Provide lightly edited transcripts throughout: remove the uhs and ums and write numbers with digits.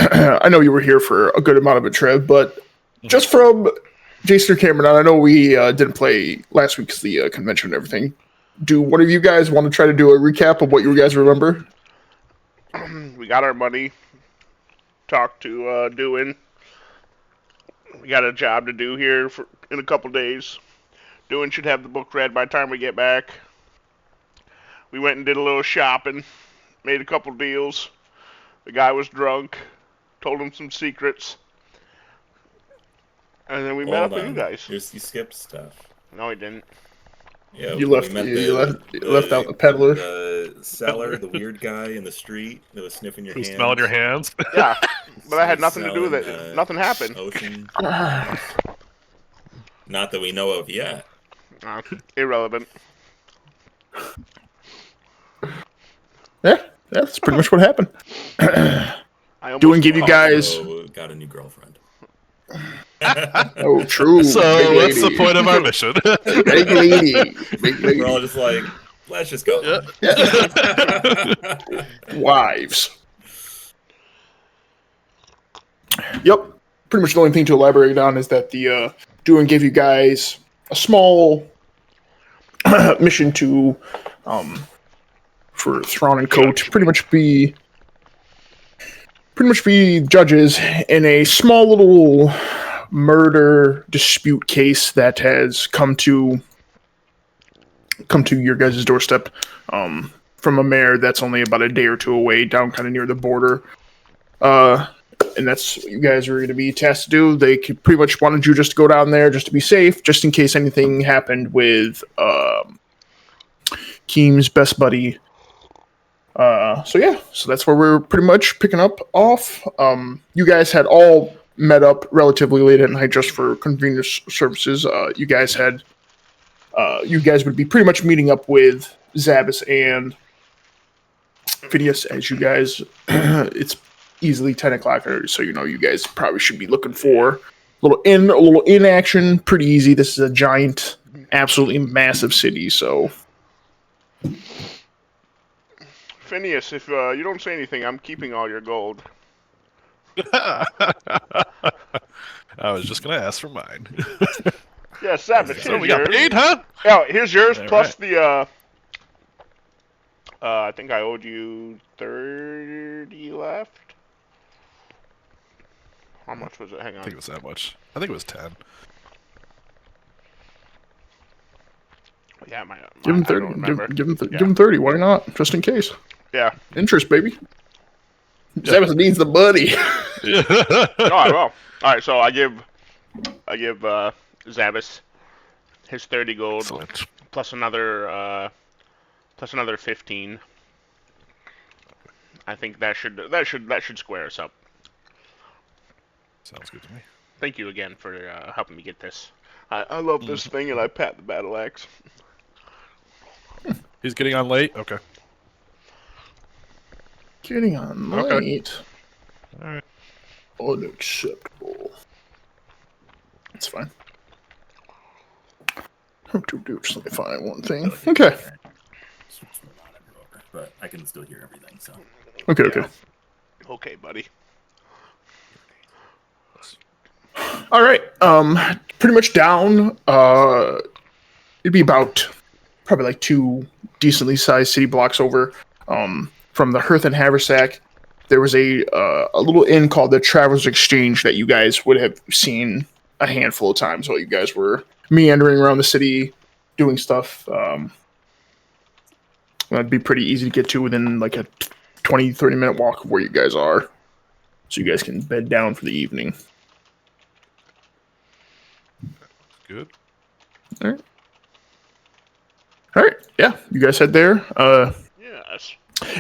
I know you were here for a good amount of it, Trev, but just from Jason or Cameron, I know we didn't play last week's the convention and everything. Do one of you guys want to try to do a recap of what you guys remember? We got our money. Talked to Dewin. We got a job to do here in a couple days. Dewin should have the book read by the time we get back. We went and did a little shopping. Made a couple deals. The guy was drunk. Told him some secrets. And then we met up with you guys. You skipped stuff. No, he didn't. Yeah, you left out the peddler. The seller, the weird guy in the street that was sniffing your hands. Smelled your hands? Yeah, but that had nothing to do with it. Nothing happened. Ocean. Not that we know of yet. Irrelevant. Yeah, that's pretty much what happened. Doing give you guys... got a new girlfriend. Oh, true. So what's the point of our mission? Big lady. We're all just like, let's just go. Yeah. Wives. Yep. Pretty much the only thing to elaborate on is that the Doing gave you guys a small mission to for Thrawn and Coat to pretty much be judges in a small little murder dispute case that has come to your guys' doorstep from a mayor that's only about a day or two away, down kind of near the border. And that's what you guys are going to be tasked to do. They pretty much wanted you just to go down there just to be safe, just in case anything happened with Keem's best buddy. So that's where we're pretty much picking up off. You guys had all met up relatively late at night just for convenience services. You guys would be pretty much meeting up with Zabas and Phineas as you guys. It's easily 10 o'clock, so you guys probably should be looking for a little in action. Pretty easy. This is a giant, absolutely massive city, so. Phineas, if you don't say anything, I'm keeping all your gold. I was just going to ask for mine. Yeah, Savage, so we got paid, huh? Yeah, here's yours, all plus right. the, I think I owed you 30 left. How much was it? Hang on. I think it was that much. I think it was 10. Yeah, give him 30. Give him 30. Why not? Just in case. Yeah. Interest, baby. Zabas needs the money. No, I will. All right, so I give Zabas his 30 gold. Excellent. plus another 15. I think that should square us up. Sounds good to me. Thank you again for helping me get this. I love this thing, and I pat the battle axe. He's getting on late? Okay. Getting on late. Okay. Alright. Unacceptable. That's fine. Just let me find one thing. Okay. But I can still hear everything, so. Okay. Okay, buddy. All right. Pretty much down. It'd be about probably like 2 decently sized city blocks over. From the Hearth and Haversack, there was a little inn called the Travelers Exchange that you guys would have seen a handful of times while you guys were meandering around the city, doing stuff. That'd be pretty easy to get to within like a 20-30 minute walk of where you guys are, so you guys can bed down for the evening. Good. All right. Yeah, you guys head there. Yes.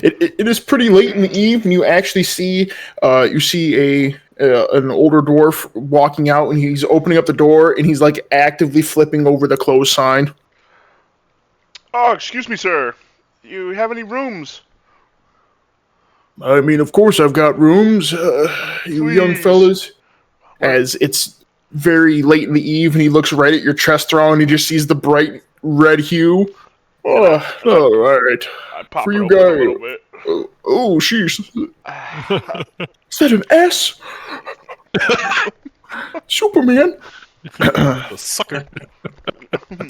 It is pretty late in the evening. You actually see an older dwarf walking out, and he's opening up the door, and he's like actively flipping over the closed sign. Oh, excuse me, sir. You have any rooms? I mean, of course I've got rooms, you young fellas. As it's very late in the eve, and he looks right at your chest throne, and he just sees the bright red hue. Oh, all right. I pop For it you open a guys. little bit. Oh, sheesh. Is that an S? Superman? The sucker.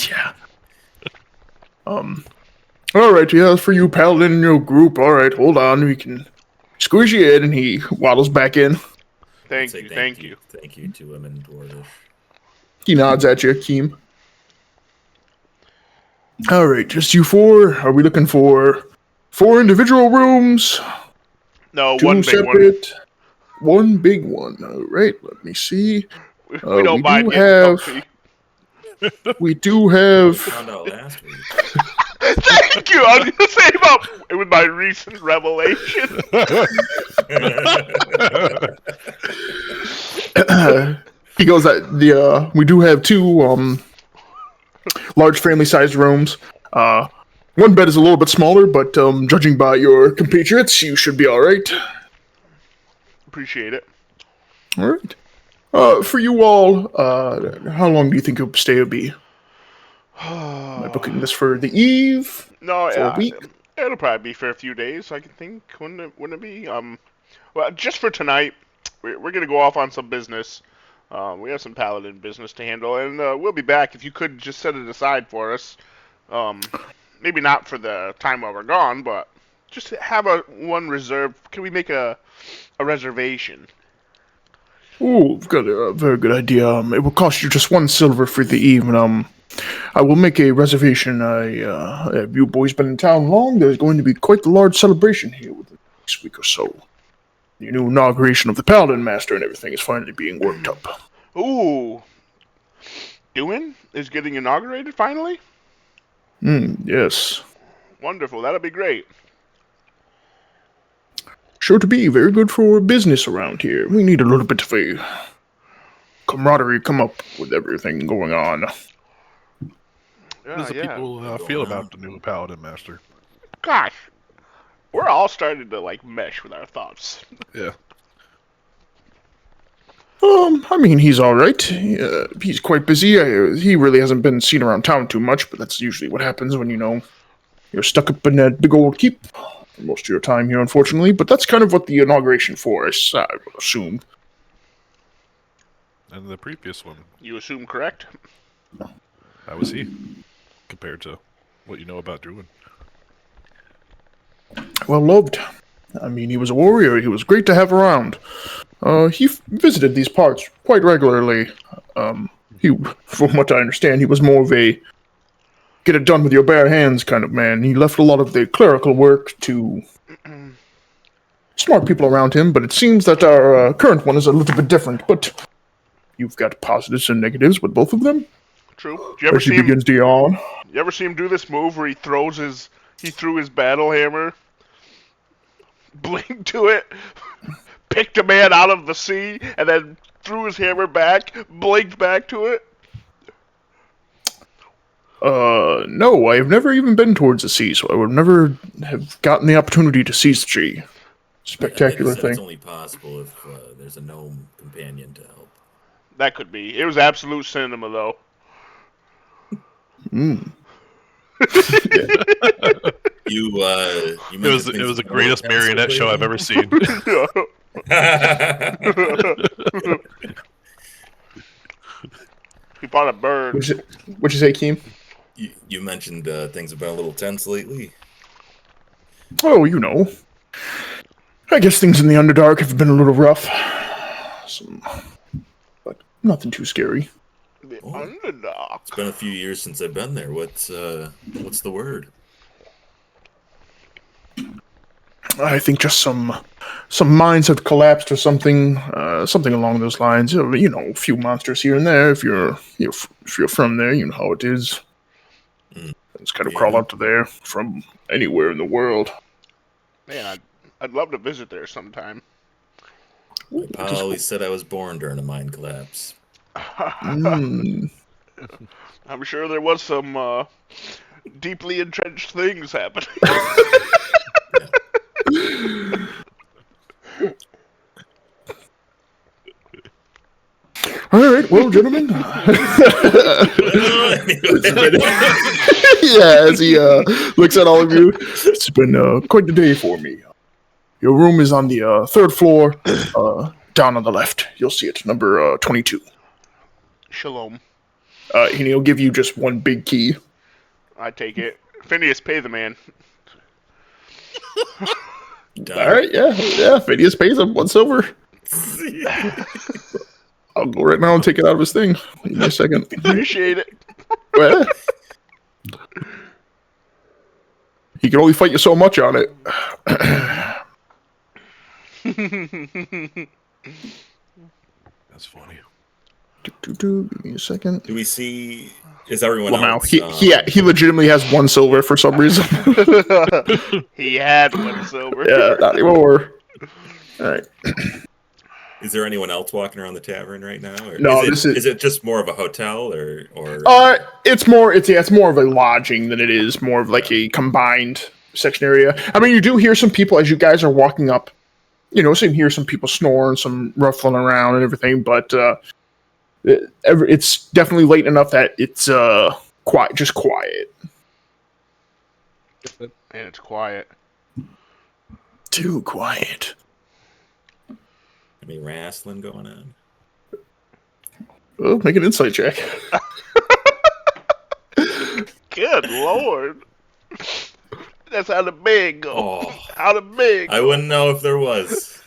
Yeah. Alright, yeah, for you, Paladin, in your group. Alright, hold on. We can squeeze you in, and he waddles back in. Thank Say you, thank you. Thank you to him and Dwarvish. He nods at you, Keem. Alright, just you four? Are we looking for 4 individual rooms? No, 2 one big one. separate? One big one. Alright, let me see. We don't mind do getting have- comfy. We do have... Found out last week. Thank you. I was gonna say about it was my recent revelation. He goes that we do have 2 large family-sized rooms. One bed is a little bit smaller, but judging by your compatriots, you should be all right. Appreciate it. All right. For you all, how long do you think your stay will be? Am I booking this for the eve? No, For a week? it'll probably be for a few days. I can think. Wouldn't it be? Well, just for tonight, we're gonna go off on some business. We have some paladin business to handle, and we'll be back. If you could just set it aside for us, maybe not for the time while we're gone, but just have one reserved. Can we make a reservation? Ooh, I've got a very good idea. It will cost you just 1 silver for the eve, and I will make a reservation. Have you boys been in town long? There's going to be quite the large celebration here within the next week or so. The new inauguration of the Paladin Master and everything is finally being worked up. Ooh, Ewan is getting inaugurated finally. Yes. Wonderful. That'll be great. Sure to be very good for business around here. We need a little bit of a camaraderie come up with everything going on. Yeah, How does the yeah. people feel about the new Paladin Master? Gosh, we're all starting to like mesh with our thoughts. Yeah. I mean, he's all right. He's quite busy. He really hasn't been seen around town too much, but that's usually what happens when, you're stuck up in that big old keep for most of your time here, unfortunately. But that's kind of what the inauguration for is, I would assume. And the previous one, You assume correct? how was he compared to what you know about Druid? Well loved. I mean, he was a warrior. He was great to have around. He visited these parts quite regularly. From what I understand, he was more of a get it done with your bare hands kind of man. He left a lot of the clerical work to smart people around him, but it seems that our current one is a little bit different. But you've got positives and negatives with both of them. True. Do you ever As he see him? begins to yawn. You ever see him do this move where he threw his battle hammer, blinked to it, picked a man out of the sea, and then threw his hammer back, blinked back to it? No, I have never even been towards the sea, so I would never have gotten the opportunity to see such a spectacular It's thing. only possible if there's a gnome companion to help. That could be. It was absolute cinema, though. You It was the greatest marionette show I've ever seen. He bought a bird. What'd you say, Keem? You mentioned things have been a little tense lately. Oh, I guess things in the Underdark have been a little rough. But nothing too scary. The Underdog. It's been a few years since I've been there. What's the word? I think just some mines have collapsed or something along those lines. A few monsters here and there. If you're from there, you know how it is. It's kind of crawl out to there from anywhere in the world. Man, I'd love to visit there sometime. My pal always said I was born during a mine collapse. I'm sure there was some deeply entrenched things happening. All right, well, gentlemen. Yeah, as he looks at all of you, it's been quite the day for me. Your room is on the third floor, down on the left. You'll see it, number 22. Shalom. And he'll give you just one big key. I take it. Phineas, pay the man. Done. All right, yeah. Phineas pays him 1 silver. I'll go right now and take it out of his thing. Give me a second. Appreciate it. Well, he can only fight you so much on it. That's funny. Give me a second. Do we see? Is everyone Well, now else? he legitimately has 1 silver for some reason. He had 1 silver. Yeah, not anymore. All right. Is there anyone else walking around the tavern right now? Or No, is it just more of a hotel or? It's more of a lodging than it is more of like a combined section area. I mean, you do hear some people as you guys are walking up. You know, so you hear some people snoring, some ruffling around and everything, but it's definitely late enough that it's quiet, just quiet. And it's quiet. Too quiet. Any wrestling going on? Oh, make an insight check. Good lord. That's how the big go. Oh, How the big I wouldn't know if there was.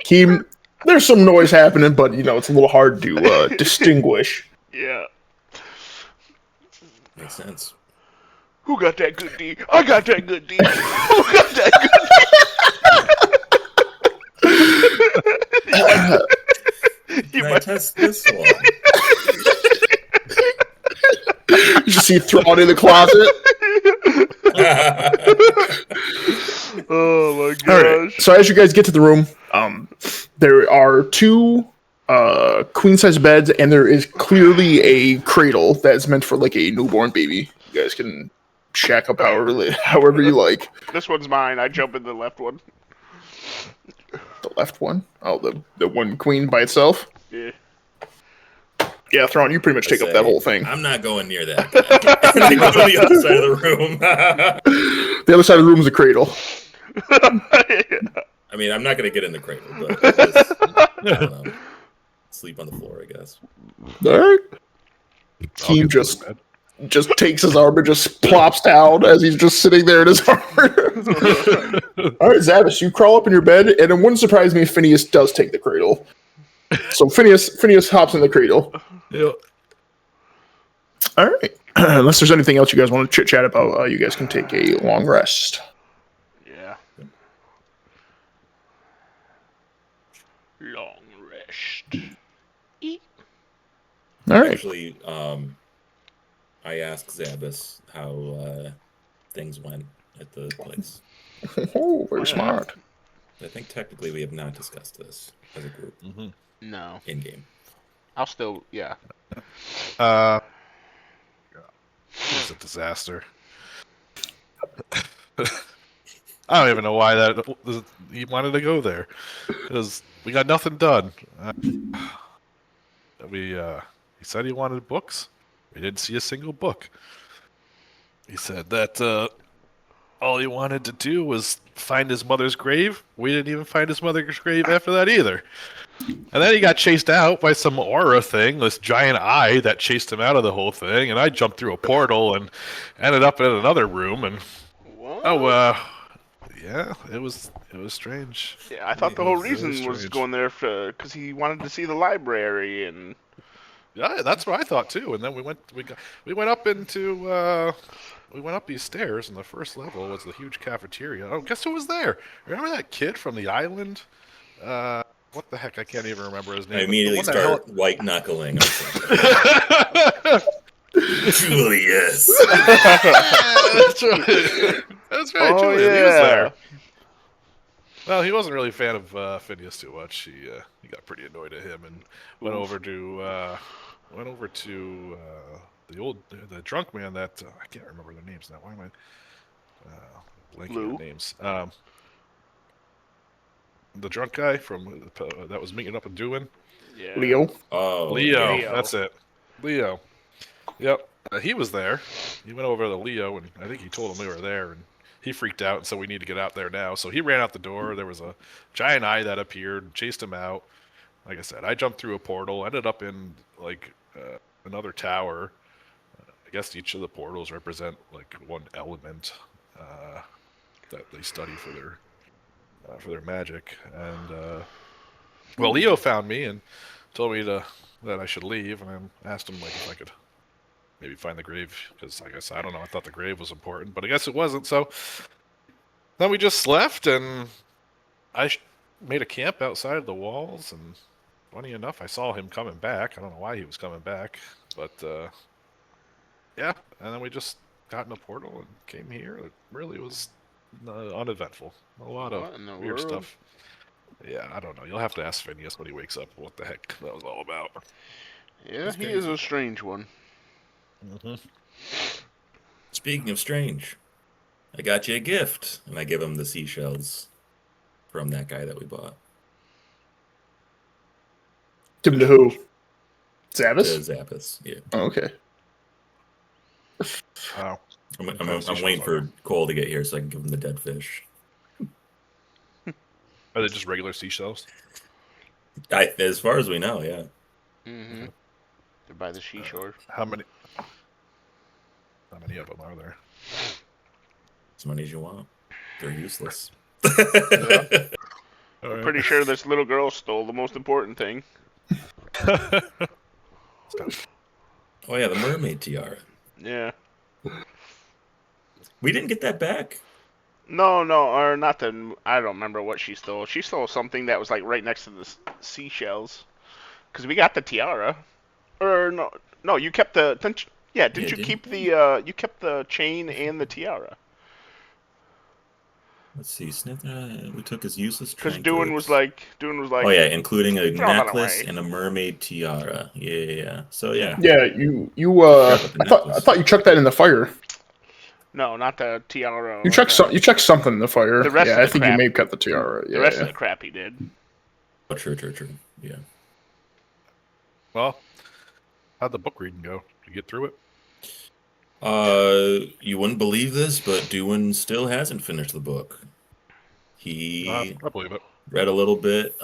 Keem, there's some noise happening, but you know it's a little hard to distinguish. Yeah. Makes sense. Who got that good D? I got that good D. Who got that good D? Can I test this one? You just see it thrown in the closet. Oh my gosh. All right. So as you guys get to the room, there are 2 queen-size beds, and there is clearly a cradle that's meant for like a newborn baby. You guys can shack up however you like. This one's mine. I jump in the left one. The left one? Oh, the one queen by itself? Yeah. Yeah, Thrawn, you pretty much take up that whole thing. I'm not going near that guy. I go to the other side of the room. The other side of the room is a cradle. I mean, I'm not going to get in the cradle, but just, I don't know, sleep on the floor, I guess. All right. Keem just takes his armor, just plops down as he's just sitting there in his armor. All right, Zavis, you crawl up in your bed, and it wouldn't surprise me if Phineas does take the cradle. So Phineas hops in the cradle. Yeah. All right. Unless there's anything else you guys want to chit-chat about, you guys can take a long rest. Yeah. Long rest. All right. Actually, I asked Zabas how things went at the place. Oh, very smart. I think technically we have not discussed this as a group No. in game. I'll still, yeah. It was a disaster. I don't even know why he wanted to go there. Because we got nothing done. He said he wanted books. We didn't see a single book. He said that all he wanted to do was find his mother's grave. We didn't even find his mother's grave after that either. And then he got chased out by some aura thing, this giant eye that chased him out of the whole thing. And I jumped through a portal and ended up in another room. And What? yeah, it was strange. Yeah, I thought the whole was really reason was strange. going there because he wanted to see the library and. Yeah, that's what I thought too. And then we went up these stairs, and the first level was the huge cafeteria. Oh, guess who was there? Remember that kid from the island? What the heck? I can't even remember his name. I immediately The one that start white knuckling. Julius. That's right. That's right. Oh, Julian, yeah. he was there. Well, he wasn't really a fan of Phineas too much. He got pretty annoyed at him and went over to the drunk man that I can't remember their names now. Why am I blanking Lou? on names? The drunk guy from that was meeting up with Dewin. Yeah. Leo. Oh, Leo, Leo. that's it. Leo. Yep, he was there. He went over to Leo, and I think he told him we were there, and he freaked out, and so we need to get out there now. So he ran out the door. There was a giant eye that appeared, chased him out. Like I said, I jumped through a portal, ended up in like another tower. I guess each of the portals represent like one element that they study for their magic. And well, Leo found me and told me that I should leave, and I asked him like if I could maybe find the grave, because I guess I don't know. I thought the grave was important, but I guess it wasn't. So then we just left, and I made a camp outside of the walls. And funny enough, I saw him coming back. I don't know why he was coming back, but yeah. And then we just got in a portal and came here. It really was uneventful. A lot of What in the weird world? stuff. Yeah, I don't know. You'll have to ask Phineas when he wakes up what the heck that was all about. Yeah, That's he is crazy. a strange one. Mm-hmm. Speaking of strange, I got you a gift, and I give him the seashells from that guy that we bought. Give him to who? To Zavis? Zappos. Yeah. Oh, okay. Wow. I'm waiting for Cole to get here so I can give him the dead fish. Are they just regular seashells? As far as we know, yeah. Mm-hmm. They're by the seashore. How many of them are there? As many as you want. They're useless. Yeah. All I'm right. pretty sure this little girl stole the most important thing. Oh yeah, the mermaid tiara. Yeah. We didn't get that back. No, or not the. I don't remember what she stole. She stole something that was like right next to the seashells. Because we got the tiara. Or no, you kept the. Didn't Yeah, you didn't keep we? the? You kept the chain and the tiara. Let's see, we took his useless Because Dune was like, oh yeah, including a throw that necklace away. and a mermaid tiara. Yeah. So yeah. Yeah, you Forgot about the I necklace. thought you chucked that in the fire. No, not the tiara. You chucked something in the fire. The rest Yeah, of I the think you crap. may have cut the tiara. The Yeah, rest yeah. of the crap he did. Oh, true. Yeah. Well, how'd the book reading go? Did you get through it? You wouldn't believe this, but Dewin still hasn't finished the book. He I believe it. read a little bit.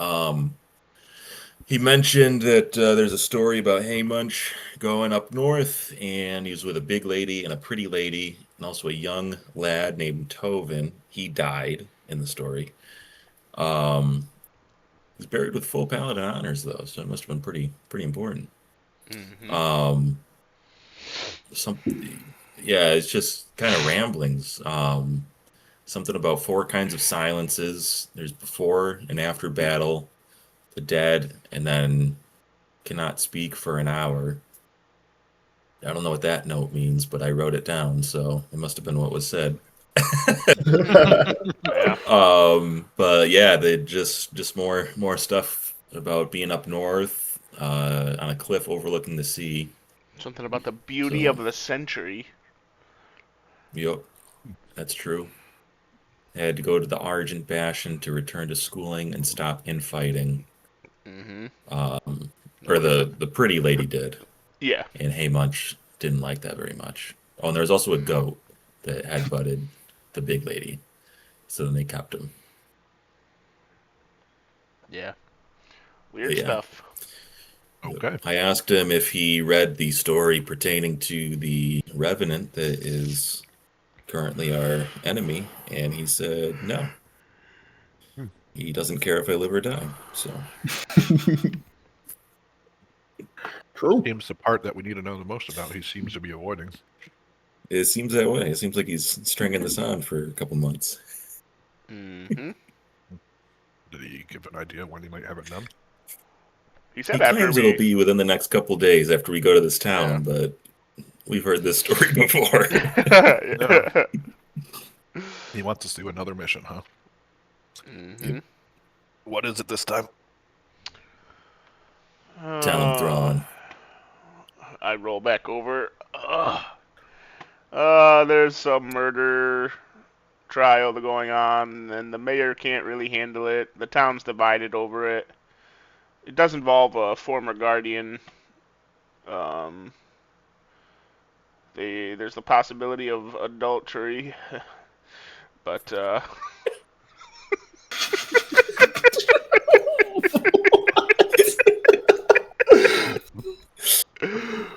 He mentioned that there's a story about Haymunch going up north, and he was with a big lady and a pretty lady, and also a young lad named Tovin. He died in the story. He's buried with full paladin honors, though, so it must have been pretty important. Mm-hmm. Yeah, it's just kind of ramblings. Something about 4 kinds of silences. There's before and after battle, the dead, and then cannot speak for an hour. I don't know what that note means, but I wrote it down, so it must have been what was said. Yeah. But yeah, they just more stuff about being up north, on a cliff overlooking the sea. Something about the beauty So- of the century. Yep, that's true. I had to go to the Argent Bastion to return to schooling and stop infighting. Mm-hmm. Or the pretty lady did, Yeah. and Haymunch didn't like that very much. Oh, and there was also a goat that had butted the big lady, so then they kept him. Yeah. Weird Yeah. stuff. Okay. I asked him if he read the story pertaining to the Revenant that is currently our enemy, and he said no. He doesn't care if I live or die. So True. Seems the part that we need to know the most about. He seems to be avoiding. it seems that way. It seems like he's stringing this on for a couple months. Mm-hmm. Did he give an idea when he might have it done? He He said after claims we. it'll be within the next couple days after we go to this town, but we've heard this story before. He wants us to do another mission, huh? Mm-hmm. What is it this time? Town Thrawn. I roll back over. There's some murder trial going on, and the mayor can't really handle it. The town's divided over it. It does involve a former guardian. There's the possibility of adultery. But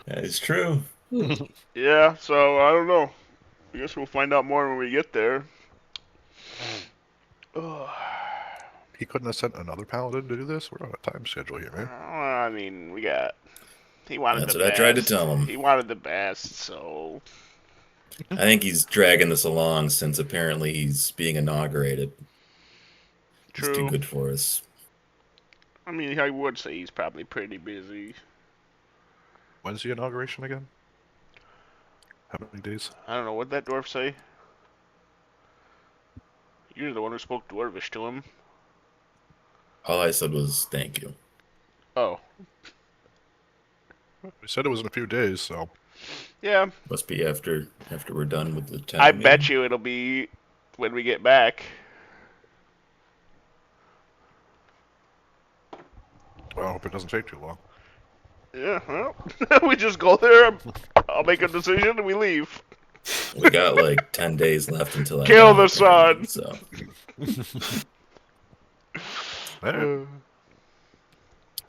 That is true. yeah, so I don't know. I guess we'll find out more when we get there. Ugh. He couldn't have sent another paladin to do this. We're on a time schedule here, man. I mean, he wanted That's the what best. I tried to tell him. He wanted the best, so I think he's dragging this along since apparently he's being inaugurated. He's too true. good for us. I mean, I would say he's probably pretty busy. When's the inauguration again? How many days? I don't know what that dwarf say. You're the one who spoke dwarvish to him. All I said was thank you. Oh, We said it was in a few days, so yeah. Must be after we're done with the time. I bet you it'll be when we get back. well, I hope it doesn't take too long. Yeah, well, we just go there. I'll make a decision and we leave. We got like 10 days left until I Kill die, the sun. So All right.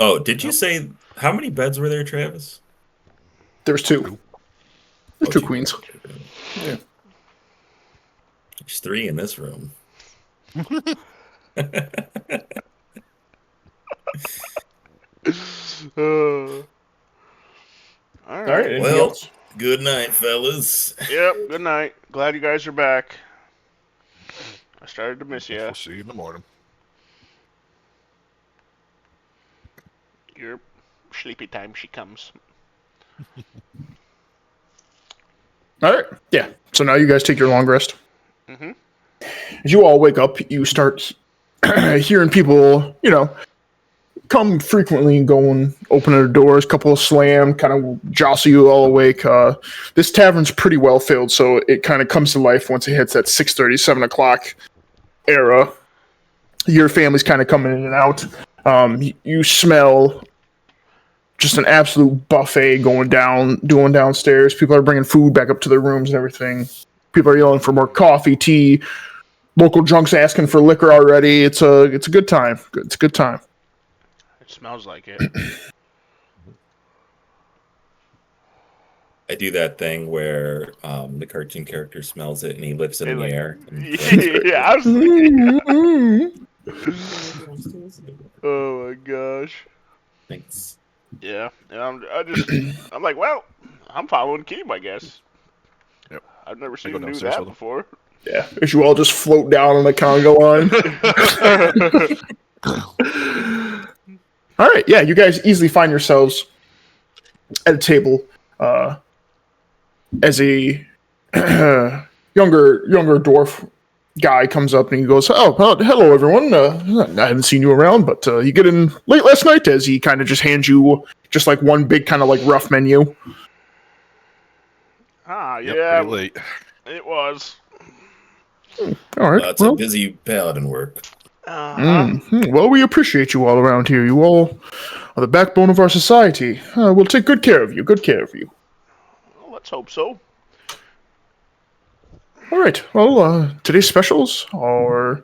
oh, did you say how many beds were there, Travis? There's two. There's two queens. Yeah. There's 3 in this room. All All right. right. Anything Well, else? good night, fellas. Yep. Good night. Glad you guys are back. I started to miss you. We'll see you in the morning. Your sleepy time she comes. All right. Yeah. So now you guys take your long rest. Mhm. As you all wake up, you start hearing people, come frequently and going, opening the doors, couple of slam, kind of jostle you all awake. This tavern's pretty well filled, so it kind of comes to life once it hits that 6:30, 7 o'clock era. Your family's kind of coming in and out. You smell just an absolute buffet going downstairs. People are bringing food back up to their rooms and everything. People are yelling for more coffee, tea. Local drunks asking for liquor already. It's a good time. It's a good time. It smells like it. I do that thing where the cartoon character smells it and he lifts it in the air. Yeah, I was thinking. Oh my gosh. Thanks. Yeah, and I'm like, well, I'm following Keem, I guess. Yep. I've never seen go him do downstairs that with him. before. Yeah, as you all just float down on the conga line. All right, yeah, you guys easily find yourselves at a table as a younger dwarf guy comes up and he goes, "Oh, hello everyone. I haven't seen you around, but you get in late last night." As he kind of just hands you just like one big kind of like rough menu. Ah, Yep, yeah, pretty late. it was. All right, Lots of busy paladin work. Well, we appreciate you all around here. You all are the backbone of our society. We'll take good care of you. Good care of you. Well, let's hope so. All right. Well, today's specials are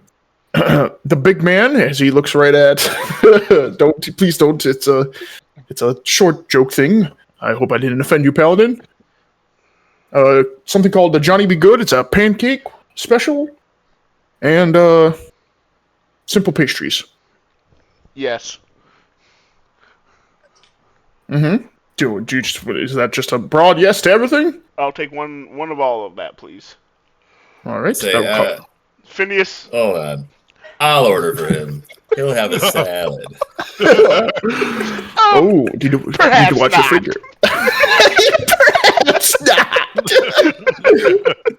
the big man, as he looks right at. Please don't. It's a short joke thing. I hope I didn't offend you, Paladin. Something called the Johnny Be Good. It's a pancake special, and simple pastries. Yes. Mm-hmm. Is that just a broad yes to everything? I'll take one of all of that, please. All right. Say, Phineas. hold on. I'll order for him. He'll have a salad. Oh, need to watch your figure. Perhaps not.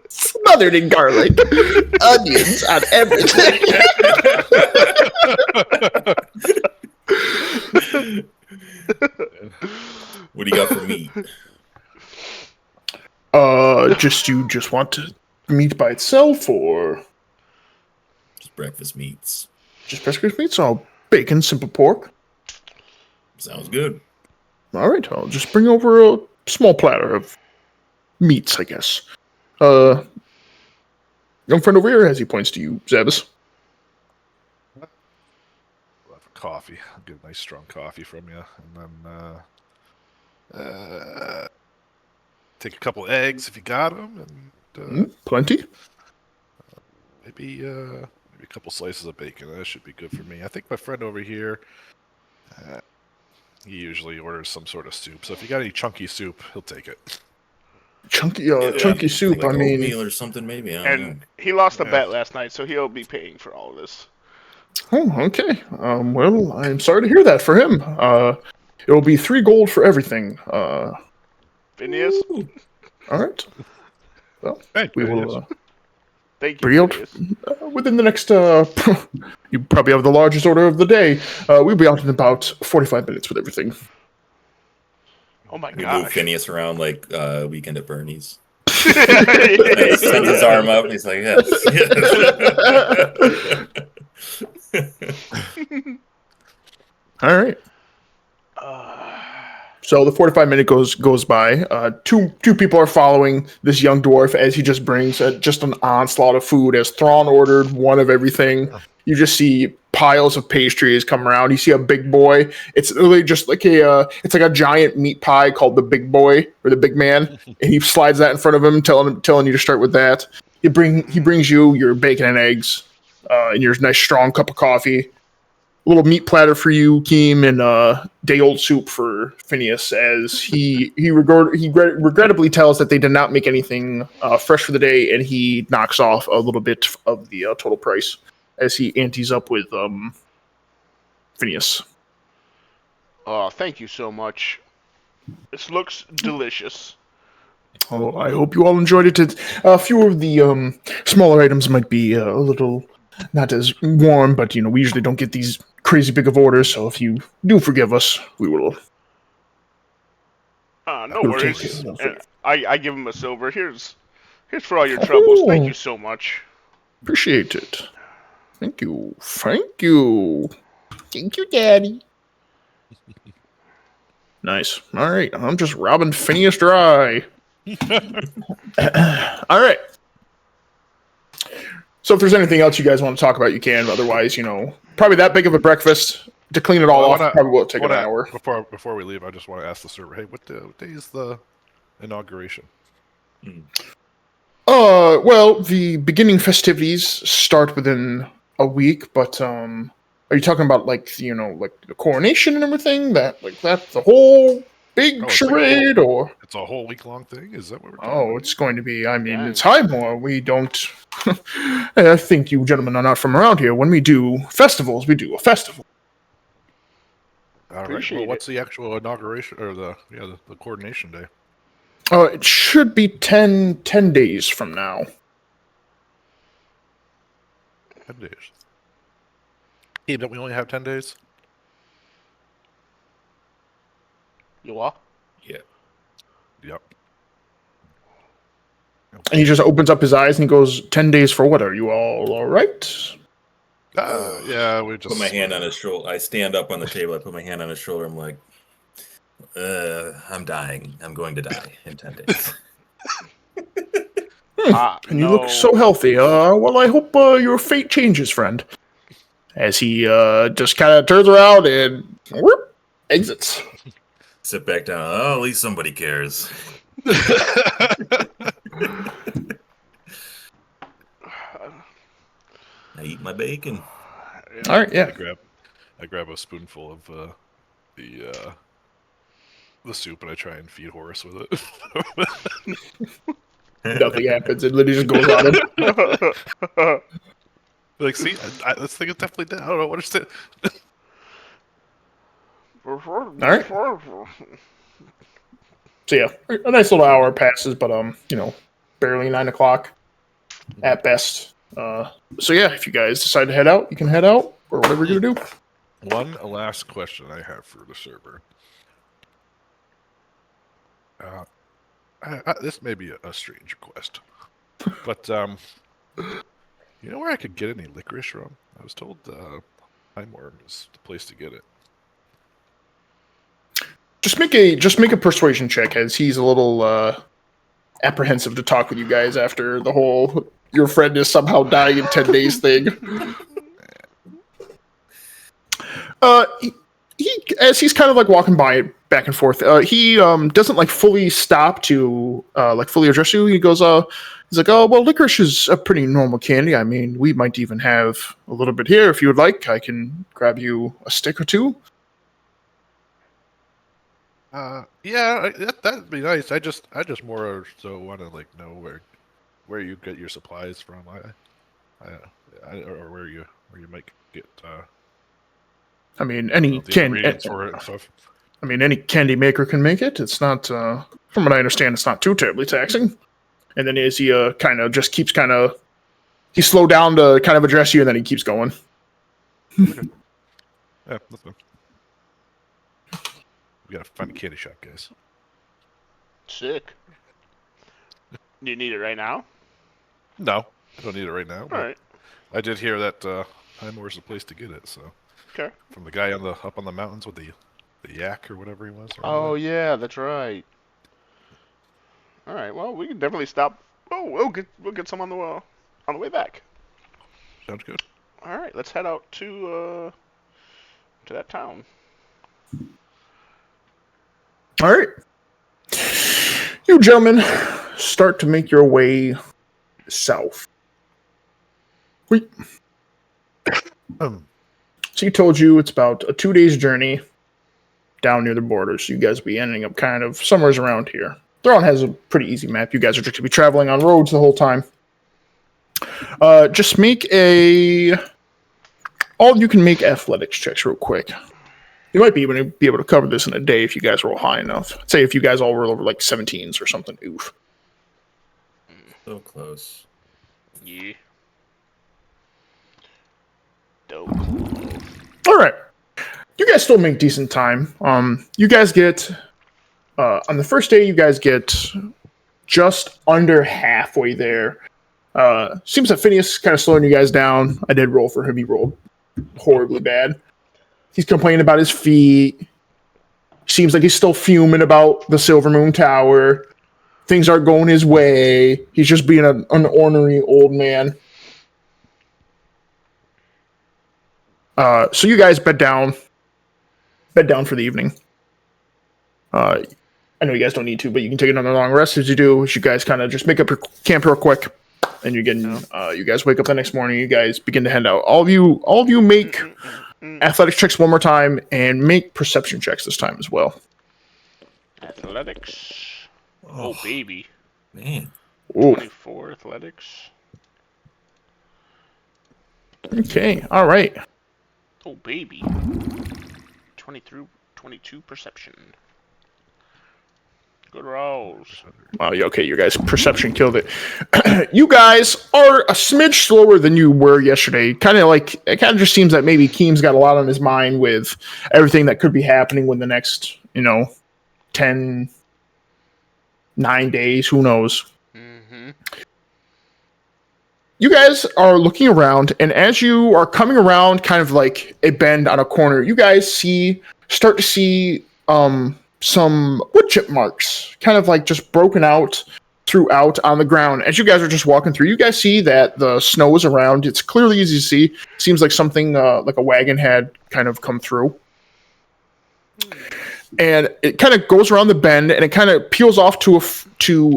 Smothered in garlic, onions on everything. What do you got for meat? You just want meat by itself, or Just breakfast meats. just breakfast meat? So bacon, simple pork. Sounds good. All right, I'll just bring over a small platter of meats, I guess. young friend over here, as he points to you, Zabas. We'll have a coffee. I'll get a nice strong coffee from you, and then take a couple eggs if you got them, and Plenty. maybe a couple slices of bacon. That should be good for me. I think my friend over here, he usually orders some sort of soup. So if you got any chunky soup, he'll take it. Chunky soup. Like I mean, oatmeal or something, maybe. I don't know. And he lost a Yeah. bet last night, so he'll be paying for all of this. oh, okay. Well, I'm sorry to hear that for him. It will be 3 gold for everything. Phineas, Ooh. All right. Well, Thank we you, will. yes. thank you, Real- Phineas. Within the next, you probably have the largest order of the day. We'll be out in about 45 minutes with everything. Oh my We move gosh. Phineas around like Weekend at Bernie's. Yeah. Sends his arm up. He's like, yes. All right. So the 45-minute goes by. Two people are following this young dwarf as he just brings just an onslaught of food. As Thrawn ordered one of everything, you just see piles of pastries come around. You see a big boy. It's really just like it's like a giant meat pie called the Big Boy or the Big Man, and he slides that in front of him, telling you to start with that. He brings you your bacon and eggs, and your nice strong cup of coffee. A little meat platter for you, Keem, and day-old soup for Phineas, as he regrettably tells that they did not make anything fresh for the day, and he knocks off a little bit of the total price as he antes up with Phineas. Oh, thank you so much. This looks delicious. Oh, I hope you all enjoyed it. A few of the smaller items might be a little not as warm, but we usually don't get these crazy big of orders, so if you do forgive us, we will. No We'll worries. take it. And I give him a silver. Here's for all your troubles. Thank you so much. Appreciate it. Thank you. Thank you. Thank you, Daddy. Nice. All right. I'm just robbing Phineas dry. All right. So if there's anything else you guys want to talk about, you can. Otherwise, probably that big of a breakfast to clean it all Well, I off wanna- probably will take an hour. Before we leave, I just want to ask the server, hey, what day is the inauguration? Well, the beginning festivities start within a week, but are you talking about like the coronation and everything? That's the whole big Oh, it's like a charade, or It's a whole week-long thing? Is that what we're talking about? it's going to be. I mean, Dang. it's Highmore. We don't. I think you gentlemen are not from around here. When we do festivals, we do a festival. All right. Appreciate Well, what's the actual inauguration, or the coordination day? It should be 10 days from now. 10 days. Hey, don't we only have 10 days? You are? Yeah. Yep. And he just opens up his eyes and he goes, 10 days for what? Are you all right? Yeah, we just Put my hand on his shoulder. I stand up on the table. I put my hand on his shoulder. I'm like, I'm dying. I'm going to die in 10 days. And you look so healthy. Well, I hope your fate changes, friend. As he just kind of turns around and whoop, exits. Sit back down. Oh, at least somebody cares. I eat my bacon. All right, yeah. I grab a spoonful of the soup and I try and feed Horace with it. Nothing happens. It literally just goes on him. Like, see, this thing is definitely dead. I don't know what it's. All right. So yeah, a nice little hour passes, but barely 9 o'clock at best. So yeah, if you guys decide to head out, you can head out or whatever you're gonna do. One last question I have for the server. This may be a strange request, but you know where I could get any licorice from? I was told Highmore is the place to get it. Just make a persuasion check, as he's a little apprehensive to talk with you guys after the whole your friend is somehow dying in 10 days thing. He as he's kind of like walking by it back and forth, he doesn't like fully stop to like fully address you. He goes, he's like, oh well, licorice is a pretty normal candy. I mean, we might even have a little bit here if you would like. I can grab you a stick or two. Yeah, that'd be nice. I just more so want to like know where you get your supplies from. Or where you might get. I mean, any the candy. ingredients for it and stuff. I mean, any candy maker can make it. It's not, from what I understand, it's not too terribly taxing. And then as he kind of just keeps he slowed down to kind of address you, and then he keeps going. Yeah, that's fine. We gotta find a candy shop, guys. Sick. Do you need it right now? No, I don't need it right now. All But right. I did hear that Highmore's the place to get it. So Okay. from the guy up on the mountains with the yak or whatever he was. Oh yeah, that's right. All right. Well, we can definitely stop. Oh, we'll get some on the way back. Sounds good. All right. Let's head out to that town. All right. You gentlemen start to make your way south. Wait. So he told you it's about a 2 days journey down near the border, so you guys will be ending up kind of somewhere around here. Thrawn has a pretty easy map. You guys are just going to be traveling on roads the whole time. Just make all you can make athletics checks real quick. You might be able to cover this in a day if you guys roll high enough. Say if you guys all roll over like 17s or something. Oof. So close. Yeah. Dope. All right. You guys still make decent time. You guys get on the first day. You guys get just under halfway there. Seems that Phineas is kind of slowing you guys down. I did roll for him. He rolled horribly bad. He's complaining about his feet. Seems like he's still fuming about the Silver Moon Tower. Things aren't going his way. He's just being an ornery old man. So you guys bed down for the evening. I know you guys don't need to, but you can take another long rest as you do. As you guys kind of just make up your camp real quick, and you guys wake up the next morning. You guys begin to head out. All of you make athletics checks one more time, and make perception checks this time as well. Athletics. Oh baby. Man. Ooh. 24 athletics. Okay. All right. Oh baby. 22 perception. Good rolls. Oh, yeah, okay, your guys' perception killed it. You guys are a smidge slower than you were yesterday. It kind of just seems that maybe Keem's got a lot on his mind with everything that could be happening with the next, 9 days. Who knows? Mm-hmm. You guys are looking around, and as you are coming around kind of like a bend on a corner, you guys start to see some wood chip marks, kind of like just broken out throughout on the ground. As you guys are just walking through, you guys see that the snow is around. It's clearly easy to see. Seems like something like a wagon had kind of come through. And it kind of goes around the bend, and it kind of peels off to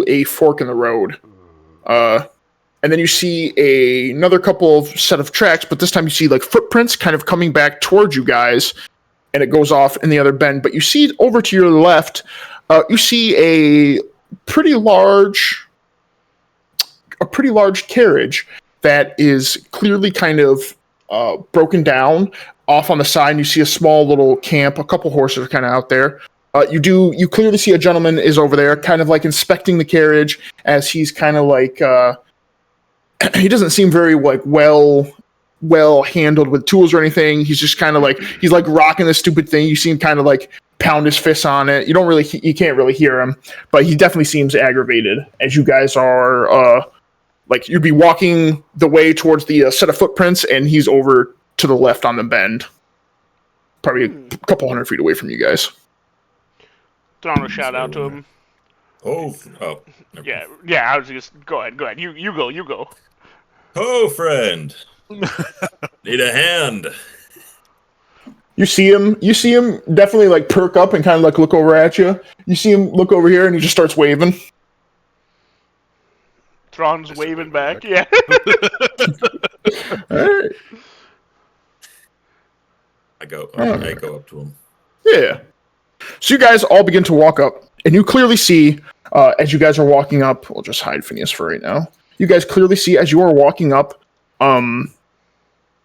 a fork in the road. And then you see another couple of set of tracks, but this time you see like footprints kind of coming back towards you guys, and it goes off in the other bend. But you see over to your left, you see a pretty large carriage that is clearly kind of broken down off on the side. And you see a small little camp. A couple horses are kind of out there. You clearly see a gentleman is over there, kind of like inspecting the carriage as he's kind of like. He doesn't seem very like well handled with tools or anything. He's just kind of like he's like rocking this stupid thing. You see him kind of like pound his fists on it. You can't really hear him, but he definitely seems aggravated as you guys are like you'd be walking the way towards the set of footprints, and he's over to the left on the bend, probably a couple 100 feet away from you guys. Throwing a shout out to him. Oh. Yeah. I was just go ahead. You go. Oh, friend. Need a hand. You see him definitely like perk up and kind of like look over at you. You see him look over here and he just starts waving. Thrawn's waving back. Yeah. All right. I go up to him. Yeah. So you guys all begin to walk up, and you clearly see, as you guys are walking up, we'll just hide Phineas for right now. You guys clearly see as you are walking up,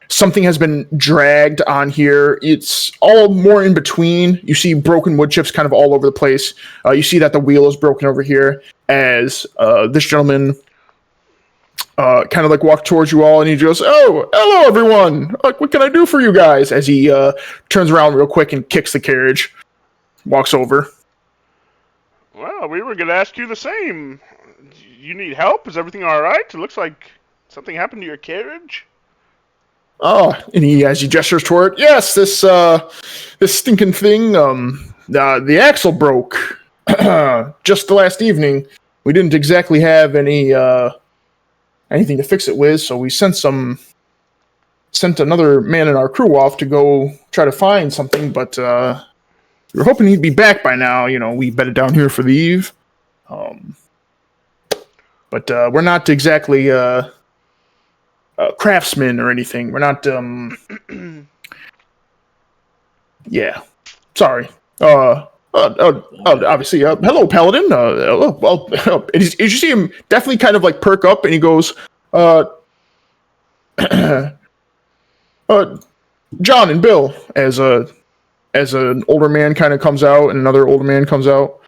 something has been dragged on here. It's all more in between. You see broken wood chips kind of all over the place. You see that the wheel is broken over here as this gentleman kind of like walked towards you all, and he goes, "Oh, hello everyone! What can I do for you guys?" As he turns around real quick and kicks the carriage, walks over. Well, we were going to ask you the same. You need help? Is everything all right? It looks like something happened to your carriage. Oh, and as he gestures toward, yes, this stinking thing, the axle broke just the last evening. We didn't exactly have anything to fix it with, so we sent another man in our crew off to go try to find something, but we were hoping he'd be back by now. You know, we bedded down here for the eve. But we're not exactly craftsmen or anything. We're not, yeah. Sorry. Obviously, hello, Paladin. And you see him definitely kind of like perk up, and he goes, John and Bill, as an older man kind of comes out, and another older man comes out,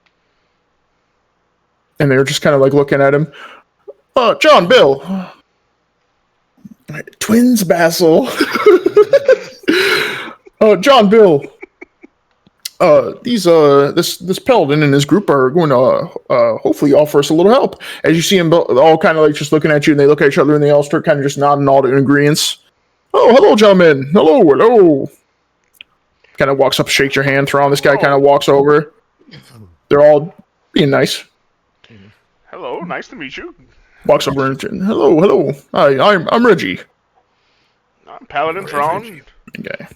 and they're just kind of like looking at him. John, Bill, twins, Basil. John, Bill. This Paladin and his group are going to hopefully offer us a little help. As you see them all kind of like just looking at you, and they look at each other, and they all start kind of just nodding all in agreement. Oh, hello, gentlemen. Hello. Kind of walks up, shakes your hand. Thrawn, this guy kind of walks over. They're all being nice. Hello, nice to meet you. Walks over and hello. Hi, I'm Reggie. I'm Paladin Thrawn. Okay.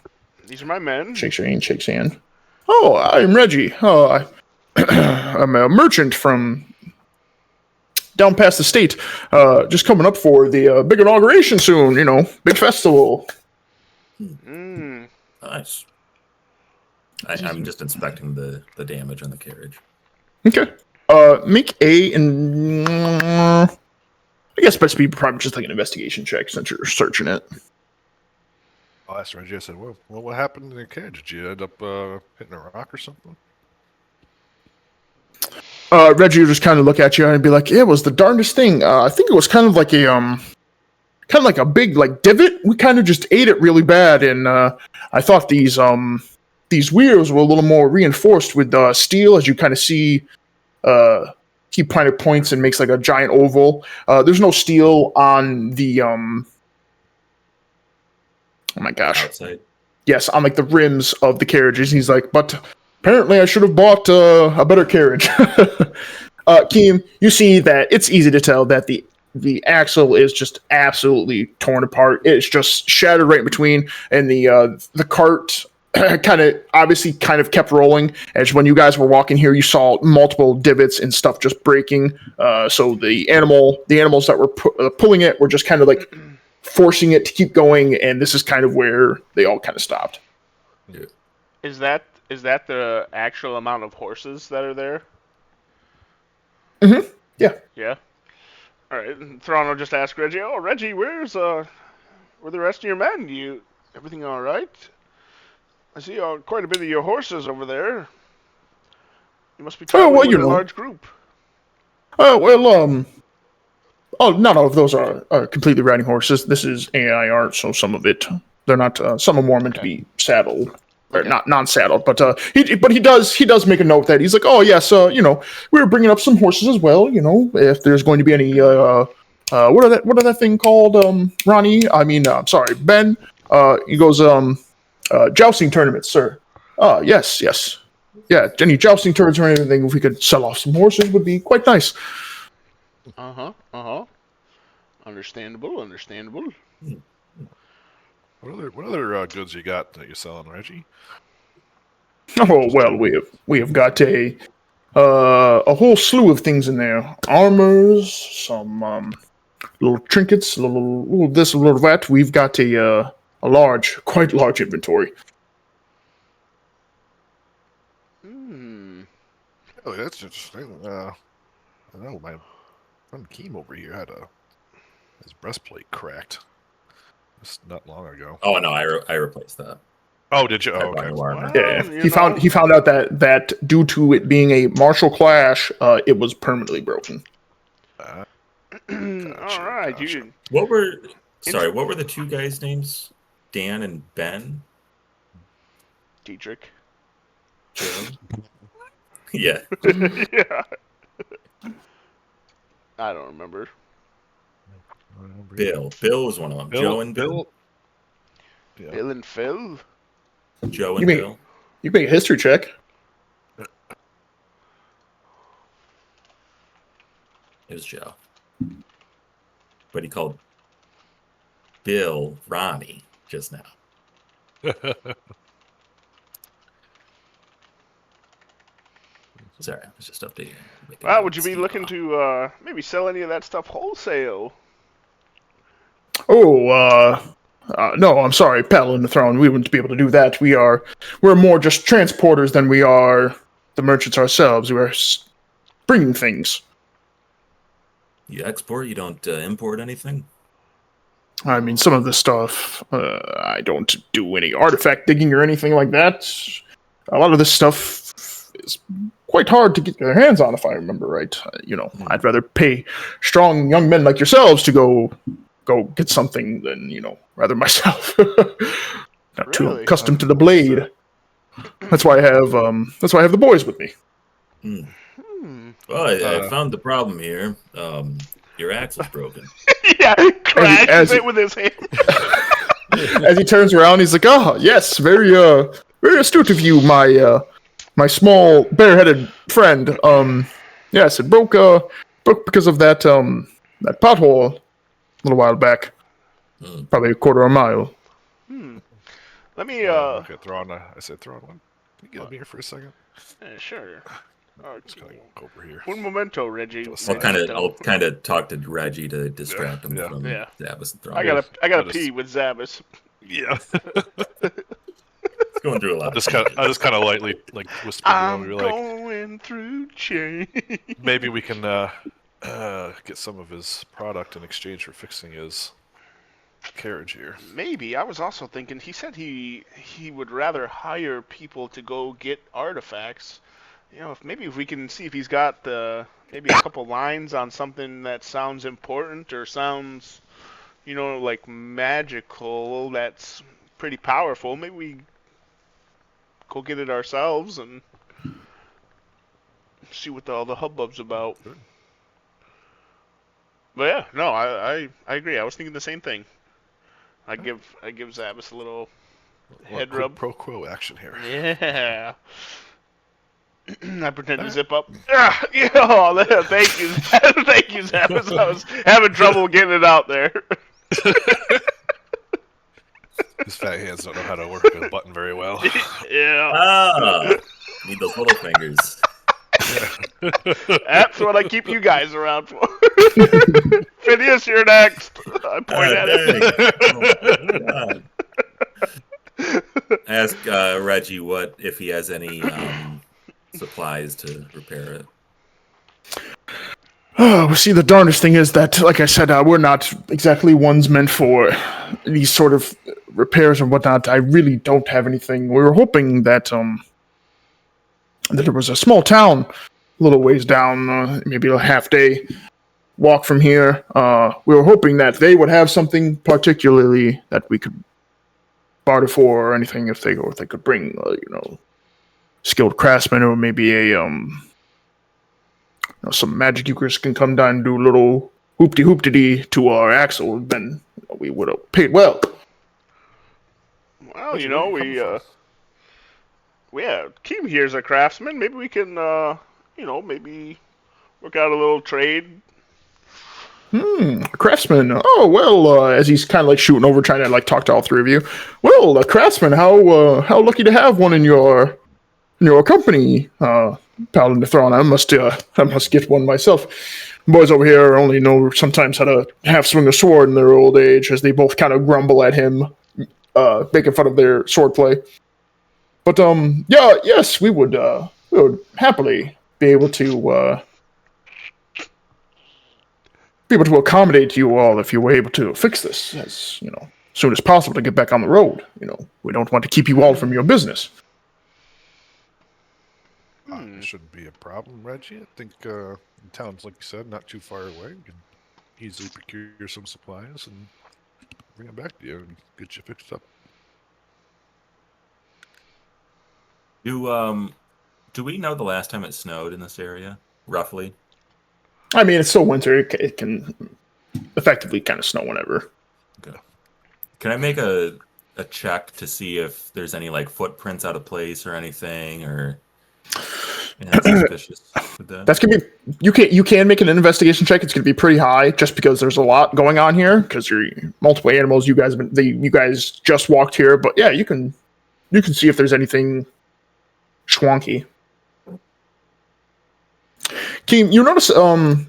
These are my men. Shakes hand. Oh, I'm Reggie. I'm a merchant from down past the state. Just coming up for the big inauguration soon. You know, big festival. Nice. I'm just inspecting the damage on the carriage. Okay. Make I guess best be probably just like an investigation check since you're searching it. I asked Reggie, I said, well, what happened in the carriage? Did you end up hitting a rock or something? Reggie would just kind of look at you and be like, "Yeah, it was the darndest thing. I think it was kind of like a big like divot. We kind of just ate it really bad, and I thought these wheels were a little more reinforced with steel, as you kind of see." He kind of points and makes like a giant oval. There's no steel on the oh my gosh. Outside. Yes, on like the rims of the carriages. He's like, but apparently I should have bought a better carriage. Keem, you see that it's easy to tell that the axle is just absolutely torn apart. It's just shattered right in between, and the cart kind of kept rolling. As when you guys were walking here, you saw multiple divots and stuff just breaking. So the animals that were pulling it were just kind of like forcing it to keep going, and this is kind of where they all kind of stopped. Yeah. Is that the actual amount of horses that are there? Mm-hmm. Yeah. Yeah. All right. Thrawn will just ask Reggie. Oh, Reggie, where the rest of your men? Everything all right? I see quite a bit of your horses over there. You must be traveling with a large group. Not all of those are completely riding horses. This is AI art, so some of it, they're not. Some are more meant to be saddled, or not non-saddled. But he does make a note that he's like, oh yes, we were bringing up some horses as well. You know, if there's going to be any what are that thing called, Ronnie? I'm sorry, Ben. He goes, jousting tournaments, sir. Yes. Yeah, any jousting tournaments or anything, if we could sell off some horses would be quite nice. All Understandable. What other goods you got that you're selling, Reggie? Oh well, we have got a whole slew of things in there: armors, some little trinkets, little this, a little that. We've got quite large inventory. Oh, that's interesting. I know my friend Keem over here had his breastplate cracked just not long ago. Oh no, I replaced that. Oh, did you? I Oh, bought okay. new armor. Yeah, you he found out that due to it being a martial clash, it was permanently broken. Gotcha, All right, gotcha. What were the two guys' names? Dan and Ben? Dietrich. Joe? Yeah. Yeah. I don't remember. Bill. Bill was one of them. Joe and Bill. Yeah. Bill and Phil. Joe You and make Bill. you make a history check. It was Joe. But he called Bill Ronnie just now. Sorry, I was just updating. Well, would you be looking to maybe sell any of that stuff wholesale? Oh, no, I'm sorry, Paddle in the Throne. We wouldn't be able to do that. We're more just transporters than we are the merchants ourselves. We are bringing things. You export? You don't import anything? I mean, some of the stuff, I don't do any artifact digging or anything like that. A lot of this stuff is quite hard to get their hands on, if I remember right. I'd rather pay strong young men like yourselves to go get something than, rather myself. Not too Really? accustomed to the blade. That's why I have the boys with me. Well, I found the problem here. Your axe is broken. Yeah, crashes as it he- with his hand. As he turns around, he's like, "Oh, yes, very astute of you, my small bareheaded friend. Yes, it broke because of that pothole a little while back, probably a quarter of a mile." Let me Okay, I said throw on one. Can you get me here for a second? sure. Just gotta go over here. Un momento, Reggie. I'll kind of talk to Reggie to distract him from Yeah. Zavis and Thrawn. I gotta pee with Zavis. Yeah. It's going through a lot. I just kind of lightly whisper to him. I'm You're like, going through change. maybe we can get some of his product in exchange for fixing his carriage here. Maybe. I was also thinking. He said he would rather hire people to go get artifacts. If we can see if he's got maybe a couple lines on something that sounds important or sounds, like magical. That's pretty powerful. Maybe we go get it ourselves and see what all the hubbub's about. Good. But yeah, no, I agree. I was thinking the same thing. I give Zavis a little head rub. Pro quo action here. Yeah. I pretend to zip up. Oh, thank you, thank you, Zavis. I was having trouble getting it out there. His fat hands don't know how to work a button very well. Yeah. Need those little fingers. That's what I keep you guys around for. Phineas, you're next. I point at him. Oh, ask Reggie if he has any supplies to repair it. Oh, see, the darndest thing is that, like I said, we're not exactly ones meant for these sort of repairs and whatnot. I really don't have anything. We were hoping that there was a small town a little ways down, maybe a half-day walk from here. We were hoping that they would have something particularly that we could barter for or anything if they could bring, skilled craftsmen or maybe some magic users can come down and do a little hoopty-hoopty to our axle, then we would have paid well. Well, Keem here's a craftsman. Maybe we can, maybe work out a little trade. Craftsman. Oh well, as he's kind of like shooting over, trying to like talk to all three of you. Well, Craftsman, how lucky to have one in your company, Paladin Thrawn. I must get one myself. Boys over here only know sometimes how to half swing a sword in their old age, as they both kind of grumble at him, making fun of their swordplay. But yeah, yes, we would happily be able to accommodate you all if you were able to fix this as soon as possible to get back on the road. We don't want to keep you all from your business. It shouldn't be a problem, Reggie. I think the town's, like you said, not too far away. We can easily procure some supplies and bring them back to you and get you fixed up. Do we know the last time it snowed in this area, roughly? I mean, it's still winter. It can effectively kind of snow whenever. Okay. Can I make a check to see if there's any like footprints out of place or anything, or anything suspicious with that? That's gonna be you can make an investigation check. It's gonna be pretty high just because there's a lot going on here because you're multiple animals. You guys just walked here, but yeah, you can see if there's anything schwonky. Keem, you notice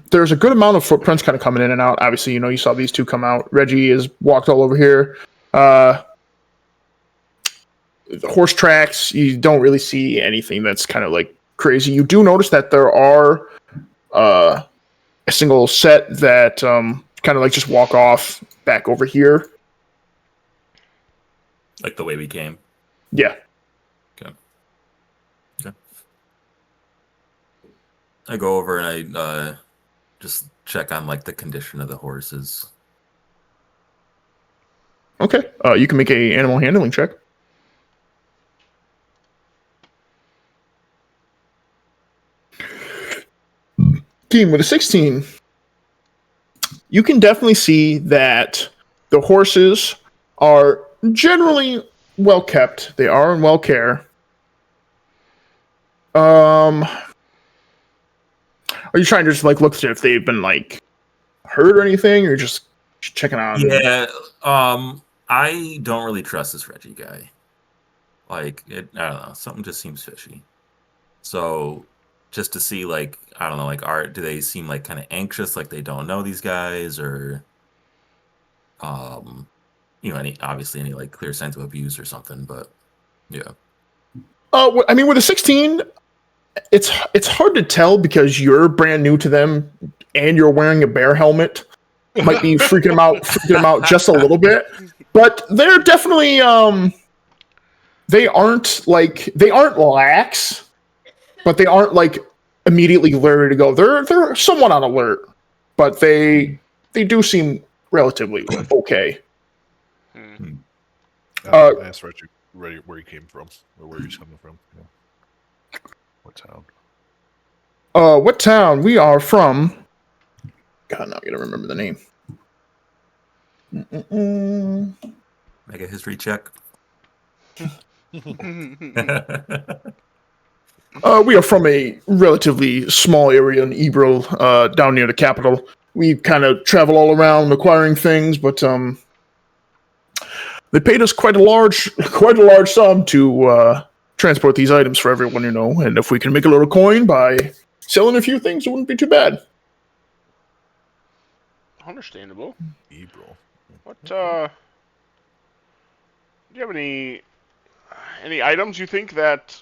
there's a good amount of footprints kind of coming in and out. Obviously, you saw these two come out. Reggie has walked all over here. The horse tracks, you don't really see anything that's kind of like crazy. You do notice that there are a single set that kind of like just walk off back over here. Like the way we came? Yeah. Okay. I go over and I just check on like the condition of the horses. Okay. You can make a animal handling check. Team with a 16. You can definitely see that the horses are generally well kept. They are in well care. Are you trying to just like look to if they've been like hurt or anything, or just checking on? Yeah, I don't really trust this Reggie guy. Like, I don't know, something just seems fishy. So, just to see, like, I don't know, like, do they seem like kind of anxious, like they don't know these guys, or, any like clear signs of abuse or something? But yeah. I mean, with a 16. It's hard to tell because you're brand new to them and you're wearing a bear helmet. Might be freaking them out just a little bit. But they're definitely they aren't lax, but they aren't like immediately ready to go. They're somewhat on alert, but they do seem relatively okay. I asked Reggie where he came from, or where he's coming from. Yeah. What town? What town? We are from. God, now I gotta remember the name. Make a history check. We are from a relatively small area in Ebro, down near the capital. We kind of travel all around acquiring things, but they paid us quite a large sum to transport these items for everyone, and if we can make a little coin by selling a few things, it wouldn't be too bad. Understandable. Ebro. What, do you have any items you think that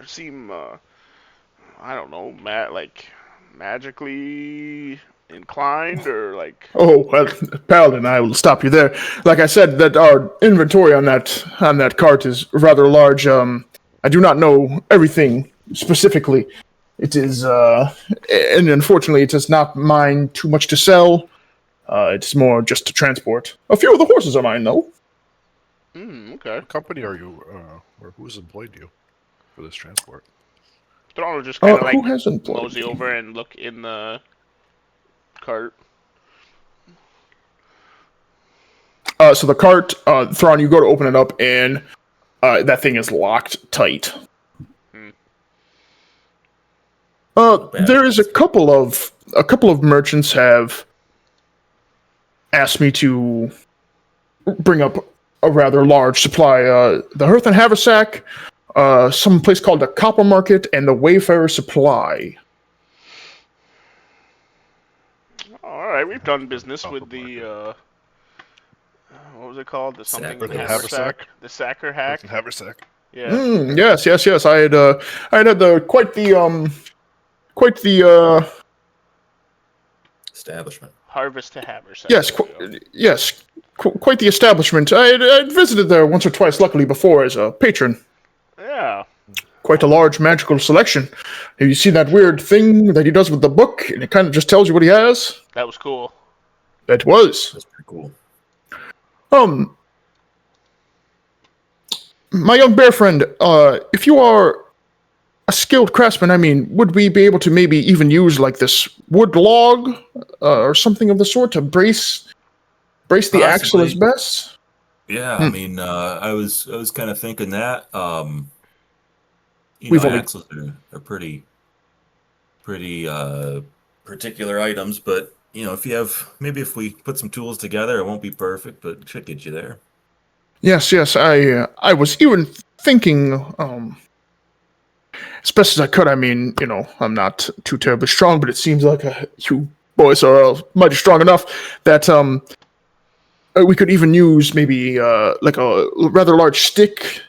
seem, I don't know, magically inclined, or like... Oh, well, Paladin, I will stop you there. Like I said, that our inventory on that cart is rather large. I do not know everything specifically. It is, and unfortunately, it is not mine too much to sell. It's more just to transport. A few of the horses are mine, though. Okay. What company are you, or who's employed you for this transport? Thrawn just kind of who has employed mosey me? over and look in the cart. So the cart, Thrawn, you go to open it up, and that thing is locked tight. There is a couple of a couple of merchants have asked me to bring up a rather large supply. The Hearth and Haversack, some place called the Copper Market, and the Wayfarer Supply. All right, we've done business with the what was it called? The something Sack. haversack, the sacker hack. Haversack. Yeah. Yes. I had quite the Establishment. Harvest to haversack. quite the establishment. I'd visited there once or twice, luckily before as a patron. Yeah. Quite a large magical selection. Have you seen that weird thing that he does with the book, and it kind of just tells you what he has? That was cool. That was. That's pretty cool. My young bear friend, if you are a skilled craftsman, I mean, would we be able to maybe even use like this wood log or something of the sort to brace the axle as best? Yeah, I mean, I was kind of thinking that. We've only- axles are pretty particular items, but if we put some tools together, it won't be perfect, but it should get you there. Yes. I was even thinking, as best as I could. I mean, I'm not too terribly strong, but it seems like you boys are mighty strong enough that we could even use maybe like a rather large stick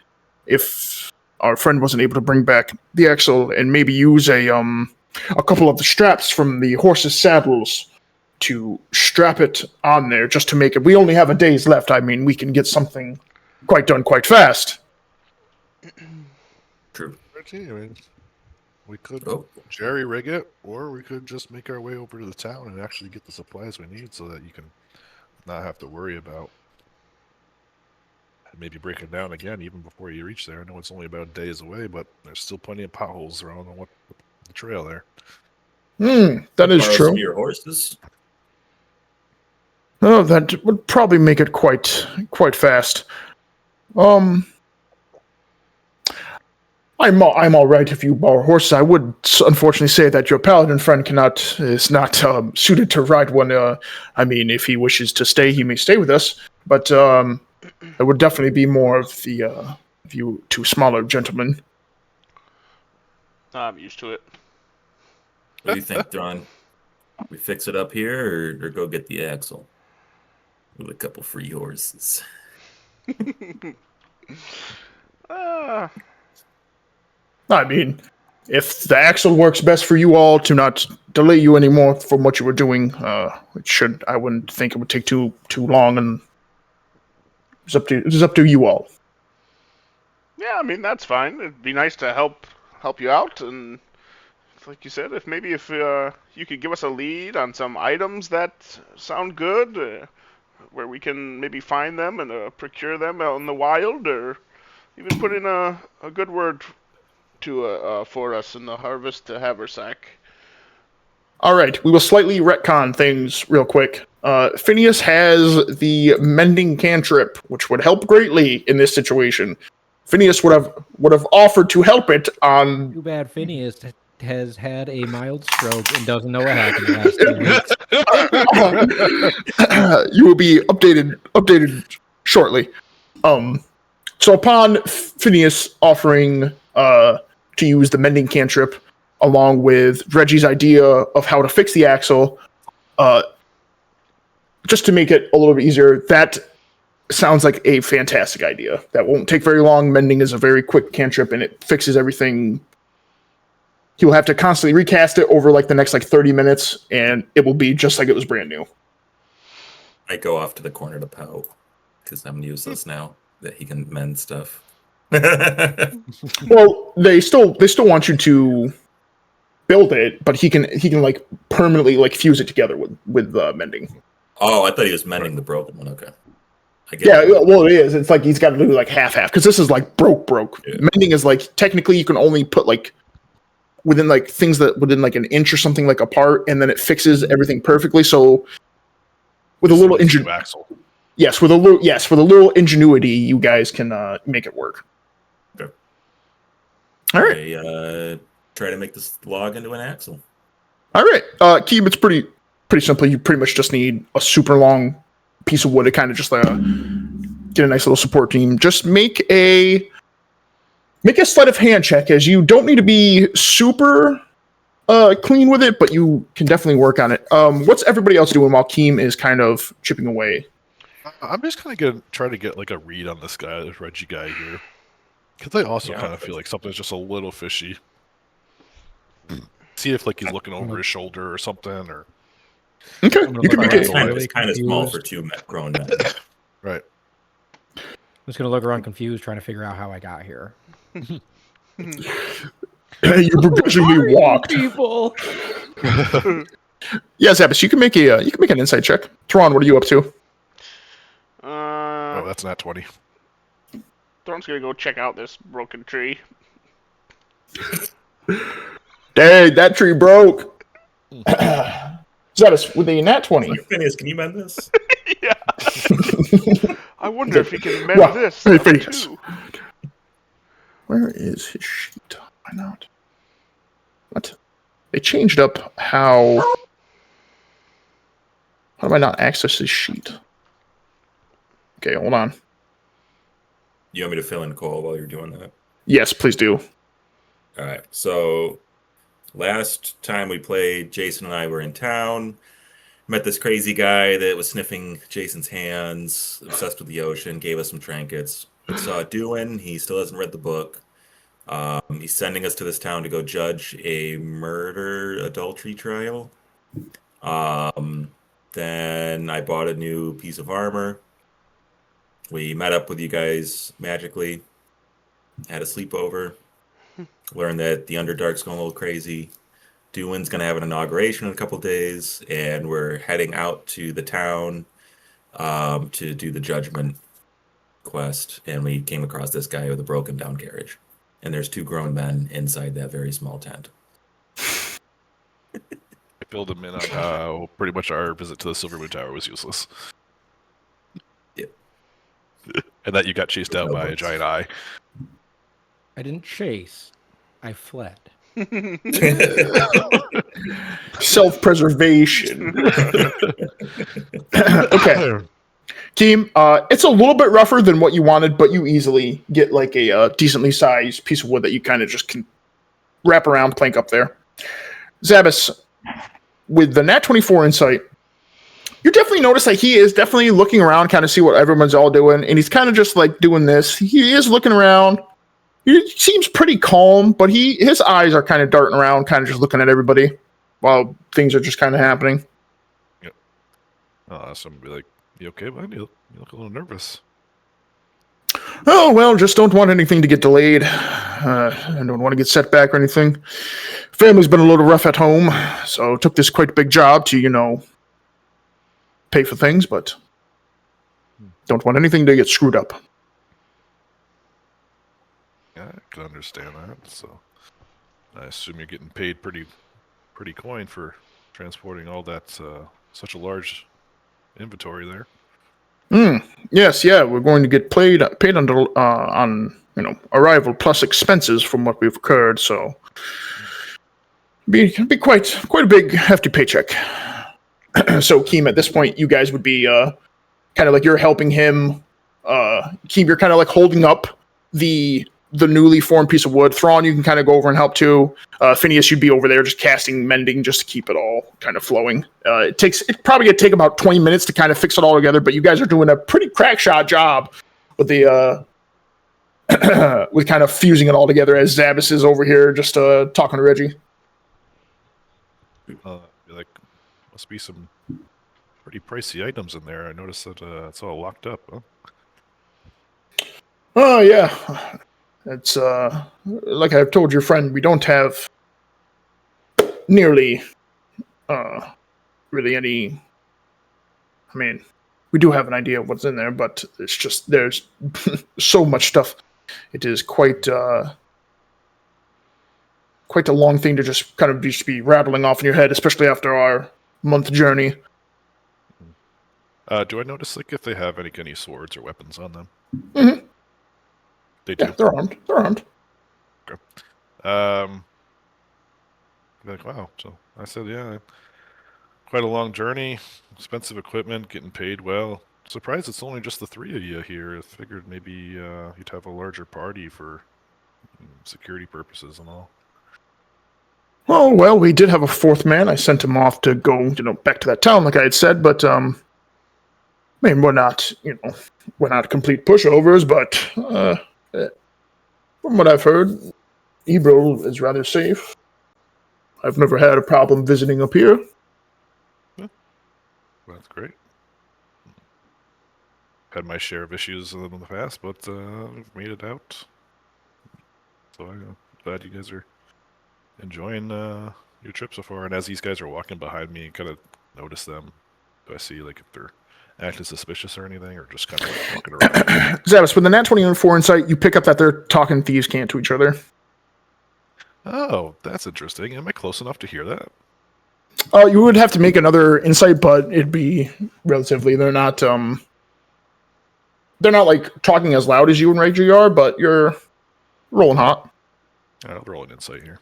if our friend wasn't able to bring back the axle, and maybe use a couple of the straps from the horses' saddles to strap it on there just to make it. We only have a day's left. I mean, we can get something done quite fast. True. I mean, we could Oh. jerry rig it, or we could just make our way over to the town and actually get the supplies we need so that you can not have to worry about maybe breaking down again even before you reach there. I know it's only about days away, but there's still plenty of potholes around the trail there. That is Borrow true. some of your horses. Oh, that would probably make it quite fast. I'm all right if you borrow horses. I would unfortunately say that your paladin friend is not suited to ride one. I mean, if he wishes to stay, he may stay with us. But it would definitely be more of the of you two smaller gentlemen. I'm used to it. What do you think, Don? We fix it up here, or go get the axle with a couple free horses? I mean, if the axle works best for you all to not delay you anymore from what you were doing, it should. I wouldn't think it would take too long, and it's up to you all. Yeah, I mean that's fine. It'd be nice to help you out, and like you said, if you could give us a lead on some items that sound good, where we can maybe find them and procure them out in the wild, or even put in a good word to for us in the harvest to haversack. All right, we will slightly retcon things real quick. Phineas has the mending cantrip, which would help greatly in this situation. Phineas would have offered to help it on. Too bad Phineas has had a mild stroke and doesn't know what happened the last 2 weeks. You will be updated shortly. So upon Phineas offering to use the mending cantrip, along with Reggie's idea of how to fix the axle, just to make it a little bit easier, that sounds like a fantastic idea. That won't take very long. Mending is a very quick cantrip, and it fixes everything. He will have to constantly recast it over the next 30 minutes, and it will be just like it was brand new. I go off to the corner to pout because I'm useless now that he can mend stuff. Well, they still want you to build it, but he can permanently fuse it together with mending. Oh, I thought he was mending the broken one. Okay. Yeah, well, it is. It's he's got to do half because this is broke. Yeah. Mending is technically you can only put within things that within an inch or something apart, and then it fixes everything perfectly. So with a little ingenuity, with a little ingenuity, you guys can make it work. Okay. All right. Try to make this log into an axle. All right, Keeb, it's pretty simple. You pretty much just need a super long piece of wood to kind of just get a nice little support team. Just make a sleight of hand check, as you don't need to be super clean with it, but you can definitely work on it. What's everybody else doing while Keem is kind of chipping away? I'm just kind of trying to get like a read on this guy, this Reggie guy here, because I also kind of feel like something's just a little fishy. See if like he's looking over his shoulder or something, or Okay, you can make It's it. kind of small for two grown men. right. I'm just gonna look around confused, trying to figure out how I got here. You progressively walked. People. Yeah, Zappis, you can make an insight check. Tron, what are you up to? Oh, that's not 20. Thorn's gonna go check out this broken tree. Dang, that tree broke. Zappis, with a nat 20. Phineas, can you mend this? Yeah. I wonder if he can mend Well, this hey, up Phineas. too. Where is his sheet? Why not? What? They changed up how... How do I not access his sheet? Okay, hold on. You want me to fill in Cole while you're doing that? Yes, please do. All right. So last time we played, Jason and I were in town. Met this crazy guy that was sniffing Jason's hands, obsessed with the ocean, gave us some trinkets. We saw Dewin. He still hasn't read the book. He's sending us to this town to go judge a murder adultery trial. Then I bought a new piece of armor. We met up with you guys magically. Had a sleepover. Learned that the Underdark's going a little crazy. Dewin's going to have an inauguration in a couple days, and we're heading out to the town to do the judgment quest. And we came across this guy with a broken down carriage. And there's two grown men inside that very small tent. I filled him in on how pretty much our visit to the Silver Moon Tower was useless. Yep. And that you got chased out by a giant eye. I didn't chase. I fled. Self-preservation. Okay. Team, it's a little bit rougher than what you wanted, but you easily get like a decently sized piece of wood that you kind of just can wrap around, plank up there. Zabbis, with the Nat 24 insight, you definitely notice that he is definitely looking around, kind of see what everyone's all doing, and he's kind of just like doing this. He is looking around. He seems pretty calm, but his eyes are kind of darting around, kind of just looking at everybody while things are just kind of happening. Yep. I'll ask him, be like, "You okay, bud? You look a little nervous." Oh, well, just don't want anything to get delayed. I don't want to get set back or anything. Family's been a little rough at home, so took this quite big job to, pay for things, but don't want anything to get screwed up. Yeah, I can understand that. So I assume you're getting paid pretty coin for transporting all that such a large inventory there. Yes, yeah, we're going to get paid on arrival plus expenses from what we've incurred, so be quite a big hefty paycheck. So Keem, at this point, you guys would be kind of like you're helping him. Keem, you're kind of like holding up the newly formed piece of wood. Thrawn, you can kind of go over and help too. Phineas, you'd be over there just casting mending just to keep it all kind of flowing. It probably gonna take about 20 minutes to kind of fix it all together, but you guys are doing a pretty crack shot job with the with kind of fusing it all together as Zabbis is over here just talking to Reggie. Like, must be some pretty pricey items in there. I noticed that it's all locked up. Huh? Oh yeah. It's like I've told your friend, we don't have nearly really any. I mean, we do have an idea of what's in there, but it's just there's so much stuff. It is quite a long thing to just kind of just be rattling off in your head, especially after our month journey. Do I notice like if they have any swords or weapons on them? Mm-hmm. They do. Yeah, they're armed. They're armed. Okay. Like, wow. So I said, yeah, quite a long journey, expensive equipment, getting paid well. Surprised it's only just the three of you here. I figured maybe you'd have a larger party for security purposes and all. Oh, well, we did have a fourth man. I sent him off to go, back to that town, like I had said, but, I mean, we're not complete pushovers, but, from what I've heard, Ebro is rather safe. I've never had a problem visiting up here. That's great. Had my share of issues in the past, but we've made it out. So I'm glad you guys are enjoying your trip so far. And as these guys are walking behind me, kind of notice them. Do I see like if they're acting suspicious or anything, or just kind of like walking around? Zavis, with the nat 20 and 4 insight, you pick up that they're talking thieves' cant to each other. Oh, that's interesting. Am I close enough to hear that? You would have to make another insight, but it'd be relatively. They're not like talking as loud as you and Reggie are, but you're rolling hot. I'll roll an insight here.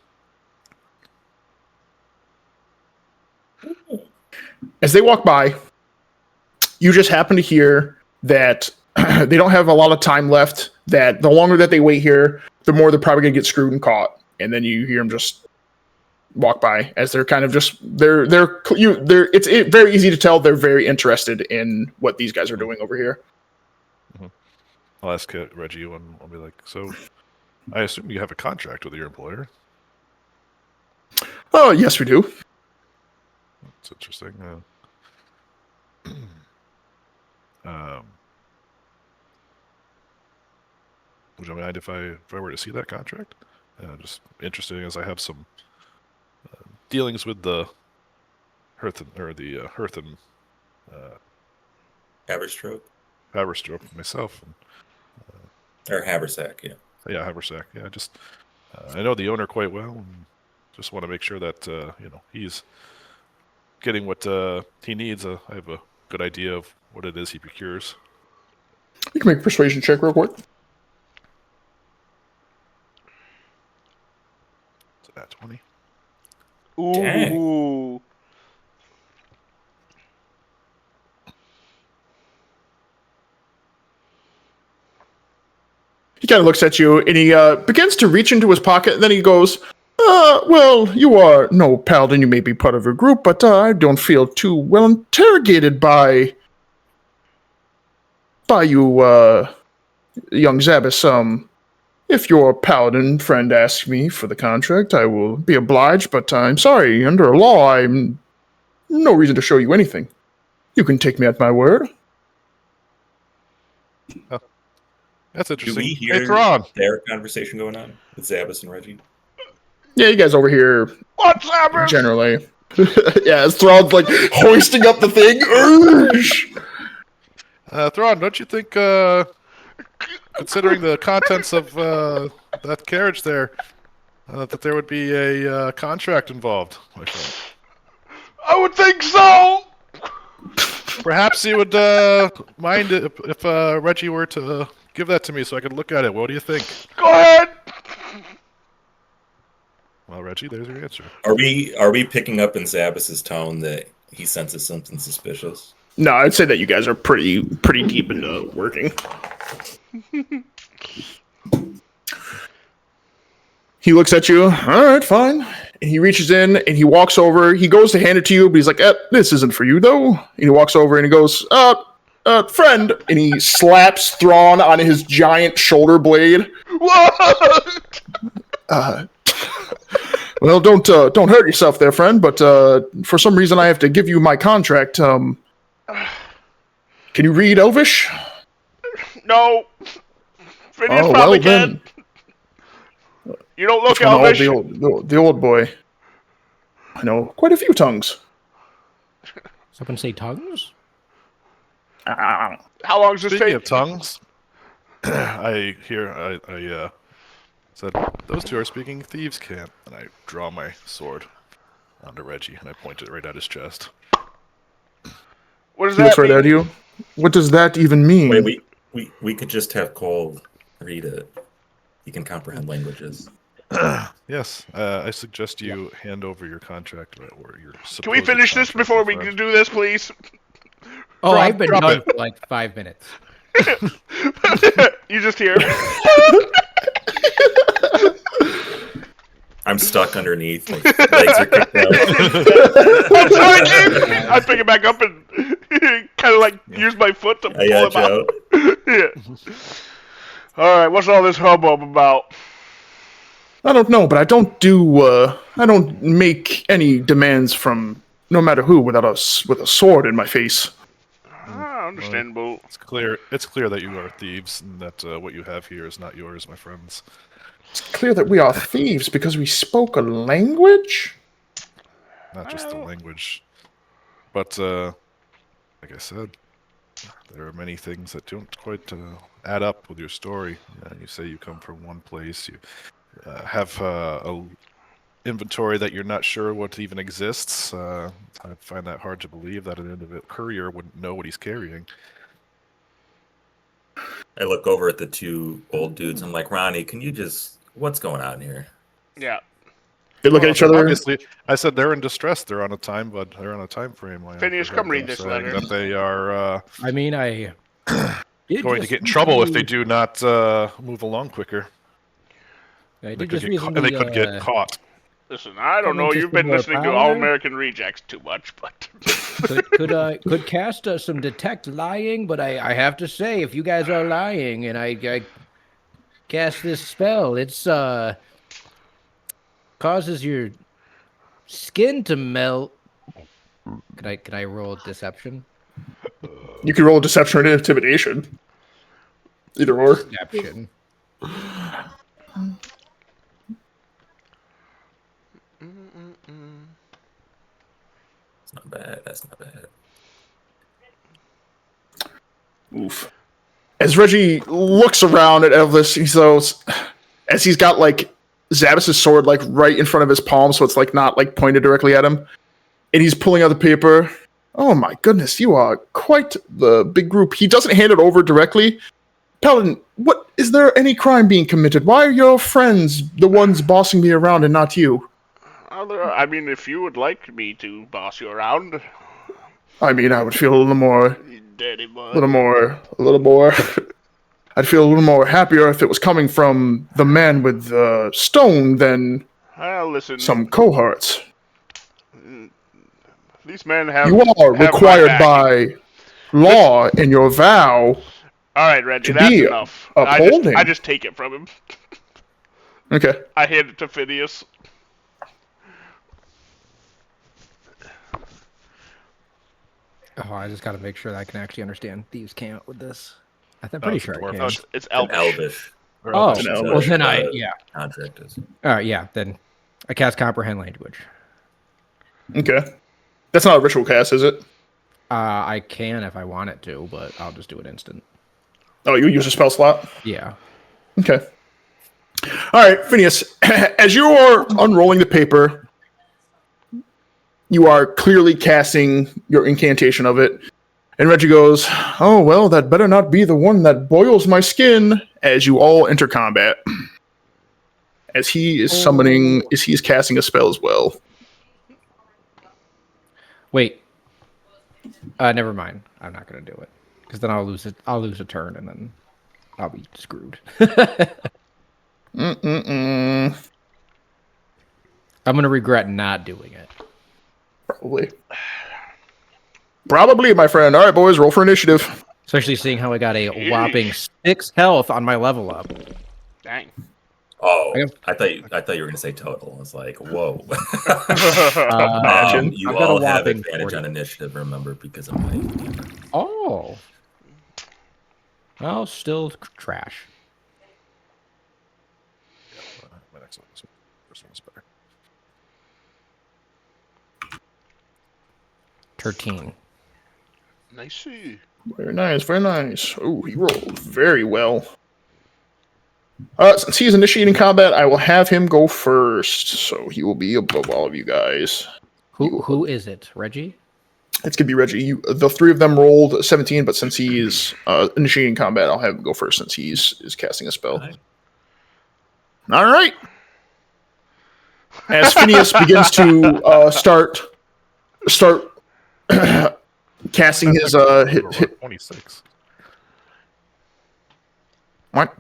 As they walk by, you just happen to hear that they don't have a lot of time left, that the longer that they wait here, the more they're probably going to get screwed and caught. And then you hear them just walk by as they're kind of just, it's very easy to tell they're very interested in what these guys are doing over here. Mm-hmm. I'll ask Reggie and I'll be like, so I assume you have a contract with your employer? Oh, yes, we do. That's interesting. Would you mind if I were to see that contract? Just interesting, as I have some dealings with the Haverstroke myself. Or Haversack, yeah. Yeah, Haversack. Yeah, just I know the owner quite well, and just want to make sure that he's getting what he needs. I have a good idea of what it is he procures. You can make a persuasion check real quick. Is that 20? Ooh. Dang. He kind of looks at you, and he begins to reach into his pocket, and then he goes, well, you are no paladin, you may be part of a group, but I don't feel too well interrogated by you, young Zabas. If your paladin friend asks me for the contract, I will be obliged, but I'm sorry, under law, I'm no reason to show you anything. You can take me at my word. Oh, that's Do interesting. we Hey, hear Thrawn! their conversation going on with Zabas and Reggie? Yeah, you guys over here What's happening? generally. Yeah, as Thrawn's like hoisting up the thing. Thrawn, don't you think, considering the contents of that carriage there, that there would be a contract involved, my friend? I would think so. Perhaps you would mind if Reggie were to give that to me so I could look at it. What do you think? Go ahead. Well, Reggie, there's your answer. Are we picking up in Zabas's tone that he senses something suspicious? No, I'd say that you guys are pretty deep into working. He looks at you. All right, fine. And he reaches in and he walks over. He goes to hand it to you, but he's like, this isn't for you, though. And he walks over and he goes, friend. And he slaps Thrawn on his giant shoulder blade. What? Well, don't hurt yourself there, friend, but for some reason I have to give you my contract. Can you read Elvish? No. Phineas probably can. You don't look Elvish. The old boy. I know quite a few tongues. Someone say tongues? How long does this Speaking take? of tongues, I said, those two are speaking thieves' cant, and I draw my sword onto Reggie, and I point it right at his chest. What does He that looks right mean? at you. What does that even mean? Wait, we could just have Cole read it. He can comprehend languages. Yes, I suggest you hand over your contract or your Can we finish this before we do this, please? Oh, I've been drop done it. for like 5 minutes. You just hear. I'm stuck underneath. My legs are kicked out. I'm sorry, Chief. I pick it back up and kind of like use my foot to pull I him got you out. Yeah. All right, what's all this hubbub about? I don't know, but I don't make any demands from no matter who without with a sword in my face. Understandable. It's clear that you are thieves and that what you have here is not yours, my friends. It's clear that we are thieves because we spoke a language. Not just the language, but like I said, there are many things that don't quite add up with your story. You say you come from one place, you have a inventory that you're not sure what even exists. I find that hard to believe that an individual courier wouldn't know what he's carrying. I look over at the two old dudes. I'm like, Ronnie, can you just... What's going on here? Yeah. They look at each other. Obviously, I said they're in distress. They're on a time, but they're on a time frame. Phineas, come read this letter. That they are I mean, I going to get in trouble if they do not move along quicker. I They did could just get and they could get caught. Listen, I don't Come know. into You've been some more listening to power? All American Rejects too much, but could cast some detect lying, but I have to say, if you guys are lying and I cast this spell, it's causes your skin to melt. Can I roll deception? You can roll a deception or intimidation. Either or. Deception. It's not bad. That's not bad. Oof. As Reggie looks around at Elvis, he goes, as he's got like Zabas's sword like right in front of his palm, so it's like not like pointed directly at him, and he's pulling out the paper. Oh my goodness, you are quite the big group. He doesn't hand it over directly. Paladin, what is there any crime being committed? Why are your friends the ones bossing me around and not you? I mean, if you would like me to boss you around, I mean, I would feel a little more. you dirty boy. A little more. I'd feel a little more happier if it was coming from the man with the stone than Well, listen. some cohorts. These men have. You are have my required backing. by law in your vow. All right, Reggie, to that's be enough. upholding. I just take it from him. Okay. I hand it to Phineas. Oh, I just got to make sure that I can actually understand thieves can't with this. I'm pretty sure I dwarf. can. No, it's An Elvish. Elvish Or Oh, else- no. well then yeah. contract is. All right, yeah. Then I cast comprehend language. Okay. That's not a ritual cast, is it? I can if I want it to, but I'll just do it instant. Oh, you use a spell slot? Yeah. Okay. All right, Phineas, as you are unrolling the paper, you are clearly casting your incantation of it. And Reggie goes, oh, well, that better not be the one that boils my skin, as you all enter combat. As he is summoning, as he is casting a spell as well. Wait. Never mind. I'm not gonna do it because then I'll lose it. I'll lose a turn and then I'll be screwed. Mm-mm-mm. I'm gonna regret not doing it. Probably, my friend. All right, boys, roll for initiative. Especially seeing how I got a whopping 6 health on my level up. Dang. Oh, I I thought you were gonna say total. I was like, whoa. Imagine. You I've got a all have whopping advantage 40. on initiative, remember, because of my. Oh. Well, still trash. My next one is first one was better. 13. Nice. Very nice, very nice. Oh, he rolled very well. Since he's initiating combat, I will have him go first, so he will be above all of you guys. Who is it? Reggie? It's gonna be Reggie. The three of them rolled 17, but since he is initiating combat, I'll have him go first since is casting a spell. Right. All right. as Phineas begins to start casting his hit. 26. What?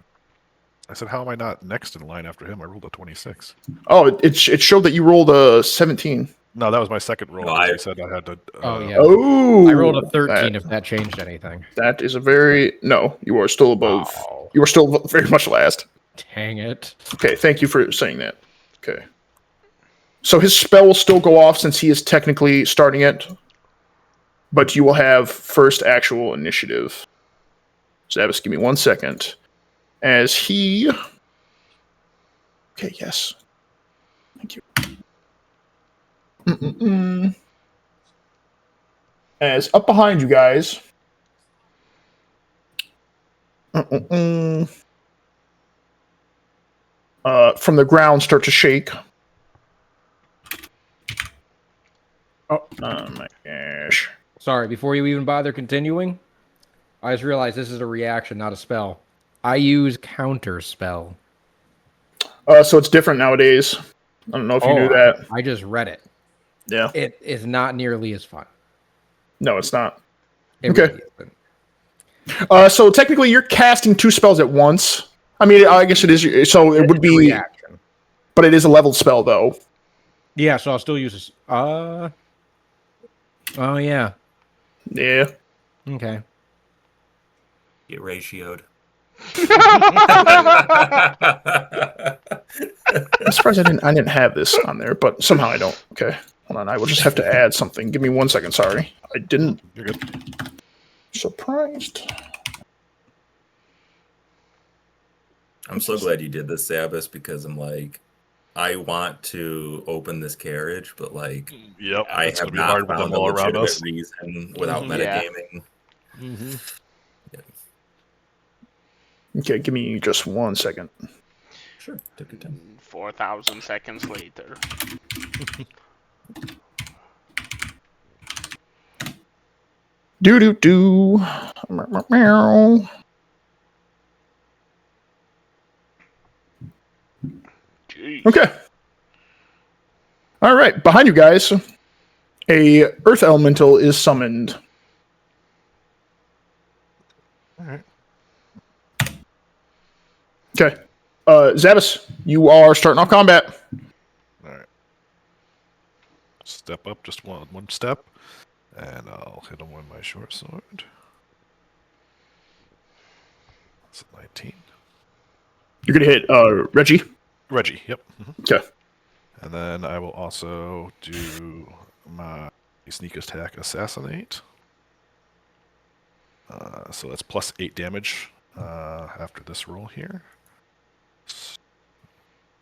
I said, how am I not next in line after him? I rolled a 26. Oh, it showed that you rolled a 17. No, that was my second roll. No, 'cause I- I said I had to. Oh, yeah. Oh, I rolled a 13 if that changed anything. That is a very no. You are still above. Oh. You are still very much last. Dang it. Okay, thank you for saying that. Okay. So his spell will still go off since he is technically starting it, but you will have first actual initiative. Zavis, give me 1 second. As he. Okay, yes. Thank you. Mm-mm-mm. As up behind you guys. From the ground start to shake. Oh my gosh. Sorry, before you even bother continuing, I just realized this is a reaction, not a spell. I use counter spell. So it's different nowadays. I don't know if you knew that. I just read it. Yeah. It is not nearly as fun. No, it's not. It Okay. really isn't. So technically, you're casting 2 spells at once. I mean, I guess it is. So it would It's a be, reaction. but it is a leveled spell, though. Yeah, so I'll still use this. Oh yeah. Yeah. Okay. Get ratioed. I'm surprised I didn't have this on there, but somehow I don't. Okay. Hold on. I will just have to add something. Give me 1 second. Sorry. I didn't. You're good. Surprised. I'm so glad you did this, Sabas, because I'm like, I want to open this carriage, but like, Yep. I It's have gonna be not hard with found them a all around legitimate us. reason without Yeah. metagaming. Mm-hmm. Okay. Give me just 1 second. Sure, take your time. 4,000 seconds later. Do. Meow. Jeez. Okay. All right. Behind you guys, a earth elemental is summoned. All right. Okay. Zavis, you are starting off combat. All right. Step up just one step, and I'll hit him with my short sword. That's a 19. You're gonna hit Reggie. Reggie, yep. Okay. And then I will also do my sneak attack assassinate. So that's plus 8 damage after this roll here.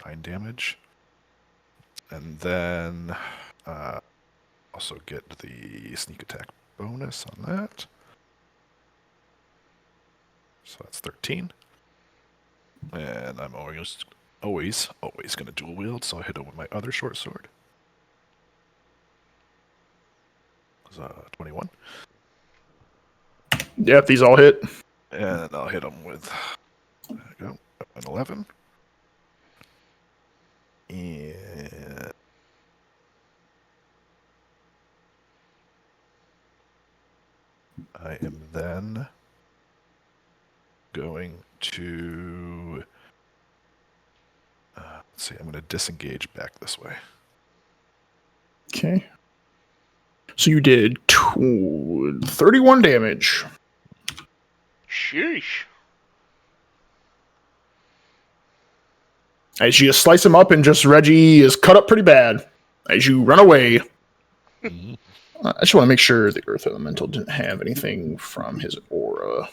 9 damage. And then also get the sneak attack bonus on that. So that's 13. And I'm always going to dual wield, so I'll hit him with my other short sword. It was 21. Yep, these all hit. And I'll hit him with, there we go, an 11. And I am then going to, let's see, I'm going to disengage back this way. Okay. So you did 31 damage. Sheesh. As you slice him up, and just Reggie is cut up pretty bad. As you run away. I just want to make sure the Earth Elemental didn't have anything from his aura.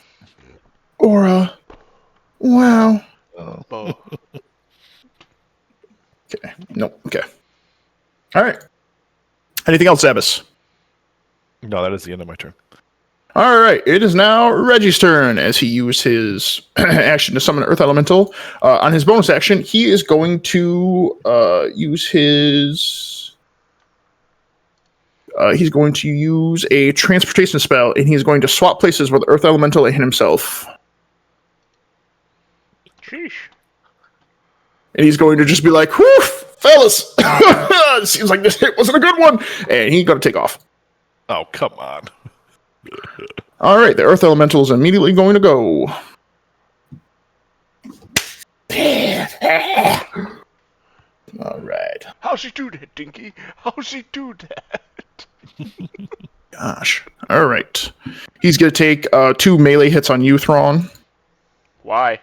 Aura. Wow. Oh. Okay. Nope. Okay. All right. Anything else, Zabas? No, that is the end of my turn. All right. It is now Reggie's turn as he used his action to summon an Earth Elemental. On his bonus action, he is going to use his... he's going to use a transportation spell, and he's going to swap places with Earth Elemental and hit himself. Sheesh. And he's going to just be like, whew, fellas, seems like this hit wasn't a good one, and he's gonna take off. Oh, come on. All right, the Earth Elemental is immediately going to go. All right. How's he do that, Dinky? How's he do that? Gosh. All right. He's going to take 2 melee hits on you, Thrawn. Why?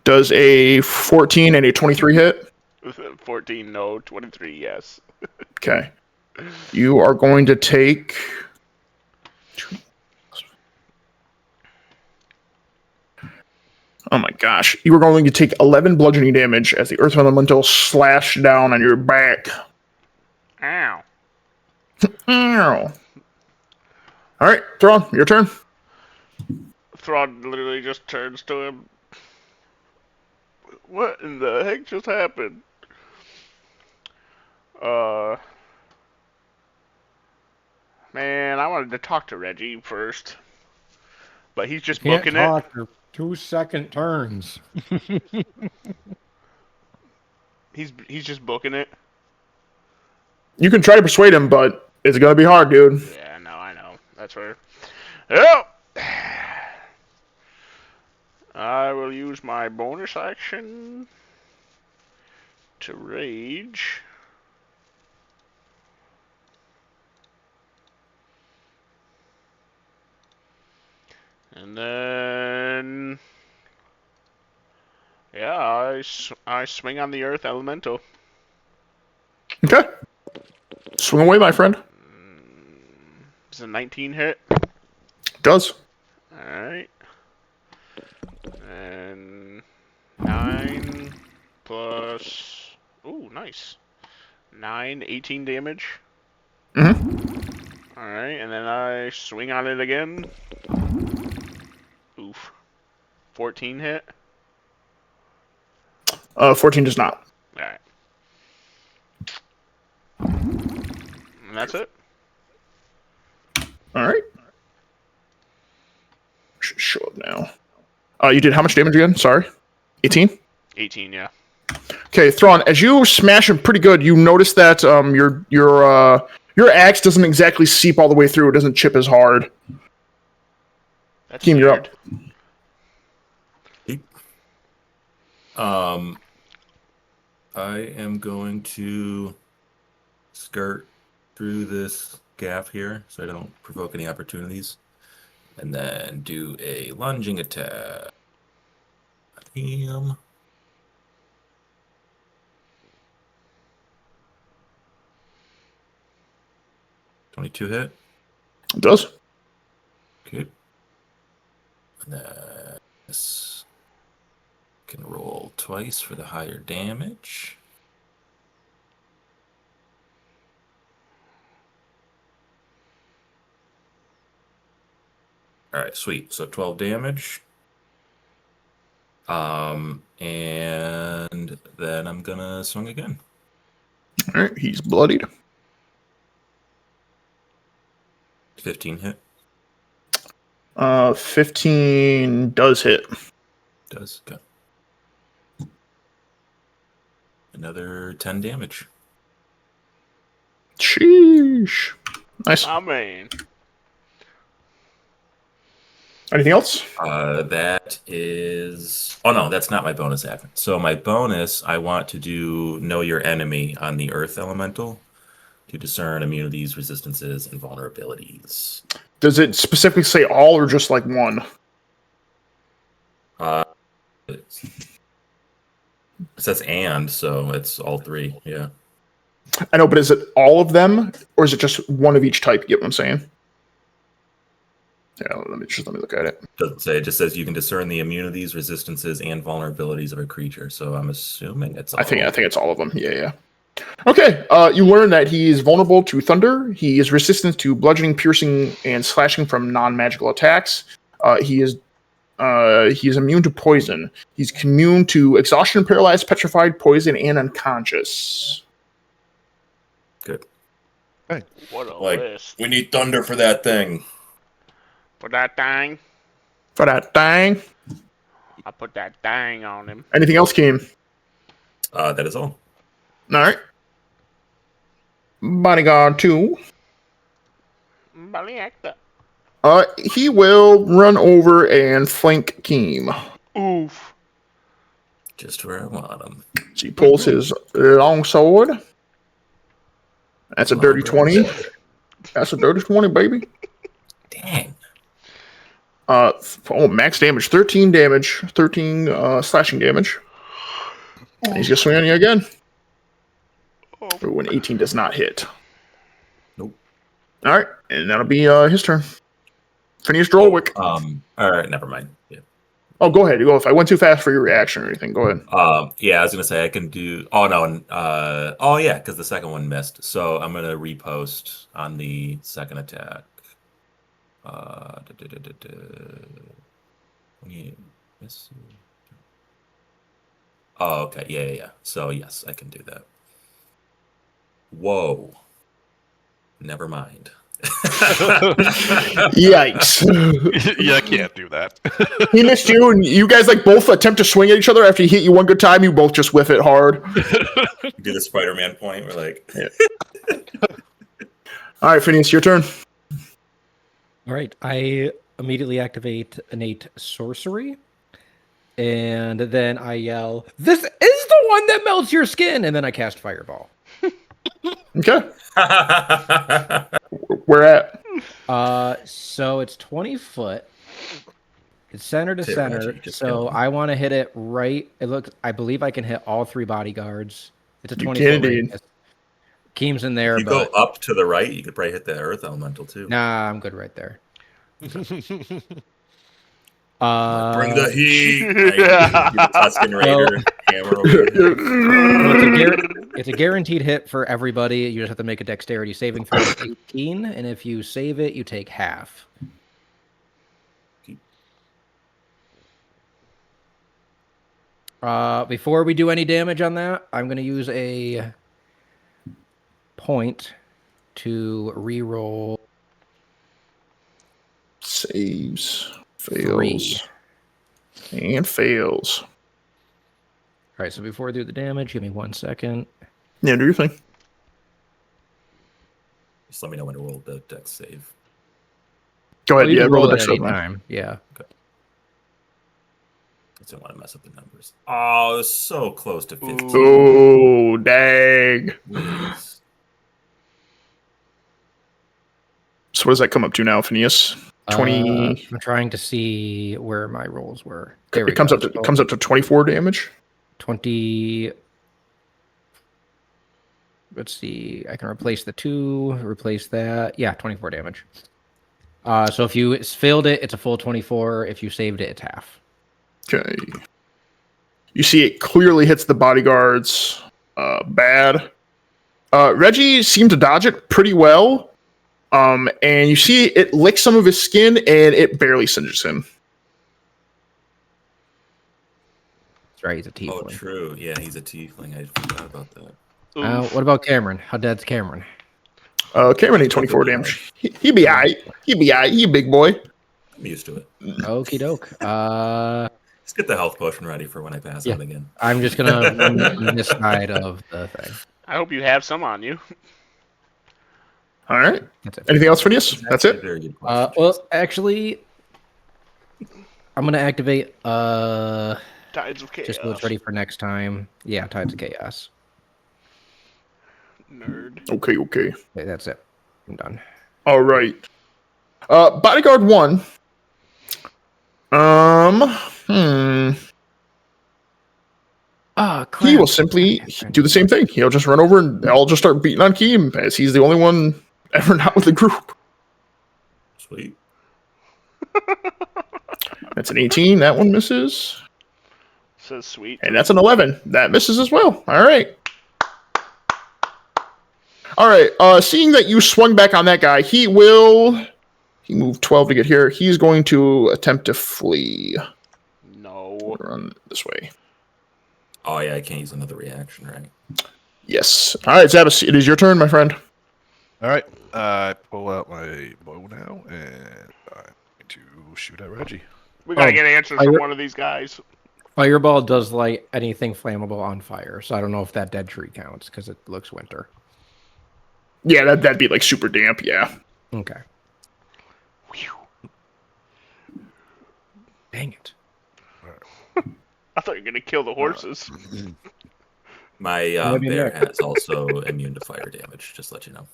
Does a 14 and a 23 hit? 14, no. 23, yes. Okay. You are going to take... Oh my gosh. You are going to take 11 bludgeoning damage as the Earth Elemental slash down on your back. Ow. Ow. All right, Thrawn, your turn. Thrawn literally just turns to him. What in the heck just happened? Man, I wanted to talk to Reggie first. But he's just Can't booking talk for 2-second turns. it. He's just booking it. You can try to persuade him, but it's going to be hard, dude. Yeah, no, I know. That's where. Yep. I will use my bonus action to rage. And then, yeah, I swing on the Earth Elemental. Okay. Swing away, my friend. It's a 19 hit. Does. Alright. And 9 plus... Ooh, nice. 9, 18 damage. Mm-hmm. Alright, and then I swing on it again. Oof. 14 hit. 14 does not. Alright. And that's it. All right. Should show up now. You did how much damage again? Sorry. 18? 18, yeah. Okay, Thrawn, as you smash him pretty good, you notice that your axe doesn't exactly seep all the way through. It doesn't chip as hard. That's Keem, you're up. I am going to skirt through this gap here so I don't provoke any opportunities. And then do a lunging attack. Bam. $22 hit. It does. Good. And then this can roll twice for the higher damage. All right, sweet. So 12 damage. And then I'm gonna swing again. All right, he's bloodied. 15 hit. 15 does hit. Does. Okay. Another 10 damage. Sheesh. Nice. I mean, Anything else? That is... Oh, no, that's not my bonus action. So my bonus, I want to do Know Your Enemy on the Earth Elemental to discern immunities, resistances, and vulnerabilities. Does it specifically say all or just like one? It says and, so it's all three, yeah. I know, but is it all of them, or is it just one of each type? You get what I'm saying? Yeah, let me look at it. Doesn't say, it just says you can discern the immunities, resistances, and vulnerabilities of a creature. So I'm assuming it's all. I think it's all of them. Yeah. Okay, you learn that he is vulnerable to thunder. He is resistant to bludgeoning, piercing, and slashing from non-magical attacks. He is immune to poison. He's immune to exhaustion, paralyzed, petrified, poison, and unconscious. Good. what a Like, list. we need thunder for that thing. For that thing, For that thing. I put that thing on him. Anything else, Keem? That is all. All right. Bodyguard 2. Baliacta. He will run over and flank Keem. Oof. Just where I want him. So he pulls his long sword. That's a dirty Longer and 20. better. That's a dirty 20, baby. Dang. Max damage, 13 damage, 13 slashing damage. And he's gonna swing on you again. Ooh, an 18 does not hit. Nope. All right, and that'll be his turn. Phineas Drolwick. All right, never mind. Yeah. Oh, go ahead. Go. If I went too fast for your reaction or anything, go ahead. Yeah, I was gonna say I can do. Oh no. Oh yeah, because the second one missed. So I'm gonna repost on the second attack. When you miss. Oh, okay. Yeah. So yes, I can do that. Whoa. Never mind. Yikes. Yeah, I can't do that. He missed you, and you guys like both attempt to swing at each other. After he hit you one good time, you both just whiff it hard. Do the Spider-Man point. We're like, All right, Phineas, your turn. All right, I immediately activate innate sorcery, and then I yell, "This is the one that melts your skin!" And then I cast Fireball. Okay. Where at? So it's 20 foot. It's center to Hit center. Reggie, just kill So him. I want to hit it right. It looks. I believe I can hit all 3 bodyguards. It's a You 20 can foot indeed. radius. Keem's in there, If you go but up to the right, you could probably hit the Earth Elemental too. nah, I'm good right there. Bring the heat. Right? Do the Tuscan Raider hammer over here. Well, it's a guaranteed hit for everybody. You just have to make a dexterity saving throw of 18, and if you save it, you take half. Before we do any damage on that, I'm going to use a point to reroll Saves, 3. fails, and fails. All right, so before I do the damage, give me 1 second. Yeah, do your thing. Just let me know when to roll the dex save. Go ahead. You Yeah, can roll the it dex any save. time. Yeah. I don't want to mess up the numbers. Oh, it was so close to 15. Oh, dang. Please. So what does that come up to now, Phineas? 20. I'm trying to see where my rolls were. There we It comes go. up to 24 damage. 20. Let's see. I can replace the 2, replace that. Yeah, 24 damage. So if you failed it, it's a full 24. If you saved it, it's half. Okay. You see it clearly hits the bodyguards bad. Reggie seemed to dodge it pretty well. And you see it licks some of his skin and it barely singes him. That's right, he's a Oh, tiefling. true. Yeah, he's a tiefling. I forgot about that. What about Cameron? How dead's Cameron? Cameron ain't 24 damage. He be aight. He be aight. He a big boy. I'm used to it. Okie doke. Let's get the health potion ready for when I pass out again. I'm just gonna run on this side of the thing. I hope you have some on you. All right. That's it. Anything else, Phineas? That's a it? very good question. Well, actually, I'm gonna activate. Tides of Chaos. Just so it's ready for next time. Yeah, Tides of Chaos. Nerd. Okay. Okay, that's it. I'm done. All right. Bodyguard 1. Ah, He will simply do the same thing. He'll just run over and I'll just start beating on Keem as he's the only one ever not with the group. Sweet. That's an 18. That one misses. Says sweet. And that's an 11. That misses as well. All right. All right. Seeing that you swung back on that guy, he moved 12 to get here. He's going to attempt to flee. No. Run this way. Oh, yeah, I can't use another reaction, right? Yes. All right, Zabas, it is your turn, my friend. All right, I pull out my bow now, and I'm going to shoot at Reggie. We gotta get answers from one of these guys. Fireball does light anything flammable on fire, so I don't know if that dead tree counts because it looks winter. Yeah, that'd be like super damp. Yeah. Okay. Dang it. I thought you were gonna kill the horses. My Maybe bear next. has also immune to fire damage. Just to let you know.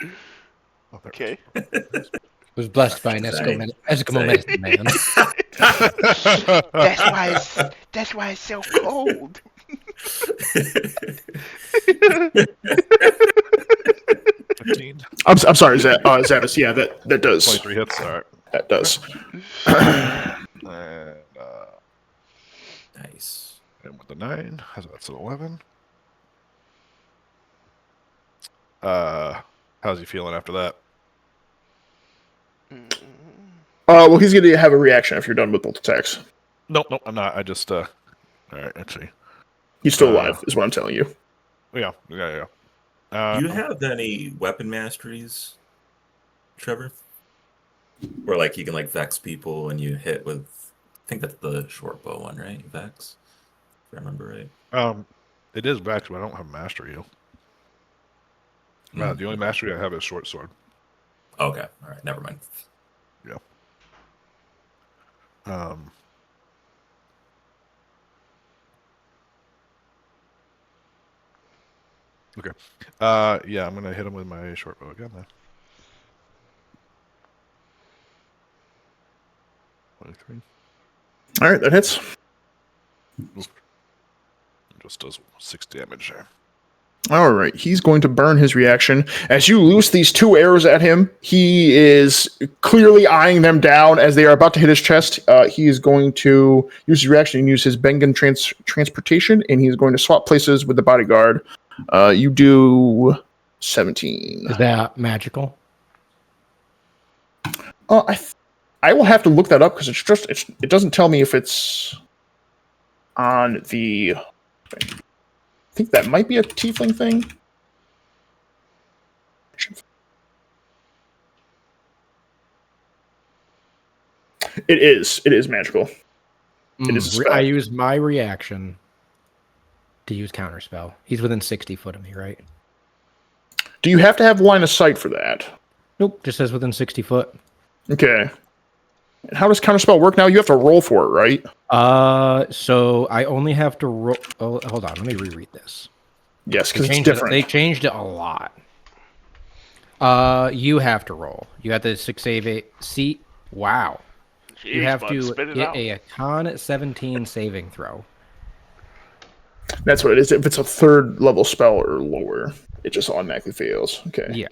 Okay. Was blessed by an Sorry. Eskimo medicine man. That's why it's so cold. 15. I'm sorry, Zavis. Yeah, that does. 23 hits. All right. That does. And, Nice. and with the 9, that's an 11. How's he feeling after that? Well, he's gonna have a reaction if you're done with both attacks. Nope, I'm not. I just all right, actually. He's still alive, is what I'm telling you. Yeah. Do you have any weapon masteries, Trevor? Where like you can like vex people and you hit with, I think that's the short bow one, right? Vex, if I remember right. It is Vex, but I don't have mastery. The only mastery I have is short sword. Okay, all right, never mind. Yeah. Okay. Yeah, I'm gonna hit him with my short bow again then. 23. All right, that hits. Just does 6 damage there. All right, he's going to burn his reaction. As you loose these 2 arrows at him, he is clearly eyeing them down as they are about to hit his chest. He is going to use his reaction and use his Bengen transportation, and he's going to swap places with the bodyguard. You do 17. Is that magical? I will have to look that up because it doesn't tell me if it's on the. I think that might be a tiefling thing. It is. It is magical. It is a spell. I use my reaction to use counterspell. He's within 60 foot of me, right? Do you have to have line of sight for that? Nope, just says within 60 foot. Okay. And how does counterspell work now? You have to roll for it, right? So I only have to roll. Oh, hold on. Let me reread this. Yes, because it's different. They changed it a lot. You have to roll. You have to 6 save it. See, wow. Jeez, You have bud, to spit it get out. a con 17 saving throw. That's what it is. If it's a 3rd level spell or lower, it just automatically fails. Okay. Yeah.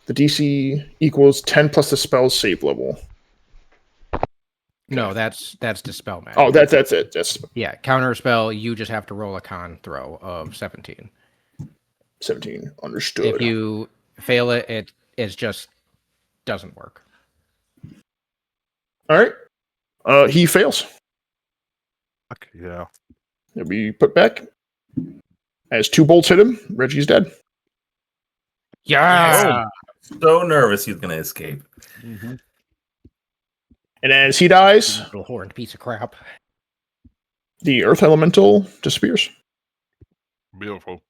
The DC equals 10 plus the spell's save level. No, that's dispel magic. Oh, that's it. That's Yeah, counter spell. You just have to roll a con throw of 17. 17. Understood. If you fail it, it just doesn't work. All right. He fails. Fuck yeah. He'll be put back. As 2 bolts hit him, Reggie's dead. Yeah. So nervous he's gonna escape. Mm-hmm. And as he dies, Little horned piece of crap. the earth elemental disappears. Beautiful.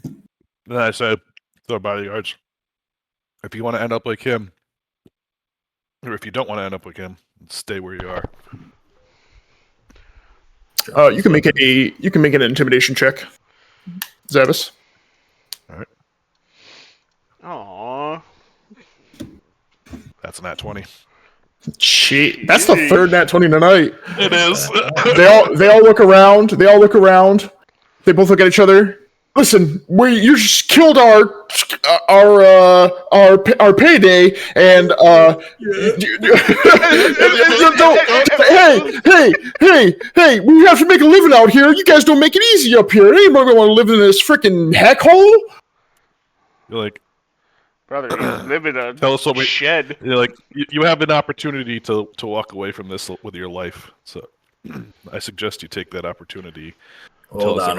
Then I said to the bodyguards, if you want to end up like him, or if you don't want to end up like him, stay where you are. You can make an intimidation check, Zavis. All right. Aww. That's a nat 20. Shit, that's the 3rd nat 20 tonight. It is. They all look around. They both look at each other. Listen, you just killed our payday, and hey, we have to make a living out here. You guys don't make it easy up here. Anybody want to live in this freaking heck hole? You're like, Brother, you live in a tell us what we. shed. You're like, you have an opportunity to walk away from this with your life. So, I suggest you take that opportunity. Hold on.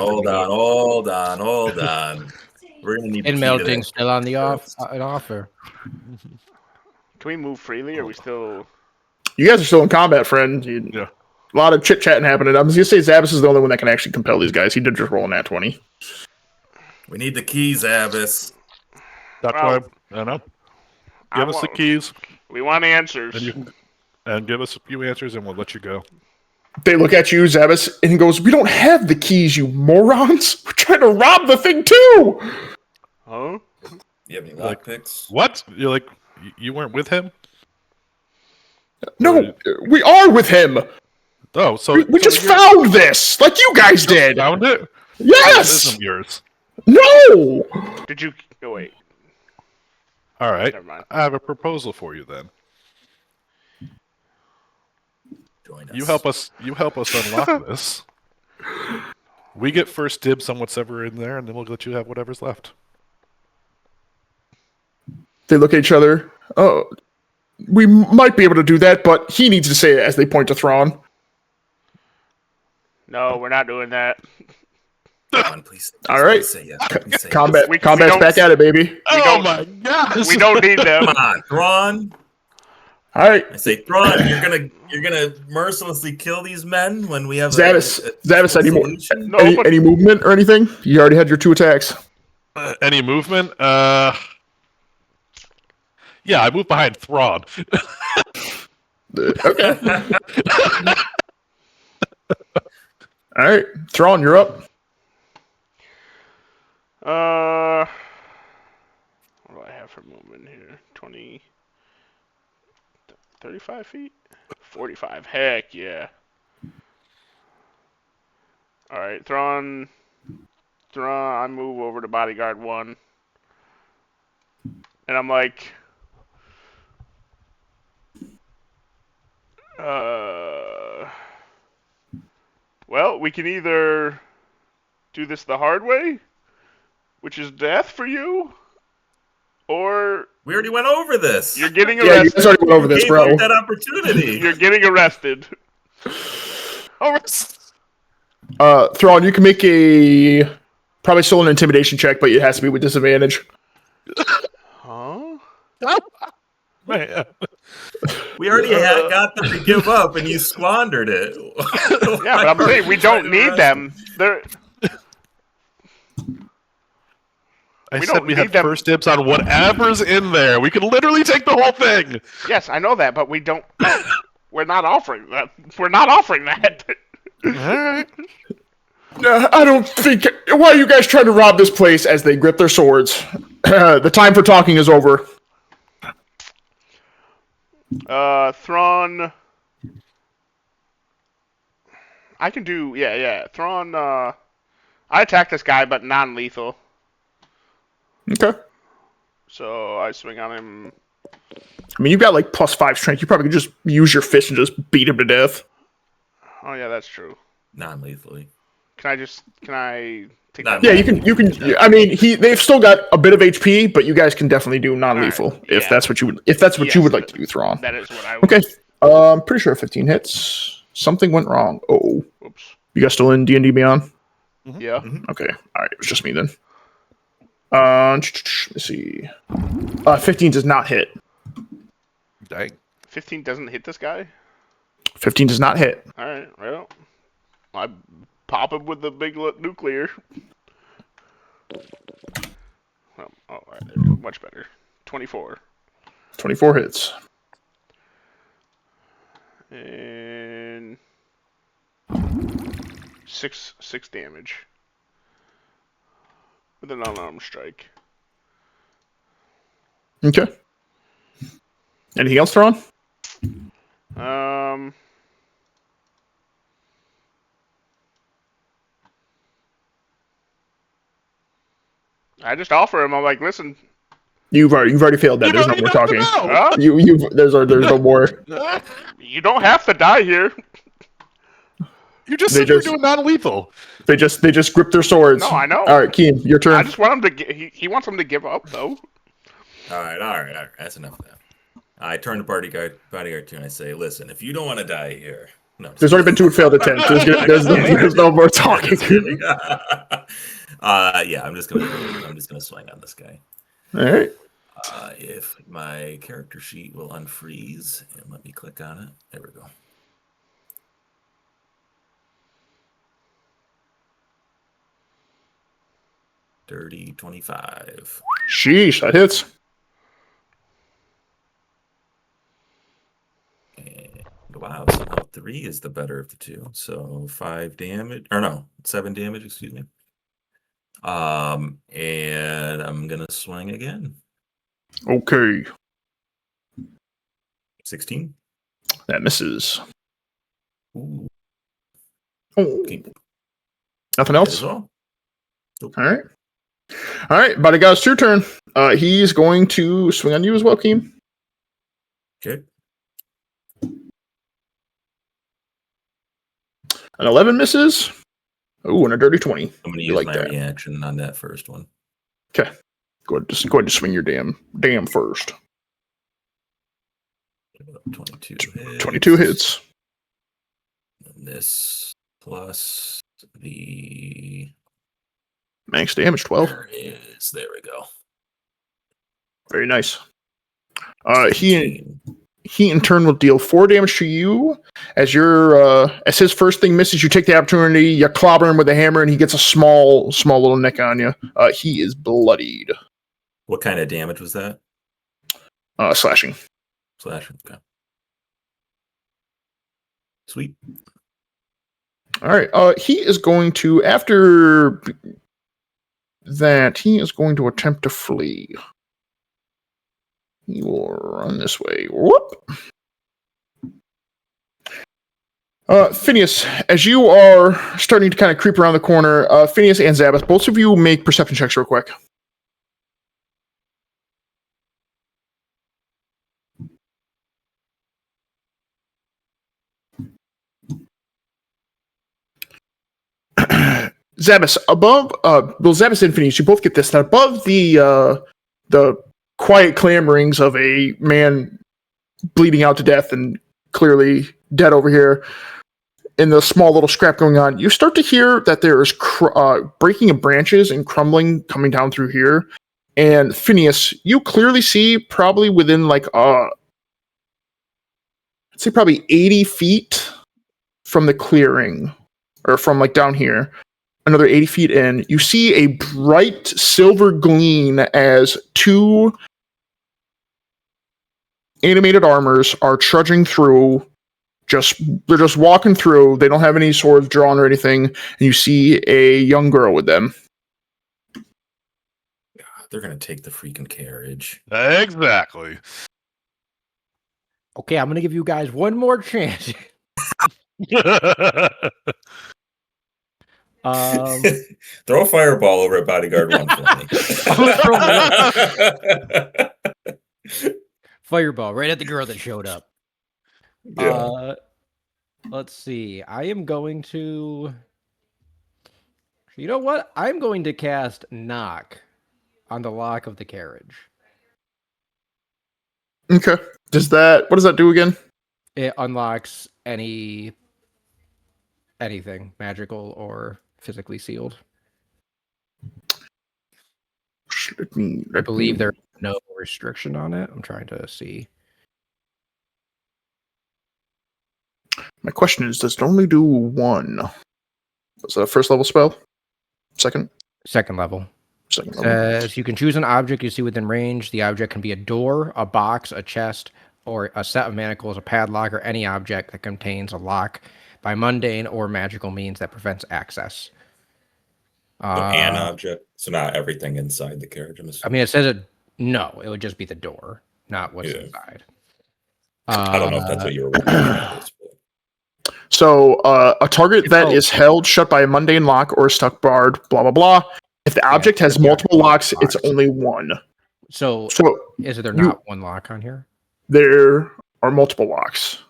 We're gonna need And to melting still on the an offer. Can we move freely, or are we still... You guys are still in combat, friend. Yeah. A lot of chit chatting happening. I'm just gonna say Zabbis is the only one that can actually compel these guys. He did just roll an nat 20. We need the keys, Abbas. That's Well, why I know. Give us the keys, We want answers. and give us a few answers, and we'll let you go. They look at you, Zabbis, and he goes, "We don't have the keys, you morons. We're trying to rob the thing too." Huh? You have any Like, lockpicks? What? You're like, you weren't with him? No, we are with him. Oh, so We so just you're- found this, like you guys just did. Found it? This Yes. isn't yours. No. Did you? Oh wait. All right. Never mind. I have a proposal for you then. Join us. You help us unlock this. We get first dibs on whatever in there, and then we'll let you have whatever's left. They look at each other. Oh, we might be able to do that, but he needs to say it as they point to Thrawn. No, we're not doing that. Come on, please. All right. Please say yes. Please say Combat, We combat's don't- back at it, baby. Oh don't- my gosh! We don't need them. Yes. Come on, Thrawn. All right, I say, Thrawn, you're gonna mercilessly kill these men when we have Zabbis, any solution? No, any, but- any movement or anything? You already had your 2 attacks. Any movement? Yeah, I moved behind Thrawn. Okay. All right, Thrawn, you're up. What do I have for movement here? 20, 35 feet? 45. Heck yeah. All right, Thrawn. I move over to bodyguard 1. And I'm like, well, we can either do this the hard way, which is death for you, or We already went over this. you're getting Yeah, you arrested. guys already went over this, Gave bro. up that opportunity. You're getting arrested. Thrawn, you can make a probably still an intimidation check, but it has to be with disadvantage. Huh? Man. We already got them to give up, and you squandered it. Yeah, but I'm saying we don't need them. They're I We said don't we need had them. first dibs on whatever's in there. We could literally take the whole thing. yes, I know that, but we don't. We're not offering that. We're not offering that. All right. I don't think. Why are you guys trying to rob this place as they grip their swords? The time for talking is over. Thrawn. I can do. Yeah. Thrawn. I attack this guy, but non-lethal. Okay. So I swing on him. I mean, you've got like +5 strength. You probably could just use your fist and just beat him to death. Oh yeah, that's true. Non-lethally. Can I take Not that? Yeah, you can. I mean, they've still got a bit of HP, but you guys can definitely do non-lethal Alright, if yeah. that's what you would. If that's what you Yes, would like to do, Thrawn. That is what I would. Okay. I'm pretty sure 15 hits. Something went wrong. Oh, Oops. you guys still in D&D Beyond? Yeah. Okay. All right. It was just me then. Let's see. 15 does not hit. Dang. 15 doesn't hit this guy. 15 does not hit. All right. Well, I pop him with the big nuclear. Oh, all right. There we go. Much better. 24. 24 hits. And six damage with an unarmed strike. Okay. Anything else, Thrawn? I just offer him. I'm like, listen, You've already failed that. There's no more talking. huh? There's no more. You don't have to die here. You just They said you were just- doing non-lethal. They just grip their swords. No, I know. All right, Keen, your turn. I just want him to. He wants him to give up, though. All right. That's enough of that. I turn to bodyguard 2 and I say, listen, if you don't want to die here, no. There's already been 2 failed attempts. There's no more talking. Yeah, I'm just gonna swing on this guy. All right. If my character sheet will unfreeze and let me click on it, there we go. Dirty 25. Sheesh, that hits. And wow, somehow 3 is the better of the two. So 5 damage, or no, 7 damage, excuse me. And I'm gonna swing again. Okay, 16. that misses. Ooh, Oh, okay. nothing Hit else. as well. Nope. All right, buddy, guys, it's your turn. He's going to swing on you as well, Keem. Okay. An 11 misses. Ooh, and a dirty 20. I'm gonna We use like my that. reaction on that first one. Okay, go ahead and swing your damn first. 22 hits. 22 hits. And this plus the Max damage 12. there we go. Very nice. He 17. in turn will deal 4 damage to you. As as his first thing misses, you take the opportunity, you clobber him with a hammer, and he gets a small little nick on you. He is bloodied. What kind of damage was that? Slashing. Slashing. Okay. Sweet. All right. He is going to, after that, he is going to attempt to flee. He will run this way. Whoop. Phineas, as you are starting to kind of creep around the corner, Phineas and Zabas, both of you make perception checks real quick. Zabas, above, Zabas and Phineas, you both get this, that above the quiet clamorings of a man bleeding out to death and clearly dead over here, in the small little scrap going on, you start to hear that there is breaking of branches and crumbling coming down through here. And Phineas, you clearly see probably within like I'd say probably 80 feet from the clearing, or from like down here, another 80 feet in, you see a bright silver gleam as 2 animated armors are trudging through. They're just walking through. They don't have any swords drawn or anything. And you see a young girl with them. God, they're gonna take the freaking carriage. Exactly. Okay, I'm gonna give you guys one more chance. Throw a fireball over at Bodyguard 1 for me. Fireball right at the girl that showed up. Yeah. Let's see. I am going to. You know what? I'm going to cast Knock on the lock of the carriage. Okay. What does that do again? It unlocks anything magical or physically sealed. I believe there's no restriction on it. I'm trying to see. My question is, does it only do 1? Was that a first level spell? Second level. Second level. Says you can choose an object you see within range. The object can be a door, a box, a chest, or a set of manacles, a padlock, or any object that contains a lock by mundane or magical means that prevents access. So an object, so not everything inside the carriage. I mean, it says no, it would just be the door, not what's inside. I don't know if that's what you were wondering. So, a target that is held shut by a mundane lock or a stuck barred, blah, blah, blah. If the object has multiple locks, it's only 1. So is there not 1 lock on here? There are multiple locks.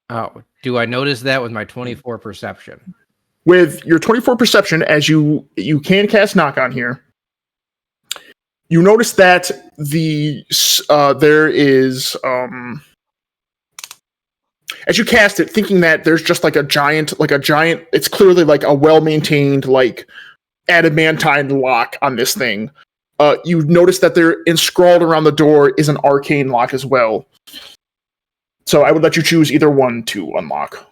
Oh, do I notice that with my 24 perception? With your 24 perception, as you can cast Knock on here, you notice that there is as you cast it, thinking that there's just like a giant, it's clearly like a well-maintained, like adamantine lock on this thing. You notice that there, inscrawled around the door, is an arcane lock as well. So I would let you choose either one to unlock.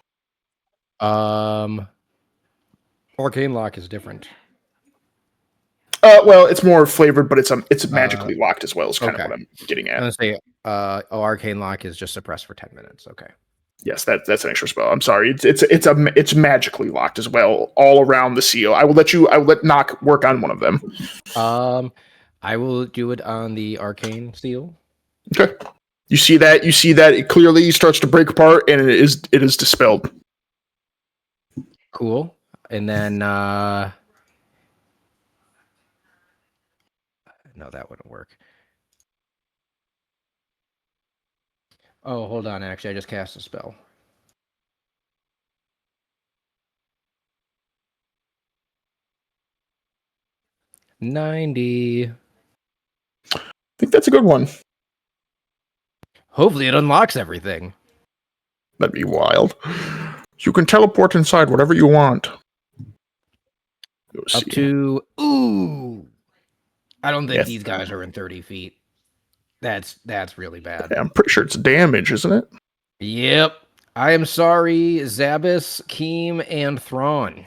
Arcane lock is different. Well, it's more flavored, but it's magically locked as well. Is kind of okay. what I'm getting I'm at. gonna say, arcane lock is just suppressed for 10 minutes. Okay. Yes, that's an extra spell. I'm sorry. It's magically locked as well, all around the seal. I will let Knock work on one of them. I will do it on the arcane seal. Okay. You see that it clearly starts to break apart, and it is dispelled. Cool. And then no, that wouldn't work. Oh, hold on. Actually, I just cast a spell. $90. I think that's a good one. Hopefully, it unlocks everything. That'd be wild. You can teleport inside whatever you want. Up to ooh. I don't think Yes. these guys are in 30 feet. That's really bad. Yeah, I'm pretty sure it's damage, isn't it? Yep. I am sorry, Zabas, Keem, and Thrawn.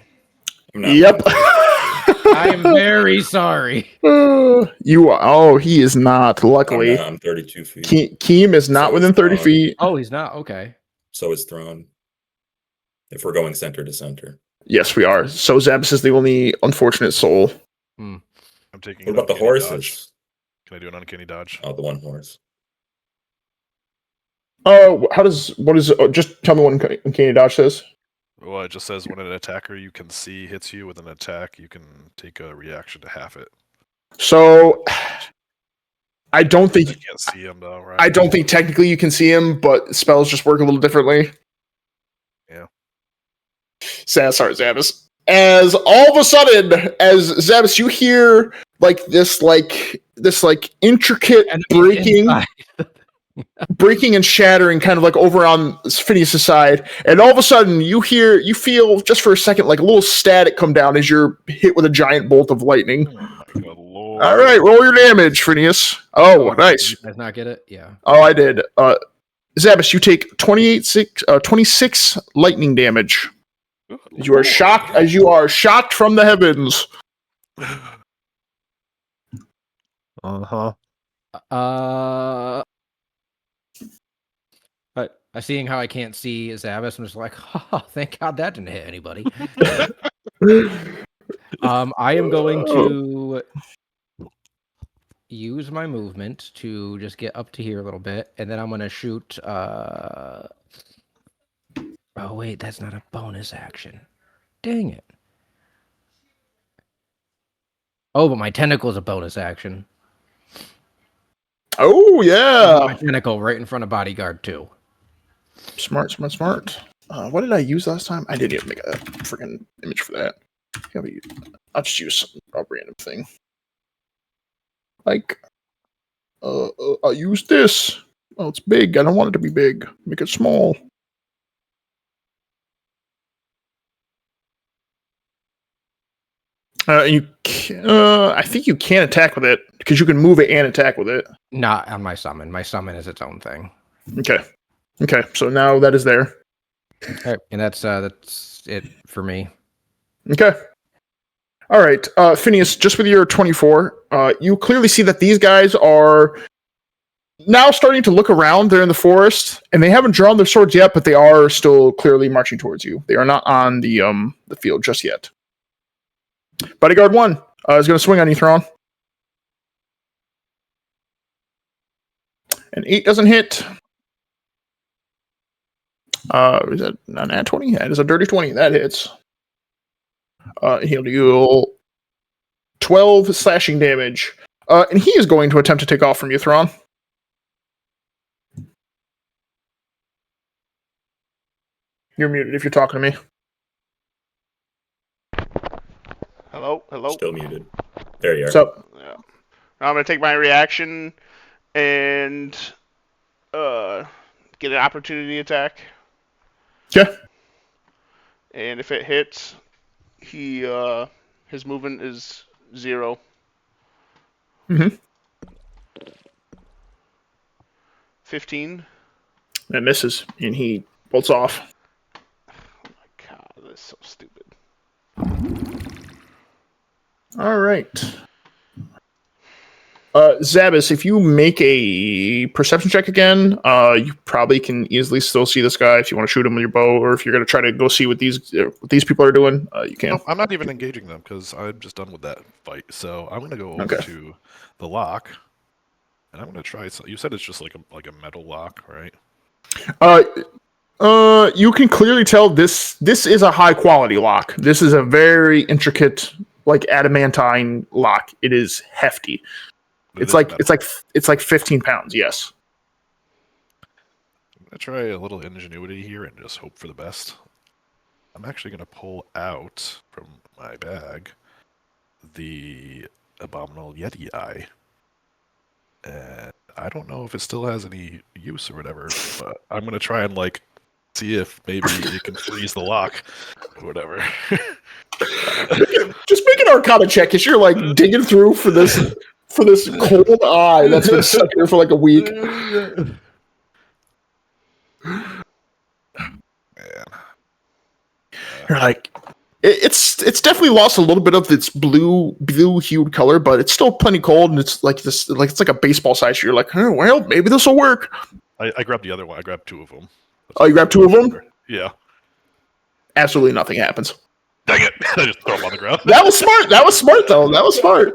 Yep. I am very sorry. You are. Oh, he is not. Luckily, I'm 32 feet. Keem is not So within is 30 Thrawn. feet. Oh, he's not? Okay. So is Thrawn. If we're going center to center. Yes, we are. So Zabas is the only unfortunate soul. I'm taking. What about the uncanny horses? dodge. Can I do an uncanny dodge? Oh, the one horse. Oh, just tell me what Uncanny Dodge says. Well, it just says when an attacker you can see hits you with an attack, you can take a reaction to half it. So, I don't think I can't see him though, right? I don't think technically you can see him, but spells just work a little differently. Yeah. Sorry, Zabas. As all of a sudden, as Zabas, you hear this intricate breaking and shattering, kind of like over on Phineas' side, and all of a sudden you feel just for a second like a little static come down as you're hit with a giant bolt of lightning. Oh my good lord! All right, roll your damage, Phineas. Oh, nice. Did you guys not get it? Yeah. Oh, I did. Zabas, you take 26 lightning damage. You are shocked from the heavens. But seeing how I can't see Zabas, I'm just like, oh, thank God that didn't hit anybody. I am going to use my movement to just get up to here a little bit, and then I'm going to shoot. Oh wait, that's not a bonus action. Dang it. Oh, but my tentacle is a bonus action. Oh yeah, My tentacle right in front of bodyguard too. Smart. What did I use last time? I didn't even make a freaking image for that. I'll just use a random thing. Like, I'll use this. Oh, it's big. I don't want it to be big. Make it small. I think you can attack with it because you can move it and attack with it. Not on my summon. My summon is its own thing. Okay. So now that is there. All right, and that's it for me. Okay. All right, Phineas. Just with your 24, you clearly see that these guys are now starting to look around. They're in the forest, and they haven't drawn their swords yet, but they are still clearly marching towards you. They are not on the field just yet. Bodyguard 1 is going to swing on you, Thrawn. An 8 doesn't hit. Is that not an 20? That is a dirty 20. That hits. He'll deal 12 slashing damage. And he is going to attempt to take off from you, Thrawn. You're muted if you're talking to me. Hello? Still muted. There you are. So, Yeah. I'm going to take my reaction and get an opportunity attack. yeah. And if it hits, his movement is 0. Mm-hmm. 15. That misses, and he bolts off. Oh my god, that's so stupid. All right. Zabas, if you make a perception check again, you probably can easily still see this guy if you want to shoot him with your bow, or if you're going to try to go see what these people are doing, you can. Nope, I'm not even engaging them because I'm just done with that fight. So I'm gonna go over Okay. to the lock, and I'm gonna try. You said it's just like a metal lock, right? You can clearly tell this is a high quality lock. This is a very intricate, like adamantine lock. It is hefty. But it It's is like metal. it's like 15 pounds. Yes. I'm gonna try a little ingenuity here and just hope for the best. I'm actually gonna pull out from my bag the abominable Yeti eye. And I don't know if it still has any use or whatever, but I'm gonna try and like see if maybe it can freeze the lock or whatever. Just make an Arcana check as you're like digging through for this cold eye that's been stuck here for like a week. Man. You're like, it's definitely lost a little bit of its blue hued color, but it's still plenty cold, and it's like this, like it's like a baseball size. You're like, oh, well, maybe this will work. I grabbed the other one. I grabbed two of them. Oh, you grabbed two of them? Yeah. Absolutely nothing happens. Dang it! I just throw them on the ground. That was smart. That was smart, though. That was smart.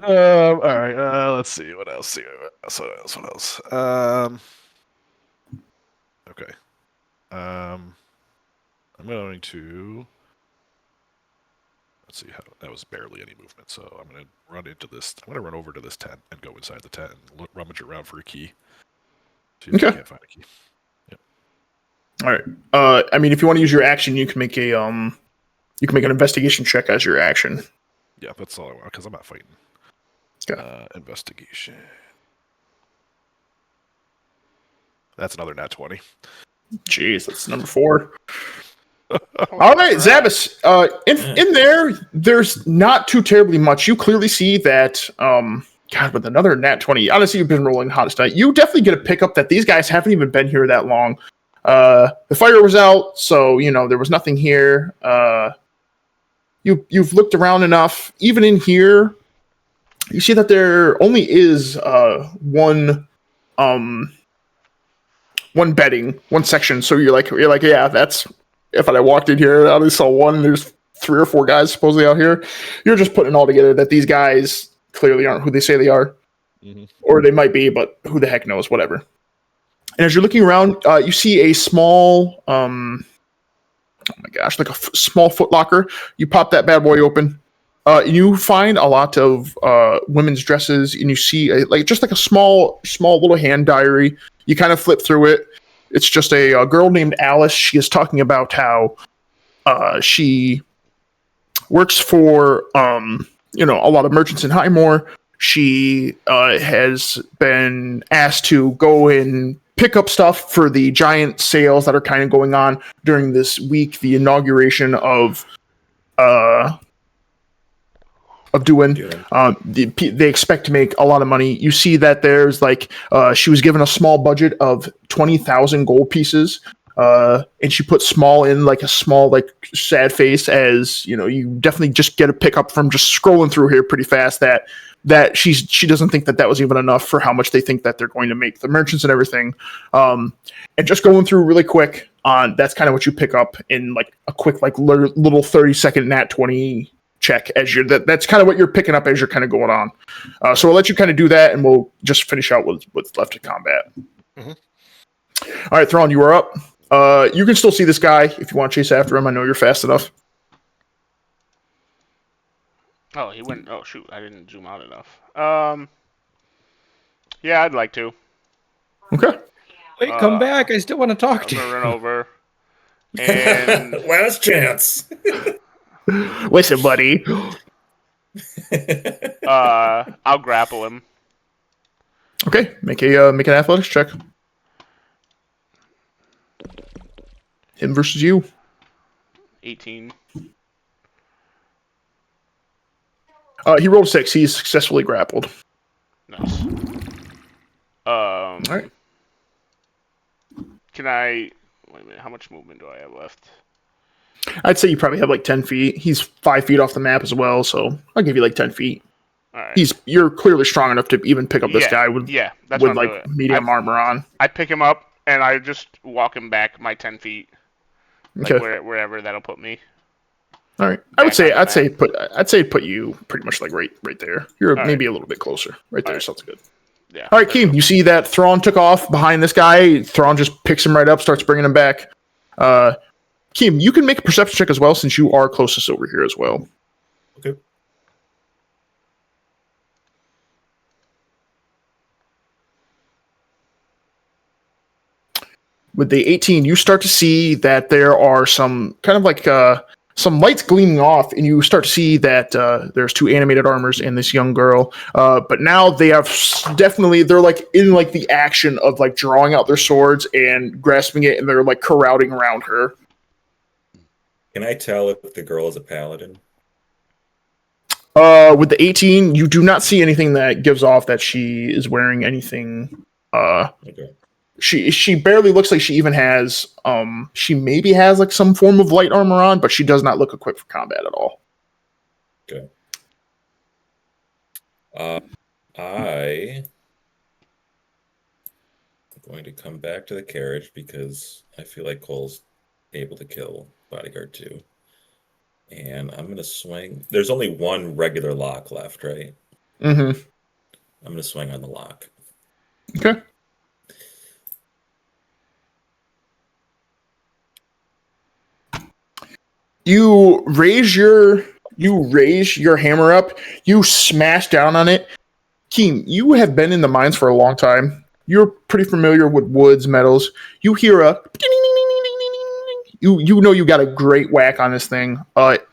All right. Let's see. What else? What else? Okay. I'm going to. Let's see how that was barely any movement. So I'm going to run into this. I'm going to run over to this tent and go inside the tent and rummage around for a key. See if I Okay. can't find a key. All right. I mean, if you want to use your action, you can make an investigation check as your action. Yeah, that's all I want because I'm not fighting. Okay. Investigation. That's another nat 20. Jeez, that's number 4. All right, Zabas. In there's not too terribly much. You clearly see that. God, with another nat 20. Honestly, you've been rolling hottest night. You definitely get a pickup that these guys haven't even been here that long. The fire was out, so there was nothing here. You've looked around enough. Even in here, you see that there only is one bedding, one section. So you're like, yeah, that's. If I walked in here, I only saw one. There's 3 or 4 guys supposedly out here. You're just putting it all together that these guys clearly aren't who they say they are, or they might be, but who the heck knows? Whatever. And as you're looking around, you see a small, oh my gosh, like a small footlocker. You pop that bad boy open. You find a lot of women's dresses, and you see just a small little hand diary. You kind of flip through it. It's just a girl named Alice. She is talking about how she works for a lot of merchants in Highmore. She has been asked to go and pick up stuff for the giant sales that are kind of going on during this week, the inauguration of doing. They expect to make a lot of money. You see that there's she was given a small budget of 20,000 gold pieces, and she put small in a small sad face, as you definitely just get a pickup from just scrolling through here pretty fast that she doesn't think that was even enough for how much they think that they're going to make, the merchants and everything. And just going through really quick on that's kind of what you pick up in a quick little 30-second nat 20 check as that's kind of what you're picking up as you're kind of going on. So I'll let you kind of do that, and we'll just finish out with what's left of combat. Mm-hmm. All right, Thrawn, you are up. You can still see this guy if you want to chase after him. I know you're fast enough. Oh, he went. Oh, shoot. I didn't zoom out enough. Yeah, I'd like to. Okay. Wait, come back. I still want to talk I'm to going to you. run over. And Last chance. Listen, buddy. I'll grapple him. Okay, make an athletics check. Him versus you. 18. He rolled 6. He's successfully grappled. Nice. All right. Can I... Wait a minute. How much movement do I have left? I'd say you probably have 10 feet. He's 5 feet off the map as well, so I'll give you 10 feet. All right. You're clearly strong enough to even pick up this guy with that's with what I'm like doing. medium armor on. I pick him up and I just walk him back my 10 feet, like Okay. wherever that'll put me. All right. Back on the I'd say put you pretty much like right there. You're All maybe right. a little bit closer. Right there All right. sounds good. Yeah. All right, Keem, you see that Thrawn took off behind this guy. Thrawn just picks him right up, starts bringing him back. Keem, you can make a perception check as well since you are closest over here as well. Okay. With the 18, you start to see that there are some kind of like some lights gleaming off, and you start to see that there's 2 animated armors and this young girl. But now they have they're like in like the action of like drawing out their swords and grasping it, and they're like crowding around her. Can I tell if the girl is a paladin? With the 18, you do not see anything that gives off that she is wearing anything. Okay. She barely looks like she even has she maybe has like some form of light armor on, but she does not look equipped for combat at all. Okay. I'm going to come back to the carriage because I feel like Cole's able to kill Bodyguard 2. And I'm going to swing. There's only one regular lock left, right? Mm-hmm. I'm going to swing on the lock. Okay. You raise your hammer up. You smash down on it. Keem, you have been in the mines for a long time. You're pretty familiar with woods, metals. You hear a you know you got a great whack on this thing.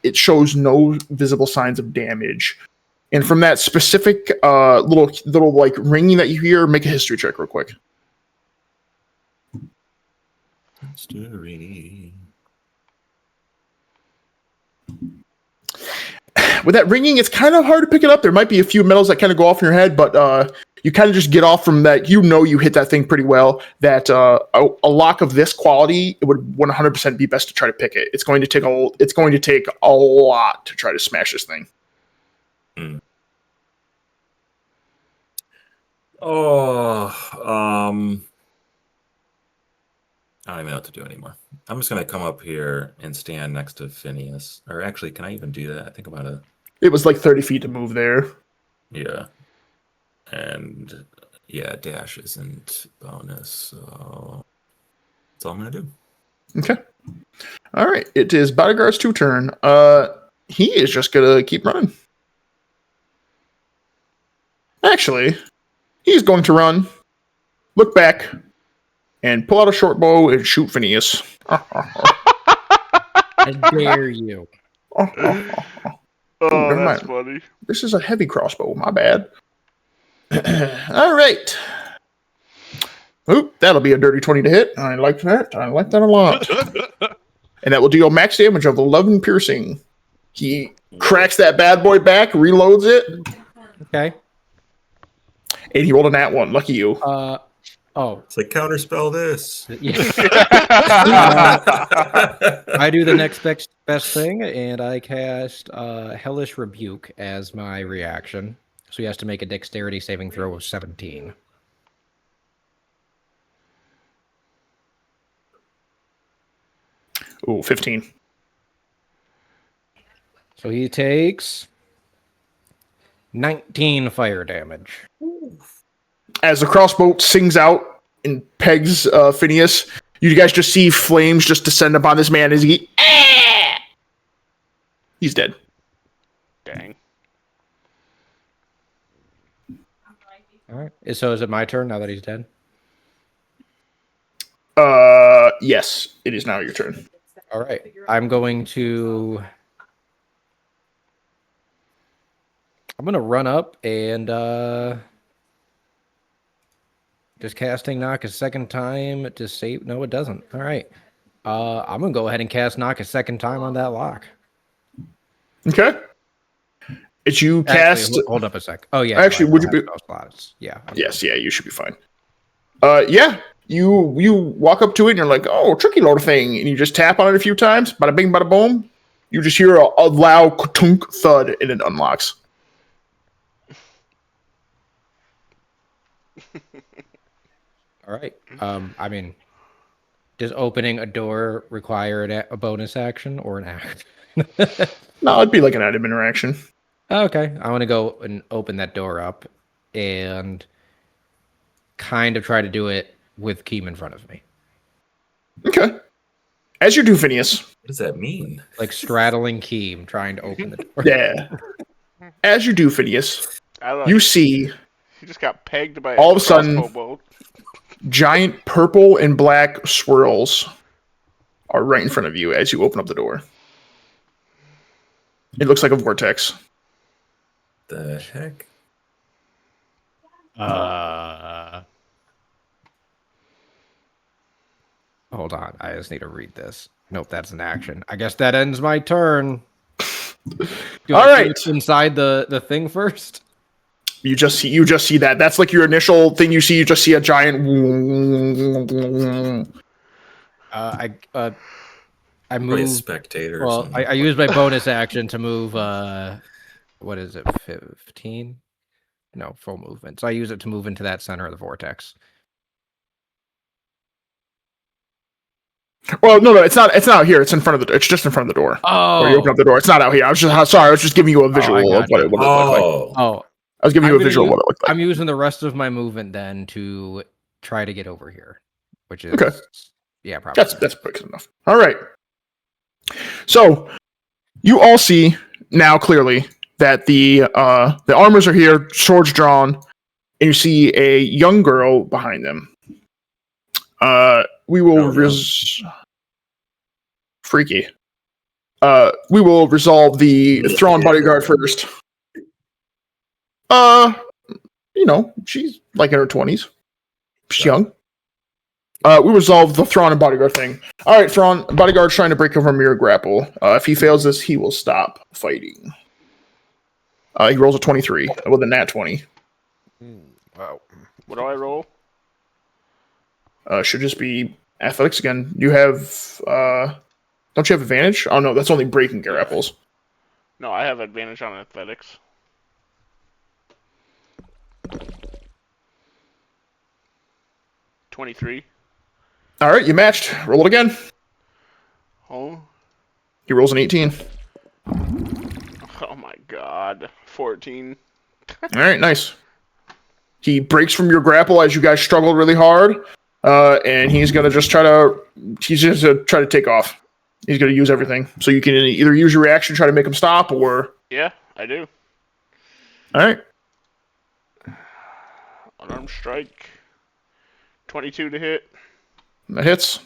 It shows no visible signs of damage. And from that specific little like ringing that you hear, make a history check real quick. History. With that ringing, it's kind of hard to pick it up. There might be a few metals that kind of go off in your head, but you kind of just get off from that. You know you hit that thing pretty well. That a lock of this quality, it would 100% be best to try to pick it. It's going to take a lot to try to smash this thing. I don't even know what to do anymore. I'm just going to come up here and stand next to Phineas. Or actually, can I even do that? I think about it. It was like 30 feet to move there. Yeah. And yeah, dash isn't bonus, so that's all I'm going to do. Okay. All right. It is Bodyguard's 2 turn. He is just going to keep running. Actually, he's going to run, look back, and pull out a short bow and shoot Phineas. I dare you. Oh, that's funny. This is a heavy crossbow. My bad. All right. Oop, that'll be a dirty 20 to hit. I like that. I like that a lot. And that will deal max damage of 11 piercing. He cracks that bad boy back, reloads it, Okay. and he rolled a nat 1. Lucky you. It's like counterspell this. Yeah. I do the next best thing, and I cast Hellish Rebuke as my reaction. So he has to make a dexterity saving throw of 17. Ooh, 15. So he takes 19 fire damage. As the crossbow sings out and pegs Phineas, you guys just see flames just descend upon this man as he's dead. Dang. All right. So is it my turn now that he's dead? Yes, it is now your turn. All right. I'm going to run up and just casting knock a second time to save. No, it doesn't. All right. I'm gonna go ahead and cast knock a second time on that lock. Okay. It's you cast. Actually, hold up a sec. Oh yeah. Actually, would you be? Slots. Yeah. Yes. Yeah. You should be fine. Yeah. You walk up to it and you're like, oh, tricky little thing, and you just tap on it a few times. Bada bing, bada boom. You just hear a loud thunk thud, and it unlocks. All right. I mean, does opening a door require a bonus action or an act? No, it'd be like an item interaction. Okay, I want to go and open that door up and kind of try to do it with Keem in front of me. Okay. As you do, Phineas. What does that mean? Like straddling Keem, trying to open the door. Yeah. As you do, Phineas, I like you it. see He just got pegged by all a of a sudden- crossbow bolt. giant purple and black swirls are right in front of you as you open up the door. It looks like a vortex. The heck? Hold on, I just need to read this. Nope, that's an action. I guess that ends my turn. Do All I see right. what's inside the thing first? You just see that. That's like your initial thing you see. You just see a giant. I Probably a move. spectator or Well, something. I use my bonus action to move. What is it? 15? No, full movement. So I use it to move into that center of the vortex. Well, no, it's not. It's not out here. It's in front of the. It's just in front of the door. Oh, Where you open up the door. It's not out here. I was just sorry. I was just giving you a visual of what it looked like. oh. I was giving you I'm a visual of gonna what it looked like. I'm using the rest of my movement then to try to get over here, which is Okay. Yeah, probably. That's quick enough. All right. So you all see now clearly that the armors are here, swords drawn, and you see a young girl behind them. We will freaky. We will resolve the Thrawn bodyguard first. She's like in her 20s. She's young. We resolve the Thrawn and bodyguard thing. All right, Thrawn, bodyguard's trying to break over mirror grapple. If he fails this, he will stop fighting. He rolls a 23 with a nat 20. Wow. What do I roll? Should just be athletics again. You have don't you have advantage? Oh no, that's only breaking grapples. No, I have advantage on athletics. $23. All right, you matched. Roll it again. Oh. He rolls an 18. Oh my god. 14. All right, nice. He breaks from your grapple as you guys struggle really hard, and he's gonna just try to take off. He's gonna use everything, so you can either use your reaction, try to make him stop, or Yeah, I do. all right. Unarmed strike. 22 to hit. That hits.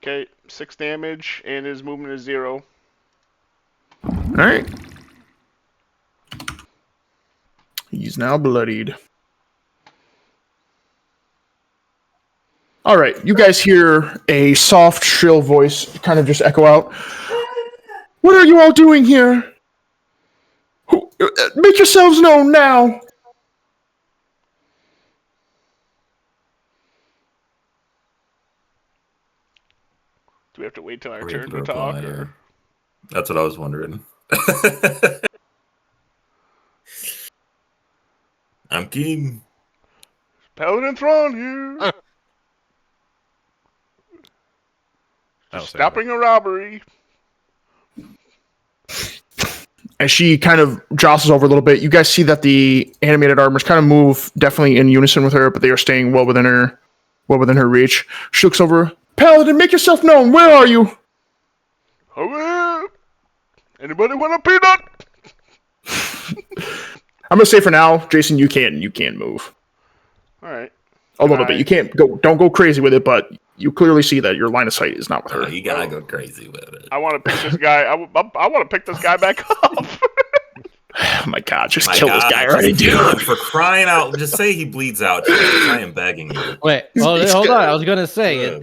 Okay, 6 damage, and his movement is 0. All right. He's now bloodied. All right, you guys hear a soft, shrill voice kind of just echo out. What are you all doing here? Make yourselves known now. Do we have to wait till our We turn have to talk? reply, Or? yeah. That's what I was wondering. I'm king. Paladin Thrawn here! Just stopping a robbery. As she kind of jostles over a little bit, you guys see that the animated armors kind of move definitely in unison with her, but they are staying well within her reach. She looks over. Paladin, make yourself known. Where are you? Hello? Anybody want a peanut? I'm gonna say for now, Jason, you can move Alright. a little bit. You can't don't go crazy with it, but you clearly see that your line of sight is not with her. You gotta go crazy with it. I want to pick this guy. I want to pick this guy back up. Oh my god, just My kill God, this guy already, just do dude. it, for crying out. Just say he bleeds out. I am begging you. Wait, He's hold good. on. I was gonna say Yeah,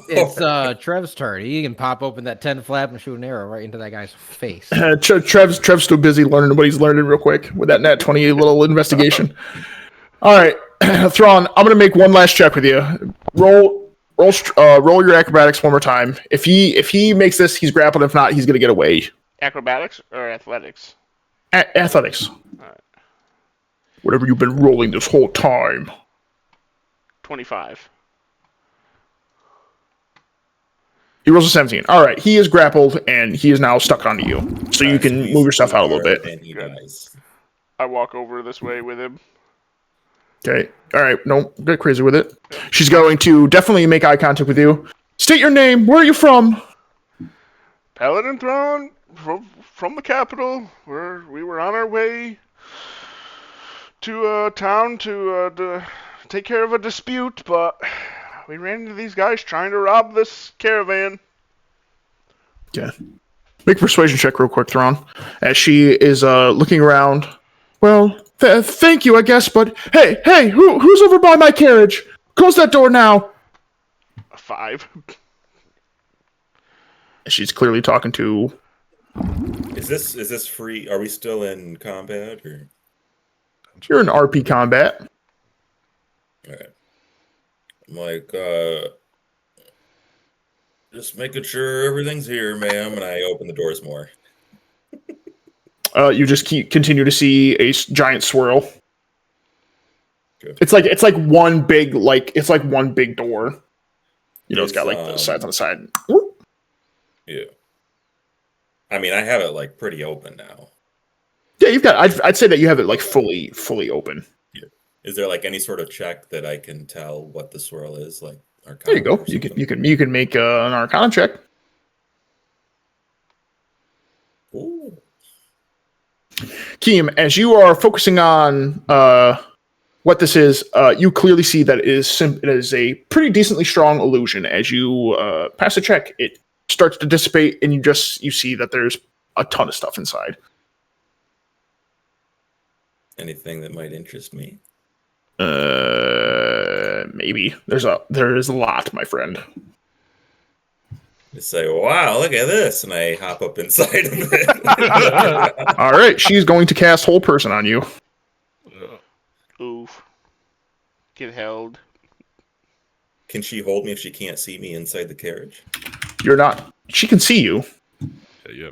it's Trev's turn. He can pop open that 10 flap and shoot an arrow right into that guy's face. Trev's too busy learning what he's learning real quick with that nat 20 little investigation. All right, Thrawn, I'm gonna make one last check with you. Roll your acrobatics one more time. If he makes this, he's grappled. If not, he's gonna get away. Acrobatics or athletics? Athletics. Alright. Whatever you've been rolling this whole time. 25. He rolls a 17. All right, he is grappled and he is now stuck onto you. So you Alright, can we move your stuff out a little hard bit. And he Good. dies. I walk over this way with him. Okay. All right. No, get crazy with it. She's going to definitely make eye contact with you. State your name. Where are you from? Paladin Throne from the capital. We were on our way to town to take care of a dispute, but we ran into these guys trying to rob this caravan. Yeah. Make a persuasion check real quick, Thrawn. As she is looking around. Well, thank you, I guess, but hey, who's over by my carriage? Close that door now. A 5. She's clearly talking to. Is this free? Are we still in combat or? You're in RP combat. Alright. I'm like, just making sure everything's here, ma'am, and I open the doors more. You just continue to see a giant swirl. Good. It's like one big door. You know, it's got like the sides on the side. Yeah. I mean, I have it like pretty open now. Yeah, you've got. I'd say that you have it like fully open. Yeah. Is there like any sort of check that I can tell what the swirl is? Like Arcana There you go. or something? You can make an Arcana check. Ooh. Keem, as you are focusing on what this is, you clearly see that it is a pretty decently strong illusion. As you pass a check, it starts to dissipate, and you see that there's a ton of stuff inside. Anything that might interest me? Maybe there is a lot, my friend. Just say, wow, look at this, and I hop up inside of it. All right, she's going to cast Whole Person on you. Oof. Get held. Can she hold me if she can't see me inside the carriage? You're not. She can see you. Yeah.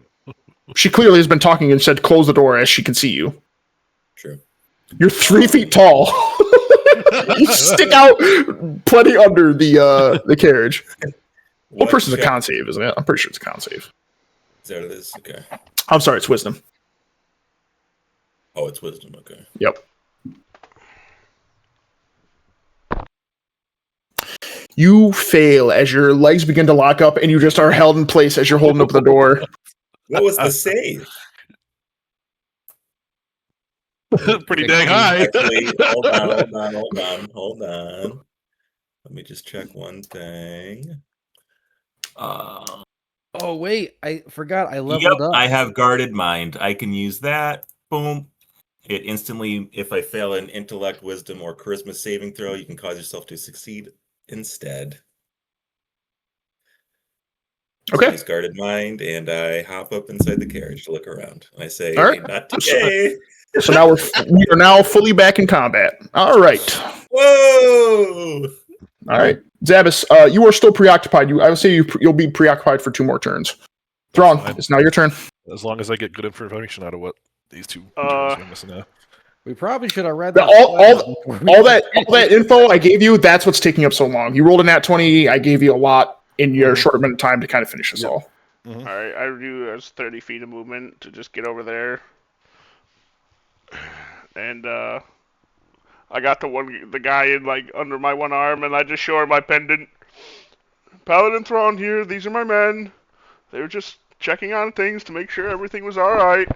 She clearly has been talking and said, "Close the door," as she can see you. True. You're 3 feet tall. You stick out plenty under the carriage. Whole Person's a con save, isn't it? I'm pretty sure it's a con save. Is that what it is? Okay. I'm sorry, it's Wisdom. Oh, it's Wisdom. Okay. Yep. You fail as your legs begin to lock up, and you just are held in place as you're holding up the door. What was the save? Pretty dang high. Actually, hold on. Let me just check one thing. Oh wait, I forgot I leveled up. I have guarded mind. I can use that. Boom. It instantly, if I fail an intellect, wisdom, or charisma saving throw, you can cause yourself to succeed instead. Okay. So I use guarded mind, and I hop up inside the carriage to look around. And I say, All right. not today. So now we are now fully back in combat. All right. Whoa! All right. Zabas, you are still preoccupied. I would say you'll be preoccupied for 2 more turns. Thrawn, it's now your turn. As long as I get good information out of what these two Uh, turns are missing now. We probably should have read The- that. all that info I gave you, that's what's taking up so long. You rolled a nat 20. I gave you a lot in your short amount of time to kind of finish this all. Mhm. Alright, I do as 30 feet of movement to just get over there. And I got the guy in like under my one arm, and I just show her my pendant. Paladin Thrawn here. These are my men. They were just checking on things to make sure everything was all right.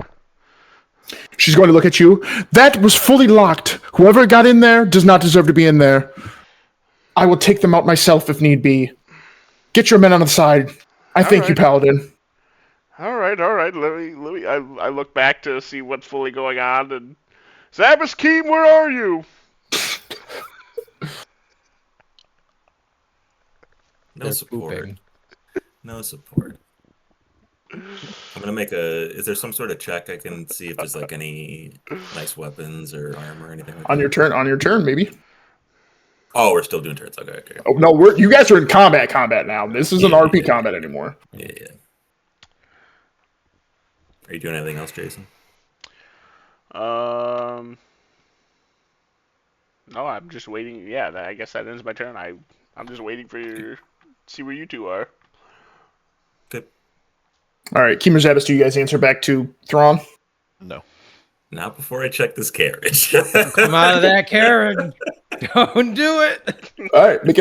She's going to look at you. That was fully locked. Whoever got in there does not deserve to be in there. I will take them out myself if need be. Get your men on the side. I thank you, Paladin. All right. Let me. I look back to see what's fully going on, and Zabas Keem, where are you? No They're support. pooping. No support. I'm gonna make is there some sort of check I can see if there's like any nice weapons or armor or anything like On that? your turn, maybe. Oh, we're still doing turns. Okay. Oh no, you guys are in combat now. This isn't RP combat anymore. Yeah. Are you doing anything else, Jason? No, I'm just waiting. Yeah, I guess that ends my turn. I'm just waiting for see where you two are. All right, Chemozatus, do you guys answer back to Thrawn? No. Not before I check this carriage. Come out of that carriage. Don't do it. All right, make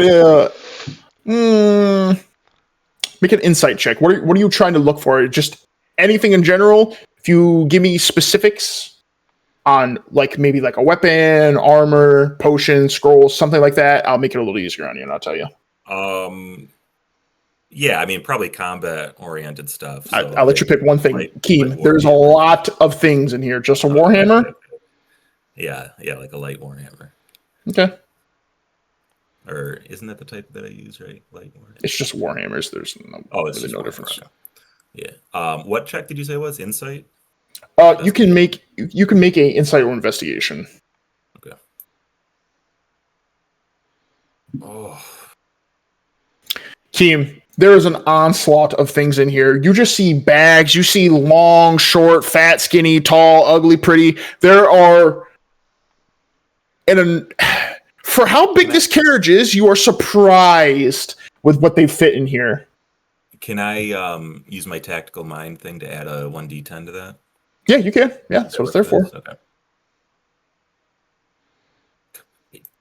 an insight check. What are you trying to look for? Just anything in general? If you give me specifics on like maybe like a weapon, armor, potion, scrolls, something like that, I'll make it a little easier on you, and I'll tell you. Yeah, I mean probably combat oriented stuff. So I'll let you pick one thing. Keem, there's a warhammer. lot of things in here. Just a warhammer? Yeah, like a light warhammer. Okay. Or isn't that the type that I use, right? Light warhammer. It's just warhammers. There's It's really just no warhammer, difference. okay. Yeah. What check did you say it was? Insight? You can make a insight or investigation. Okay. Oh. Keem, there is an onslaught of things in here. You just see bags. You see long, short, fat, skinny, tall, ugly, pretty. There are, for how big this carriage is, you are surprised with what they fit in here. Can I use my tactical mind thing to add a 1d10 to that? Yeah, you can. Yeah, that's what it's there for. Okay.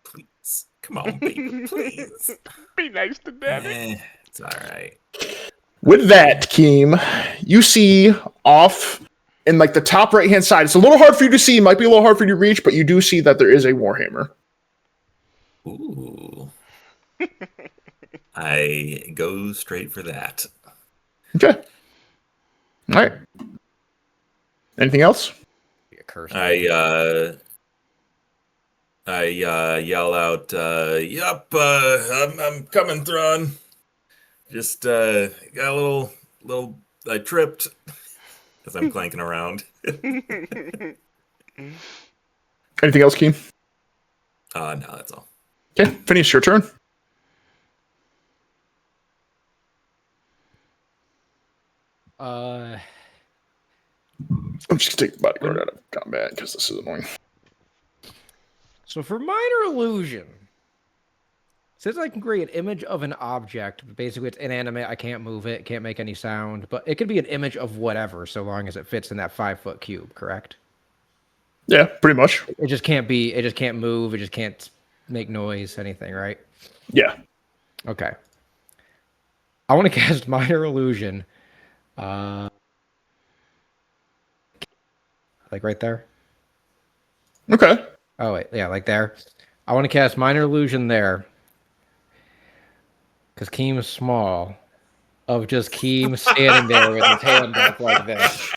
Please. Come on, baby, please. Be nice to Daddy. It's all right. With that, Keem, you see off in like the top right-hand side. It's a little hard for you to see. Might be a little hard for you to reach, but you do see that there is a warhammer. Ooh. I go straight for that. Okay. All right. Anything else? Be a curse. I yell out, "Yup, I'm coming, Thrawn. Just got a little. I tripped as I'm clanking around." Anything else, Keem? No, that's all. Okay, finish your turn. I'm just gonna take the bodyguard out of combat because this is annoying. So for minor illusion, since I can create an image of an object, basically it's inanimate, I can't move it, can't make any sound, but it could be an image of whatever so long as it fits in that 5-foot cube, correct? Yeah, pretty much. It just can't move, it just can't make noise, anything, right? Yeah. Okay. I want to cast minor illusion. Like right there? Okay. Oh, wait. Yeah, like there. I want to cast minor illusion there. Because Keem is small. Of just Keem standing there with his hand up like this.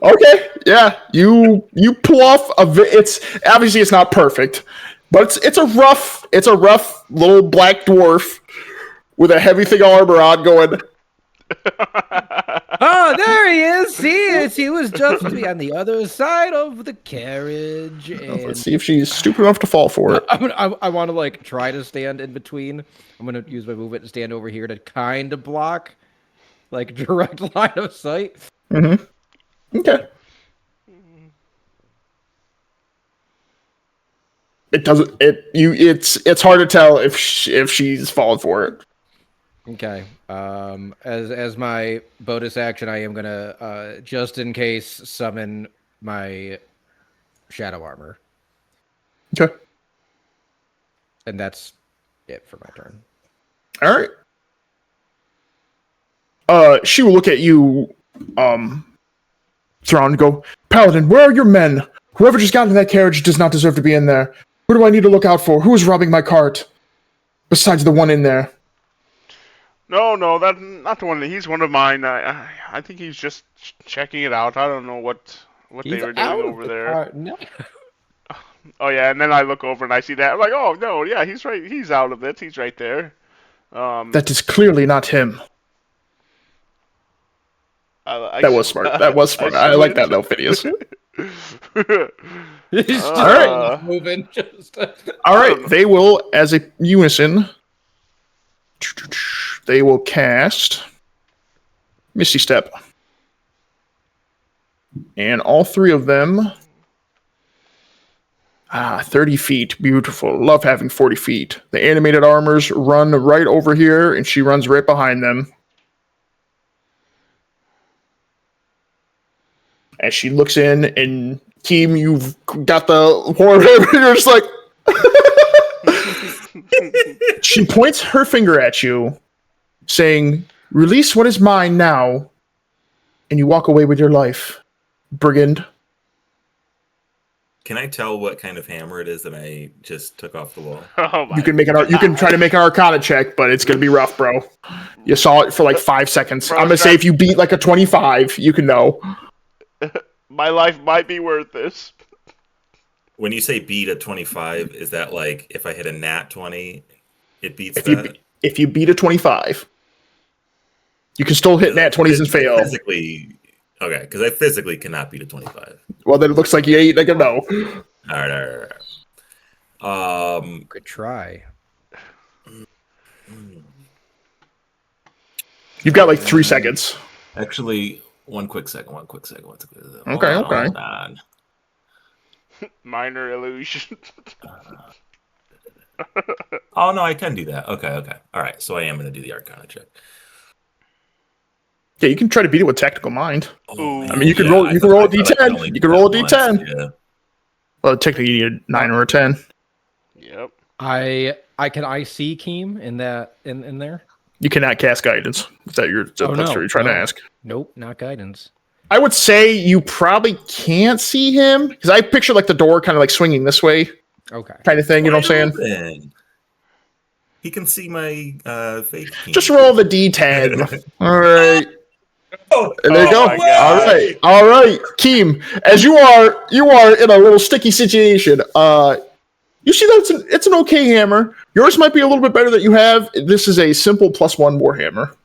Okay. Yeah. You pull off it's obviously it's not perfect, but it's a rough little black dwarf with a heavy thing of armor on going. Oh, there he is! He was just on the other side of the carriage. And Let's see if she's stupid enough to fall for it. I want to like try to stand in between. I'm gonna use my movement to stand over here to kind of block, like direct line of sight. Mm-hmm. Okay. It doesn't. It's hard to tell if she's falling for it. Okay. As my bonus action, I am gonna just in case summon my shadow armor, Okay. and that's it for my turn. All right. She will look at you, Thrawn, and go, "Paladin, where are your men? Whoever just got in that carriage does not deserve to be in there. Who do I need to look out for? Who is robbing my cart? Besides the one in there." No, that's not the one. He's one of mine. I think he's just checking it out. I don't know what they were doing over there. No. Oh yeah, and then I look over and I see that. I'm like, oh no, yeah, he's right. He's out of it. He's right there. That is clearly not him. That was smart. That was smart. I like that, though, Phineas. He's just All right. moving. All right. They will, as a unison, they will cast Misty Step. And all three of them... 30 feet. Beautiful. Love having 40 feet. The animated armors run right over here, and she runs right behind them. As she looks in, and Keem, you've got the horn. You're just like. She points her finger at you, saying, "Release what is mine now, and you walk away with your life, brigand." Can I tell what kind of hammer it is that I just took off the wall? Oh my You can try to make an Arcana check, but it's gonna be rough, bro. You saw it for like 5 seconds. Bro, I'm gonna say if you beat like a 25, you can know. My life might be worth this. When you say beat a 25, is that like if I hit a nat 20, it beats If that? if you beat a 25, you can still hit nat 20s and fail. Physically, okay, because I physically cannot beat a 25. Well, then it looks like you ain't like a no. All right. Good try. You've got like 3 seconds. Actually, one quick second. Okay. Hold on. Minor illusion. Oh no, I can do that. Okay. All right, so I am going to do the Arcana check. Yeah, you can try to beat it with tactical mind. Ooh. I mean, you can roll. You can roll a d10. You can roll a d10. Yeah. Well, technically, you need a 9 or a 10. Yep. I see Keem in that in there. You cannot cast guidance. Is that that's what you're trying to ask? Nope, not guidance. I would say you probably can't see him because I picture like the door kind of like swinging this way, Okay. kind of thing. You know what I'm saying? Open. He can see my fake. Just roll the d10. All right. Oh, And there you go. my God. All right, Keem. As you are in a little sticky situation. You see that it's an okay hammer. Yours might be a little bit better that you have. This is a simple +1 warhammer.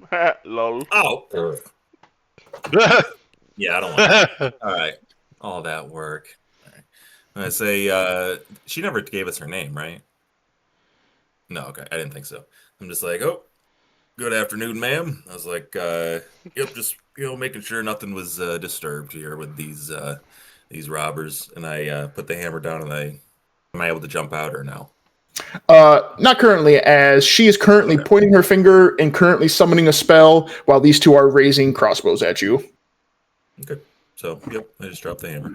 Lol. Oh. Yeah, I don't want that. All right. All that work. All right. I say, she never gave us her name, right? No, okay. I didn't think so. I'm just like, oh, good afternoon, ma'am. I was like, yep, just, making sure nothing was disturbed here with these robbers. And I put the hammer down and am I able to jump out or no? Not currently, as she is currently pointing her finger and currently summoning a spell while these two are raising crossbows at you. Okay. So, yep, I just dropped the hammer.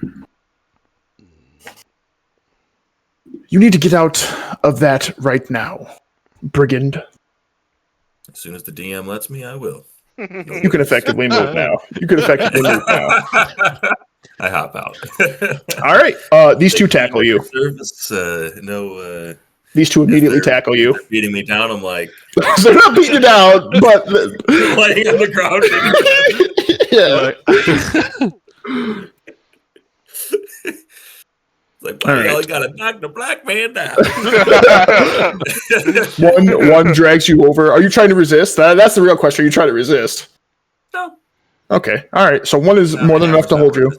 You need to get out of that right now, brigand. As soon as the DM lets me, I will. You can effectively move now. I hop out. All right. These two tackle you. Service, These two immediately tackle you. Beating me down. I'm like, They're not beating you down, but laying on the ground. yeah. It's like, why the hell you gotta knock the black man down? One drags you over. Are you trying to resist? That's the real question. Are you trying to resist? No. Okay. All right. So one is more than enough to hold you.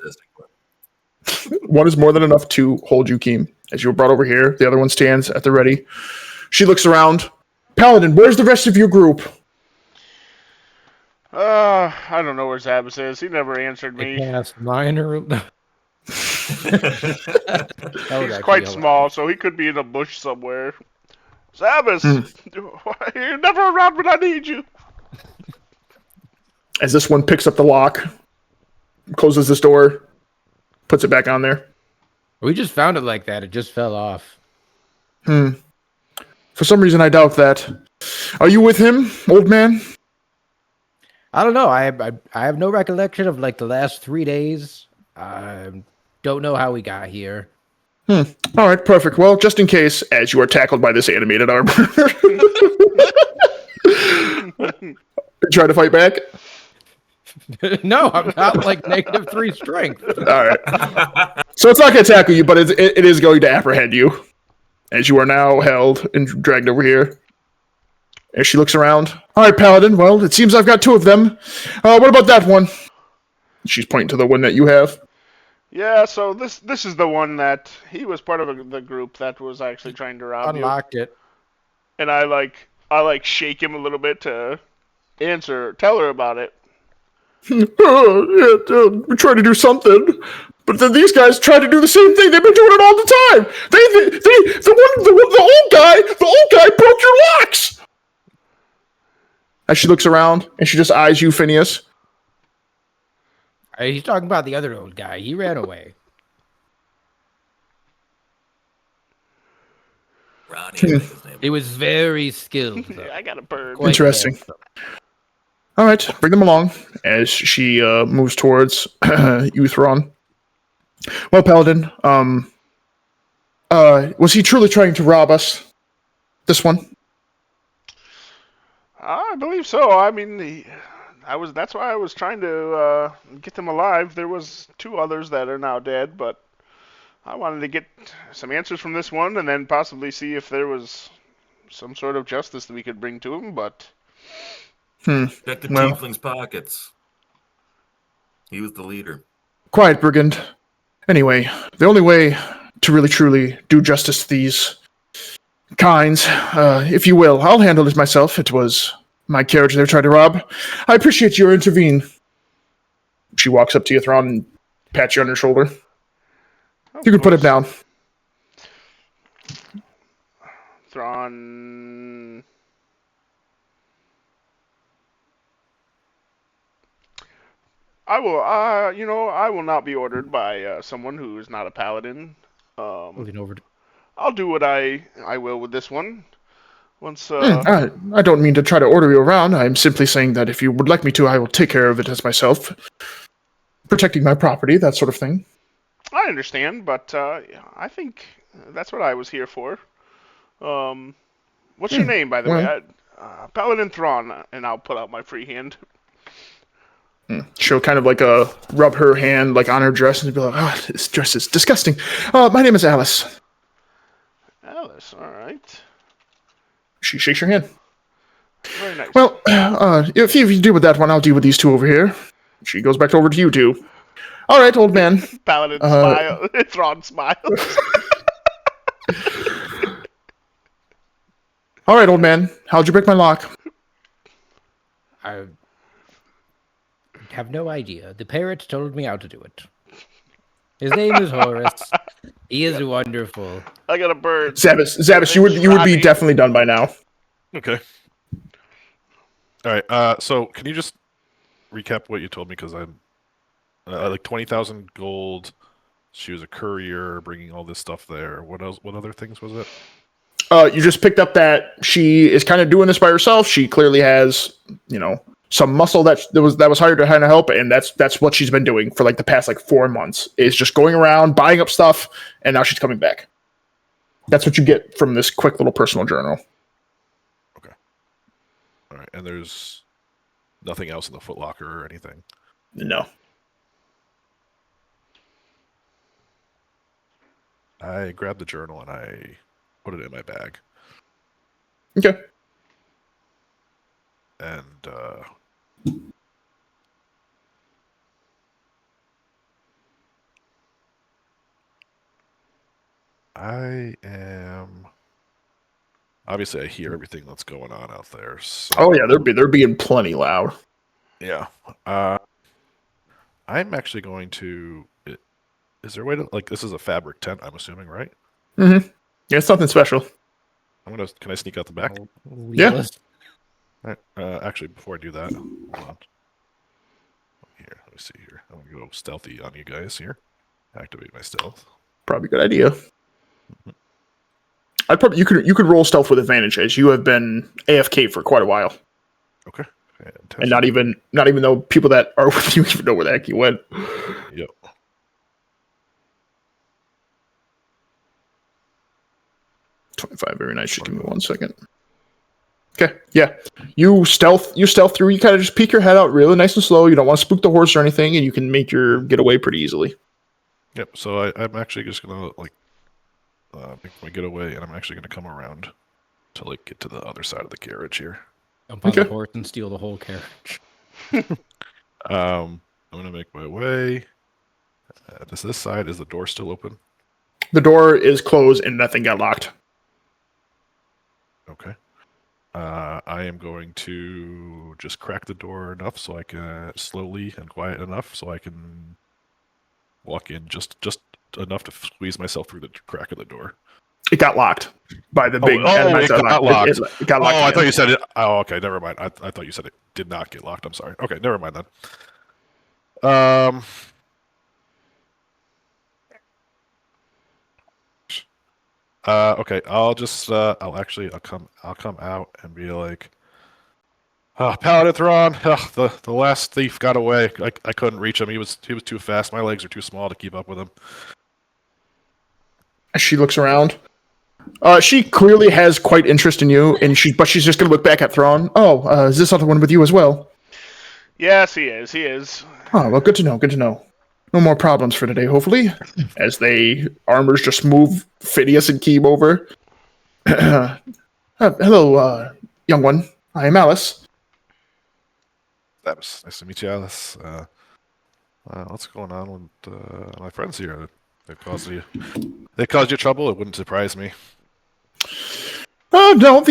One is more than enough to hold you, Keem. As you were brought over here, the other one stands at the ready. She looks around. Paladin, where's the rest of your group? I don't know where Zabas is. He never answered me. Yes, minor. He's quite small, so he could be in a bush somewhere. Zabas, you're never around when I need you. As this one picks up the lock, closes this door, puts it back on there. We just found it like that. It just fell off. For some reason, I doubt that. Are you with him, old man? I don't know. I have no recollection of like the last 3 days. Don't know how we got here. All right, perfect. Well, just in case, as you are tackled by this animated armor, try to fight back. No, I'm not like -3 strength. All right. So it's not going to tackle you, but it is going to apprehend you, as you are now held and dragged over here. As she looks around. All right, Paladin. Well, it seems I've got 2 of them. What about that one? She's pointing to the one that you have. Yeah, so this is the one that he was part of the group that was actually trying to rob Unlocked it. And I shake him a little bit to tell her about it. We try to do something, but then these guys try to do the same thing. They've been doing it all the time. The old guy broke your locks. As she looks around and she just eyes you, Phineas. He's talking about the other old guy. He ran away. Ronnie, I think his name. He was very skilled, though. I got a bird. Quite Interesting. handsome. All right, bring them along as she moves towards Euthron. Well, Paladin, was he truly trying to rob us? This one? I believe so. I mean, that's why I was trying to get them alive. There was 2 others that are now dead, but I wanted to get some answers from this one and then possibly see if there was some sort of justice that we could bring to him, but... Check the Well. tiefling's pockets. He was the leader. Quiet, brigand. Anyway, the only way to really truly do justice to these kinds, if you will, I'll handle it myself. It was my carriage they tried to rob. I appreciate your intervene. She walks up to Euthron and pats you on your shoulder. You can put him down. Thrawn... I will, I will not be ordered by someone who is not a paladin. Moving over to I'll do what I will with this one. Once, I don't mean to try to order you around. I'm simply saying that if you would like me to, I will take care of it as myself. Protecting my property, that sort of thing. I understand, but I think that's what I was here for. What's your name, by the way? Paladin Thrawn, and I'll put out my free hand. She'll kind of like rub her hand like on her dress and be like, "Oh, this dress is disgusting." My name is Alice. Alice, all right. She shakes your hand. Very nice. Well, if you deal with that one, I'll deal with these 2 over here. She goes back over to you 2. All right, old man. Paladin smile. Thrawn smiles. All right, old man. How'd you break my lock? I have no idea. The parrot told me how to do it. His name is Horace. He is wonderful. I got a bird. Zavis, you would be definitely done by now. Okay. All right. So can you just recap what you told me? Because I'm like 20,000 gold. She was a courier, bringing all this stuff there. What else? What other things was it? You just picked up that she is kind of doing this by herself. She clearly has, some muscle that was hired to kind of help, and that's what she's been doing for like the past 4 months. Is just going around buying up stuff, and now she's coming back. That's what you get from this quick little personal journal. Okay. All right, and there's nothing else in the footlocker or anything. No. I grabbed the journal and I put it in my bag. Okay. And I am obviously I hear everything that's going on out there. So, Oh yeah, they're being plenty loud. yeah. I'm actually going to. Is there a way to this is a fabric tent? I'm assuming, right? Mm-hmm. Yeah, it's something special. Can I sneak out the back? Yeah. All right. Actually, before I do that, hold on. Here, let me see here. I'm gonna go stealthy on you guys here. Activate my stealth. Probably a good idea. You could roll stealth with advantage as you have been AFK for quite a while. Okay. Fantastic. And not even though people that are with you even know where the heck you went. Yep. $25, very nice. Just give me 1 second. Okay, yeah. You stealth through. You kind of just peek your head out really nice and slow. You don't want to spook the horse or anything, and you can make your getaway pretty easily. Yep. So I'm actually just gonna make my getaway, and I'm actually gonna come around to get to the other side of the carriage here. Jump on the horse and steal the whole carriage. I'm gonna make my way. Does this side, is the door still open? The door is closed and nothing got locked. Okay. I am going to just crack the door enough so I can slowly and quiet enough so I can walk in just enough to squeeze myself through the crack of the door. It got locked by the big. It got locked. It got locked. I thought you said it. Oh, okay. Never mind. I thought you said it did not get locked. I'm sorry. Okay, never mind then. Okay. I'll come out and be like, oh, Paladin Thrawn. The last thief got away. I couldn't reach him. He was too fast. My legs are too small to keep up with him. As she looks around, she clearly has quite interest in you, and she's just gonna look back at Thrawn. Oh, is this other one with you as well? Yes, he is. He is. Oh, well, good to know. Good to know. No more problems for today, hopefully. As they armors just move Phineas and Keem over. Hello, young one. I am Alice. That was nice to meet you, Alice. What's going on with my friends here? They caused you trouble. It wouldn't surprise me. No,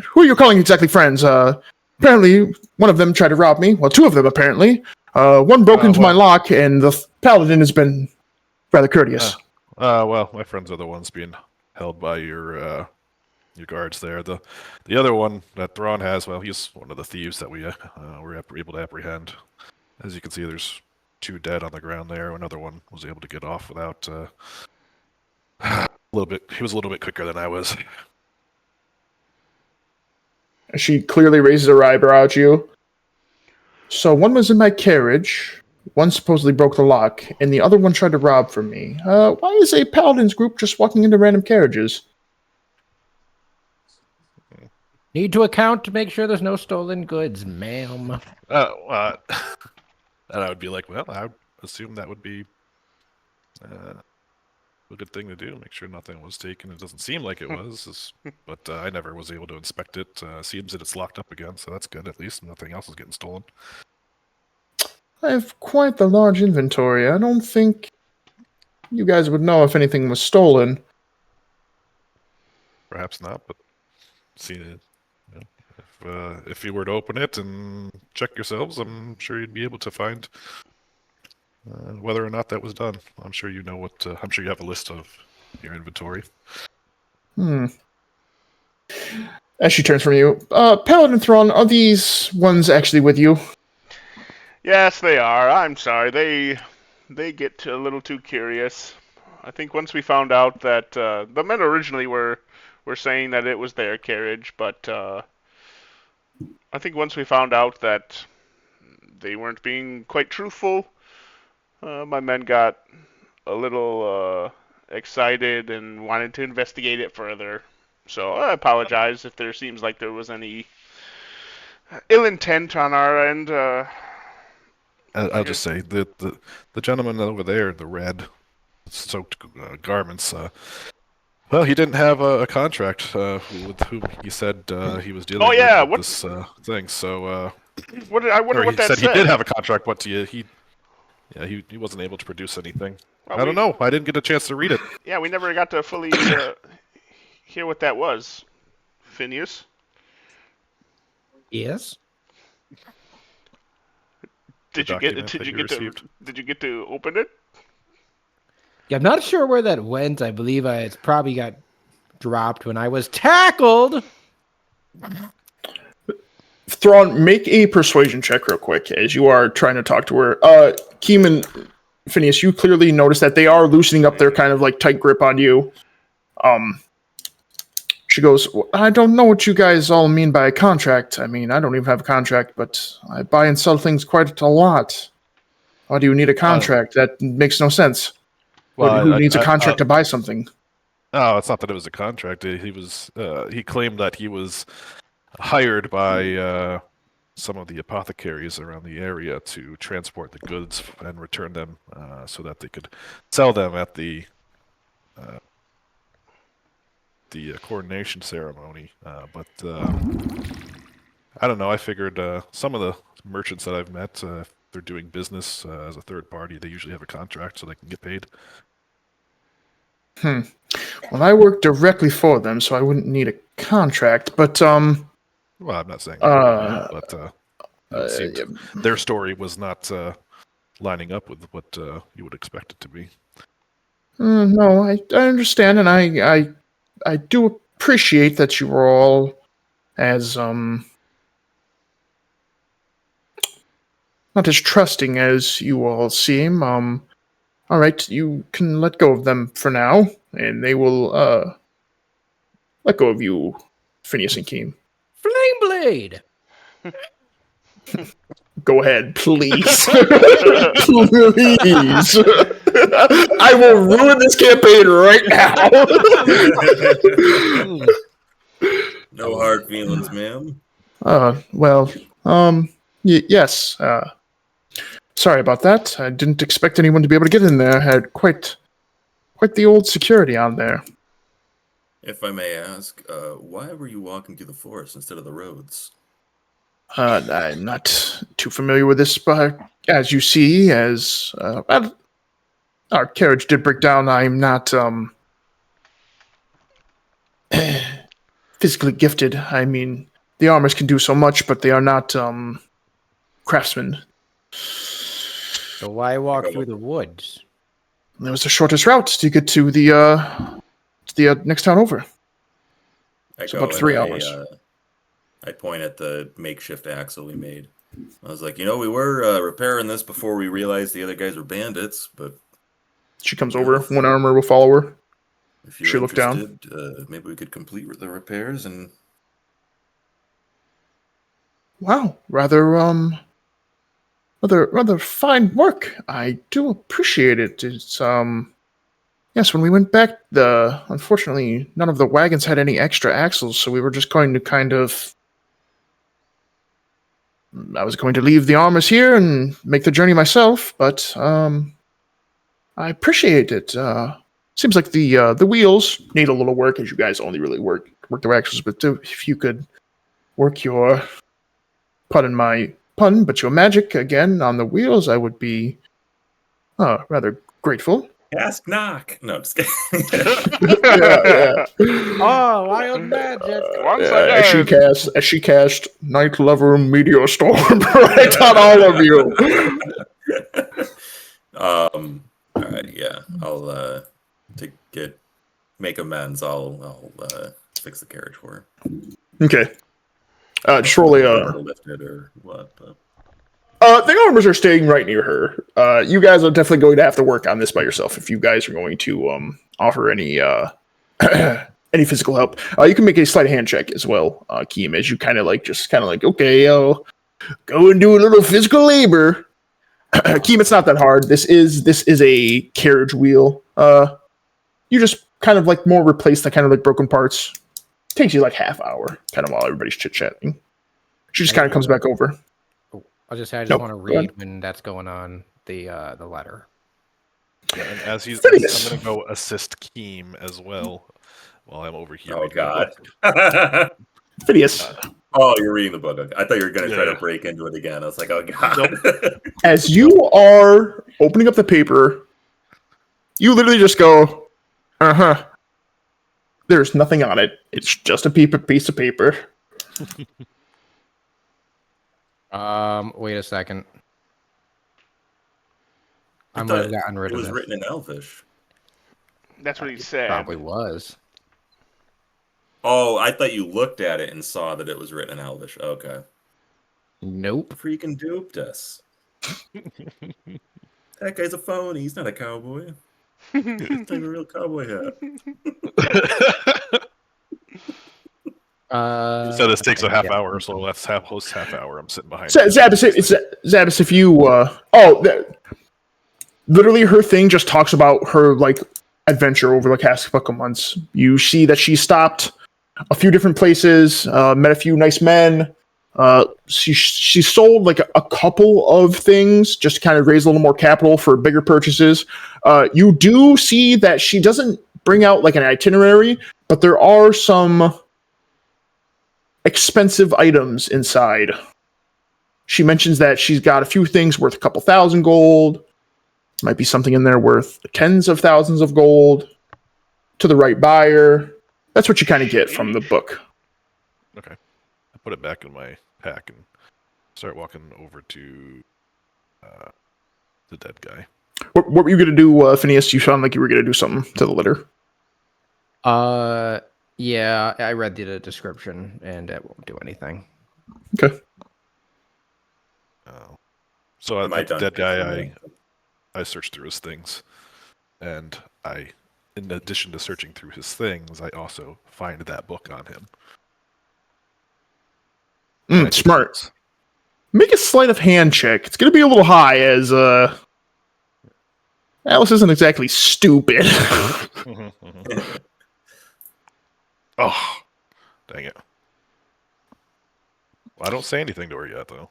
who are you calling exactly friends? Apparently, one of them tried to rob me. Well, two of them, apparently. One broke into my lock, and the paladin has been rather courteous. Well, my friends are the ones being held by your guards there. The other one that Thrawn has, well, he's one of the thieves that we were able to apprehend. As you can see, there's 2 dead on the ground there. Another one was able to get off without a little bit. He was a little bit quicker than I was. She clearly raises her eyebrow at you. So one was in my carriage, one supposedly broke the lock, and the other one tried to rob from me. Why is a paladin's group just walking into random carriages? Need to account to make sure there's no stolen goods, ma'am. And I would be like, well, I would assume that would be a good thing to do. Make sure nothing was taken. It doesn't seem like it was, but I never was able to inspect it. Seems that it's locked up again, so that's good. At least nothing else is getting stolen. I have quite the large inventory. I don't think you guys would know if anything was stolen. Perhaps not, but see, if you were to open it and check yourselves, I'm sure you'd be able to find whether or not that was done. I'm sure you know what. I'm sure you have a list of your inventory. As she turns from you, Paladin Thrawn, are these ones actually with you? Yes, they are. I'm sorry. They get a little too curious. I think once we found out that the men originally were saying that it was their carriage, but I think once we found out that they weren't being quite truthful, my men got a little excited and wanted to investigate it further. So I apologize if there seems like there was any ill intent on our end. I'll just say the gentleman over there, the red soaked garments. Well, he didn't have a contract with whom he said he was dealing with this thing. So I wonder what that said. He said he did have a contract, but he wasn't able to produce anything. Well, I don't know. I didn't get a chance to read it. Yeah, we never got to fully hear what that was. Phineas? Yes. Did you get to open it? Yeah, I'm not sure where that went. I believe it's probably got dropped when I was tackled. Thrawn, make a persuasion check real quick as you are trying to talk to her. Keem and Phineas, you clearly notice that they are loosening up their kind of like tight grip on you. She goes, I don't know what you guys all mean by a contract. I mean, I don't even have a contract, but I buy and sell things quite a lot. Why do you need a contract? That makes no sense. Well, who needs a contract to buy something? No, it's not that it was a contract. He claimed that he was hired by some of the apothecaries around the area to transport the goods and return them so that they could sell them at the coronation ceremony. But I don't know. I figured some of the merchants that I've met, if they're doing business as a third party, they usually have a contract so they can get paid. Well, I work directly for them, so I wouldn't need a contract. But well, I'm not saying but it seemed their story was not lining up with what you would expect it to be. No, I understand, and I do appreciate that you were all as not as trusting as you all seem. All right, you can let go of them for now, and they will let go of you, Phineas and Keem. Flame Blade! Go ahead, please. Please. I will ruin this campaign right now. No hard feelings, ma'am. Well, yes. Sorry about that. I didn't expect anyone to be able to get in there. I had quite the old security on there. If I may ask, why were you walking through the forest instead of the roads? I'm not too familiar with this, but as you see, well, our carriage did break down. I'm not physically gifted. I mean, the armors can do so much, but they are not craftsmen. So why walk through the woods? That was the shortest route to get to the next town over. It's about 3 hours. I point at the makeshift axle we made. I was like, we were repairing this before we realized the other guys were bandits, but She comes over. One armor will follow her. if you're She looked down. interested, maybe we could complete the repairs and... Wow, rather fine work. I do appreciate it. It's yes, when we went back, unfortunately none of the wagons had any extra axles, so we were just going to I was going to leave the armors here and make the journey myself, but I appreciate it. Seems like the wheels need a little work, as you guys only really work the axles, but if you could work your, pardon my pun, but your magic again on the wheels, I would be rather grateful. Ask knock. No, just kidding. Yeah. Oh, wild magic! Once As again. she cast Night Lover Meteor Storm right on all of you. All right, yeah. I'll make amends. I'll fix the carriage for her. Okay. Just roll a. Lift it or what? But... The armors are staying right near her. You guys are definitely going to have to work on this by yourself if you guys are going to offer any any physical help. You can make a sleight of hand check as well, Keem, as you kind of like, okay, I'll go and do a little physical labor. Keem, it's not that hard. This is a carriage wheel. You just kind of like more replace the kind of like broken parts. It takes you like half hour, kind of while everybody's chit chatting. She just kind of comes back over. I just want to Go read ahead. when that's going on the letter. Yeah, and as he's, Phineas. I'm going to go assist Keem as well while I'm over here. Oh, reading the God. book. Phineas. Oh, you're reading the book. I thought you were going to try Yeah. to break into it again. I was like, oh, God. Nope. As you are opening up the paper, you literally just go, uh-huh. There's nothing on it. It's just a piece of paper. Wait a second. I I might have thought gotten rid it of was this. written in Elvish. That's what he said. Probably was. Oh, I thought you looked at it and saw that it was written in Elvish. Okay. Nope. Freaking duped us. That guy's a phony. He's not a cowboy. He's not even a real cowboy hat. So this takes a half hour, so that's half hour. I'm sitting behind. Zabas, if you literally her thing just talks about her like adventure over the past couple months. You see that she stopped a few different places, met a few nice men. She sold like a couple of things just to kind of raise a little more capital for bigger purchases. You do see that she doesn't bring out like an itinerary, but there are some expensive items inside. She mentions that she's got a few things worth a couple thousand gold. Might be something in there worth tens of thousands of gold to the right buyer. That's what you kind of get from the book. Okay. I put it back in my pack and start walking over to the dead guy. What were you going to do, Phineas? You sound like you were going to do something to the litter. Yeah, I read the description and it won't do anything. Okay. Oh. So Am I at the done dead guy, picking I searched through his things, and in addition to searching through his things, I also find that book on him. And I take Smart. notes. Make a sleight of hand check. It's going to be a little high, as Alice isn't exactly stupid. Oh, dang it! Well, I don't say anything to her yet, though.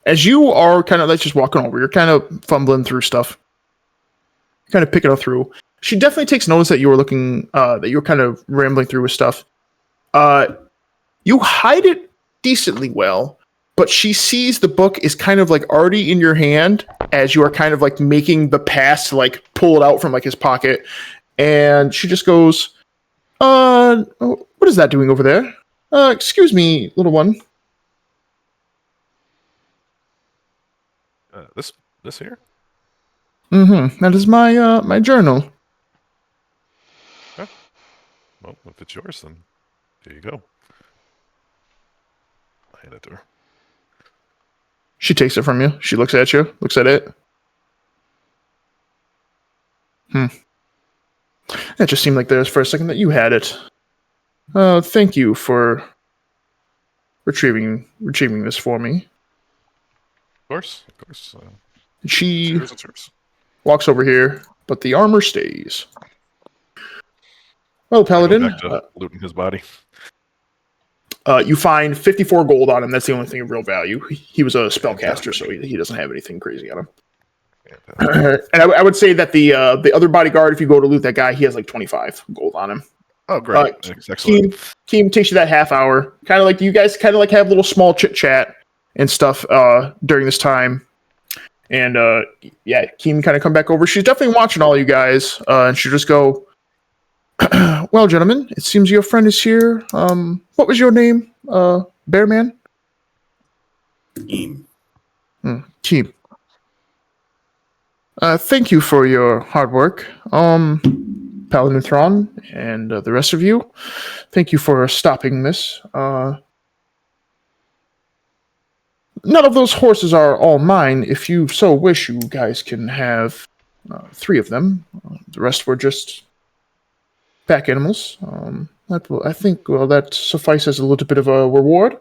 As you are kind of, just walking over, you're kind of fumbling through stuff. You're kind of picking it through. She definitely takes notice that you were looking, that you were kind of rambling through with stuff. You hide it decently well, but she sees the book is kind of like already in your hand as you are kind of like making the pass to like pull it out from like his pocket. And she just goes, what is that doing over there? Excuse me, little one. This here? That is my my journal. Well, if it's yours, then here you go. I hand it to her. She takes it from you. She looks at you, looks at it. It just seemed like there was for a second that you had it. Thank you for retrieving this for me. Of course. She It's yours. walks over here, but the armor stays. Well, I go Paladin, back to looting his body. you find 54 gold on him. That's the only thing of real value. He was a spellcaster, Fantastic. so he doesn't have anything crazy on him. Fantastic. And I would say that the other bodyguard, if you go to loot that guy, he has like 25 gold on him. Oh, great! Excellent. Keem takes you that half hour. Kind of like you guys kind of like have a little small chit chat and stuff during this time. And yeah, Keem kind of come back over. She's definitely watching all you guys, and she'll just go, well, gentlemen, it seems your friend is here. What was your name, Bearman? Team. Keem. Thank you for your hard work. Paladin Thrawn and the rest of you, thank you for stopping this. None of those horses are all mine. If you so wish, you guys can have 3 of them. The rest were just pack animals. I think that suffices as a little bit of a reward.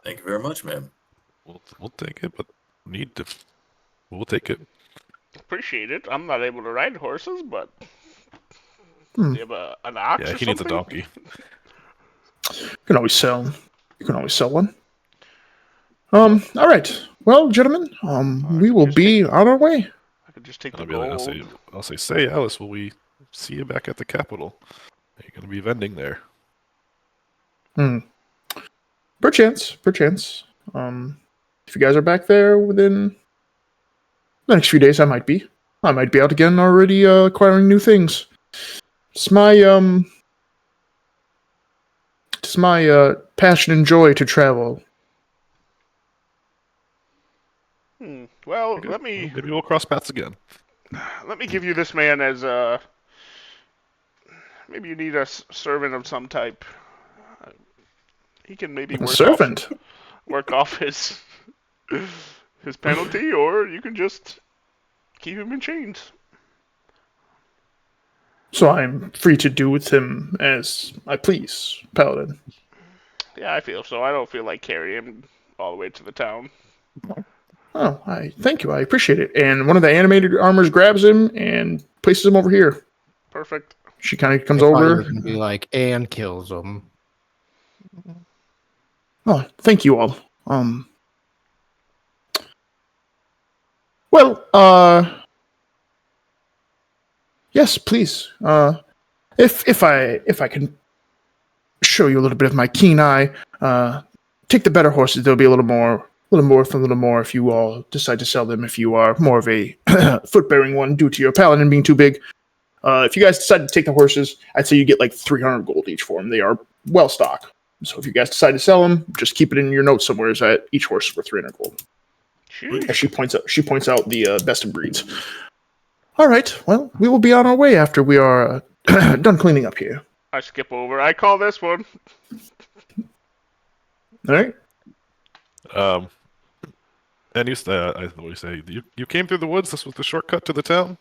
Thank you very much, ma'am. We'll take it, but we'll take it. Appreciate it. I'm not able to ride horses, but Hmm. do you have an ox Yeah, or he needs a something? donkey. You can always sell. You can always sell one. All right. Well, gentlemen, we will be on our way. I could just take the I'll be like, gold. I'll say, Alice, will we see you back at the Capitol? Are you going to be vending there? Perchance. If you guys are back there within the next few days, I might be out again already acquiring new things. It's my passion and joy to travel. Well, Okay. let me Well, maybe we'll cross paths again. give you this man as maybe you need a servant of some type. He can maybe A servant. work off his penalty, or you can just keep him in chains. So I'm free to do with him as I please, Paladin. Yeah, I feel so. I don't feel like carrying him all the way to the town. Oh, I thank you. I appreciate it. And one of the animated armors grabs him and places him over here. Perfect. She kind of comes I thought you over. were gonna be like, and kills him. Oh, thank you all. Well, yes, please. If I can show you a little bit of my keen eye, take the better horses. There'll be a little more if you all decide to sell them. If you are more of a foot-bearing one, due to your paladin being too big. If you guys decide to take the horses, I'd say you get like 300 gold each for them. They are well stocked. So if you guys decide to sell them, just keep it in your notes somewhere that each horse is worth 300 gold. Sheesh. As she points out the best of breeds. All right. Well, we will be on our way after we are done cleaning up here. I skip over. I call this one. All right. And you said, what do you say? You came through the woods. This was the shortcut to the town.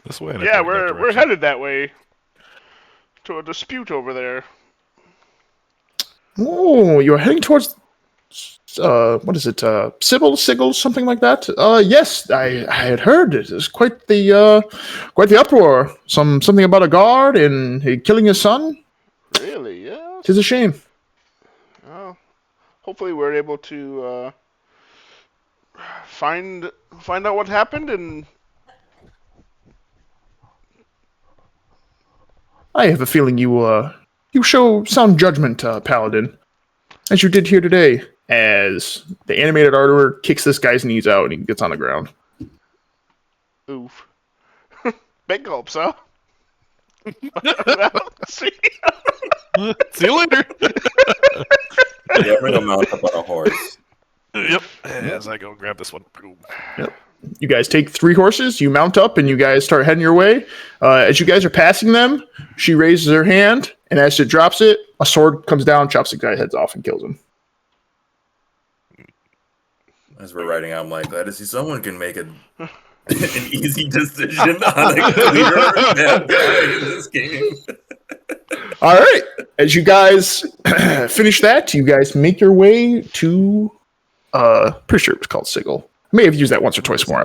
This way. And I Yeah, pointed that we're direction. headed that way to a dispute over there. Oh, you're heading towards. What is it? Sybil, Sigil, something like that. Yes, I had heard it. It's quite the uproar. Something about a guard and he killing his son. Really? Yes. Tis a shame. Well, hopefully we're able to find out what happened and. I have a feeling you show sound judgment, Paladin, as you did here today. As the animated artwork kicks this guy's knees out and he gets on the ground. Oof. Big gulps, huh? See? See you later. Yeah, we're gonna mount up on a horse. Yep. As I go grab this one. Boom. Yep. You guys take 3 horses, you mount up, and you guys start heading your way. As you guys are passing them, she raises her hand, and as she drops it, a sword comes down, chops the guy's head off, and kills him. As we're riding out, I'm like, glad to see someone can make an easy decision on a clear bad guy in this game. All right. As you guys finish that, you guys make your way to, pretty sure it was called Sigil. I may have used that once or twice more.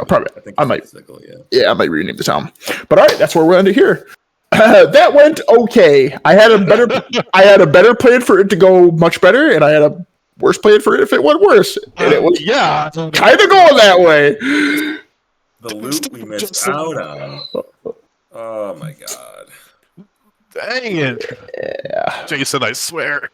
I might. Physical, yeah. Yeah, I might rename the town. But all right, that's where we're under here. That went okay. I had a better plan for it to go much better, and I had a worse plan for it if it went worse. And it was kind of going that way. The loot we missed out on. Oh my god. Dang it. Yeah. Jason, I swear.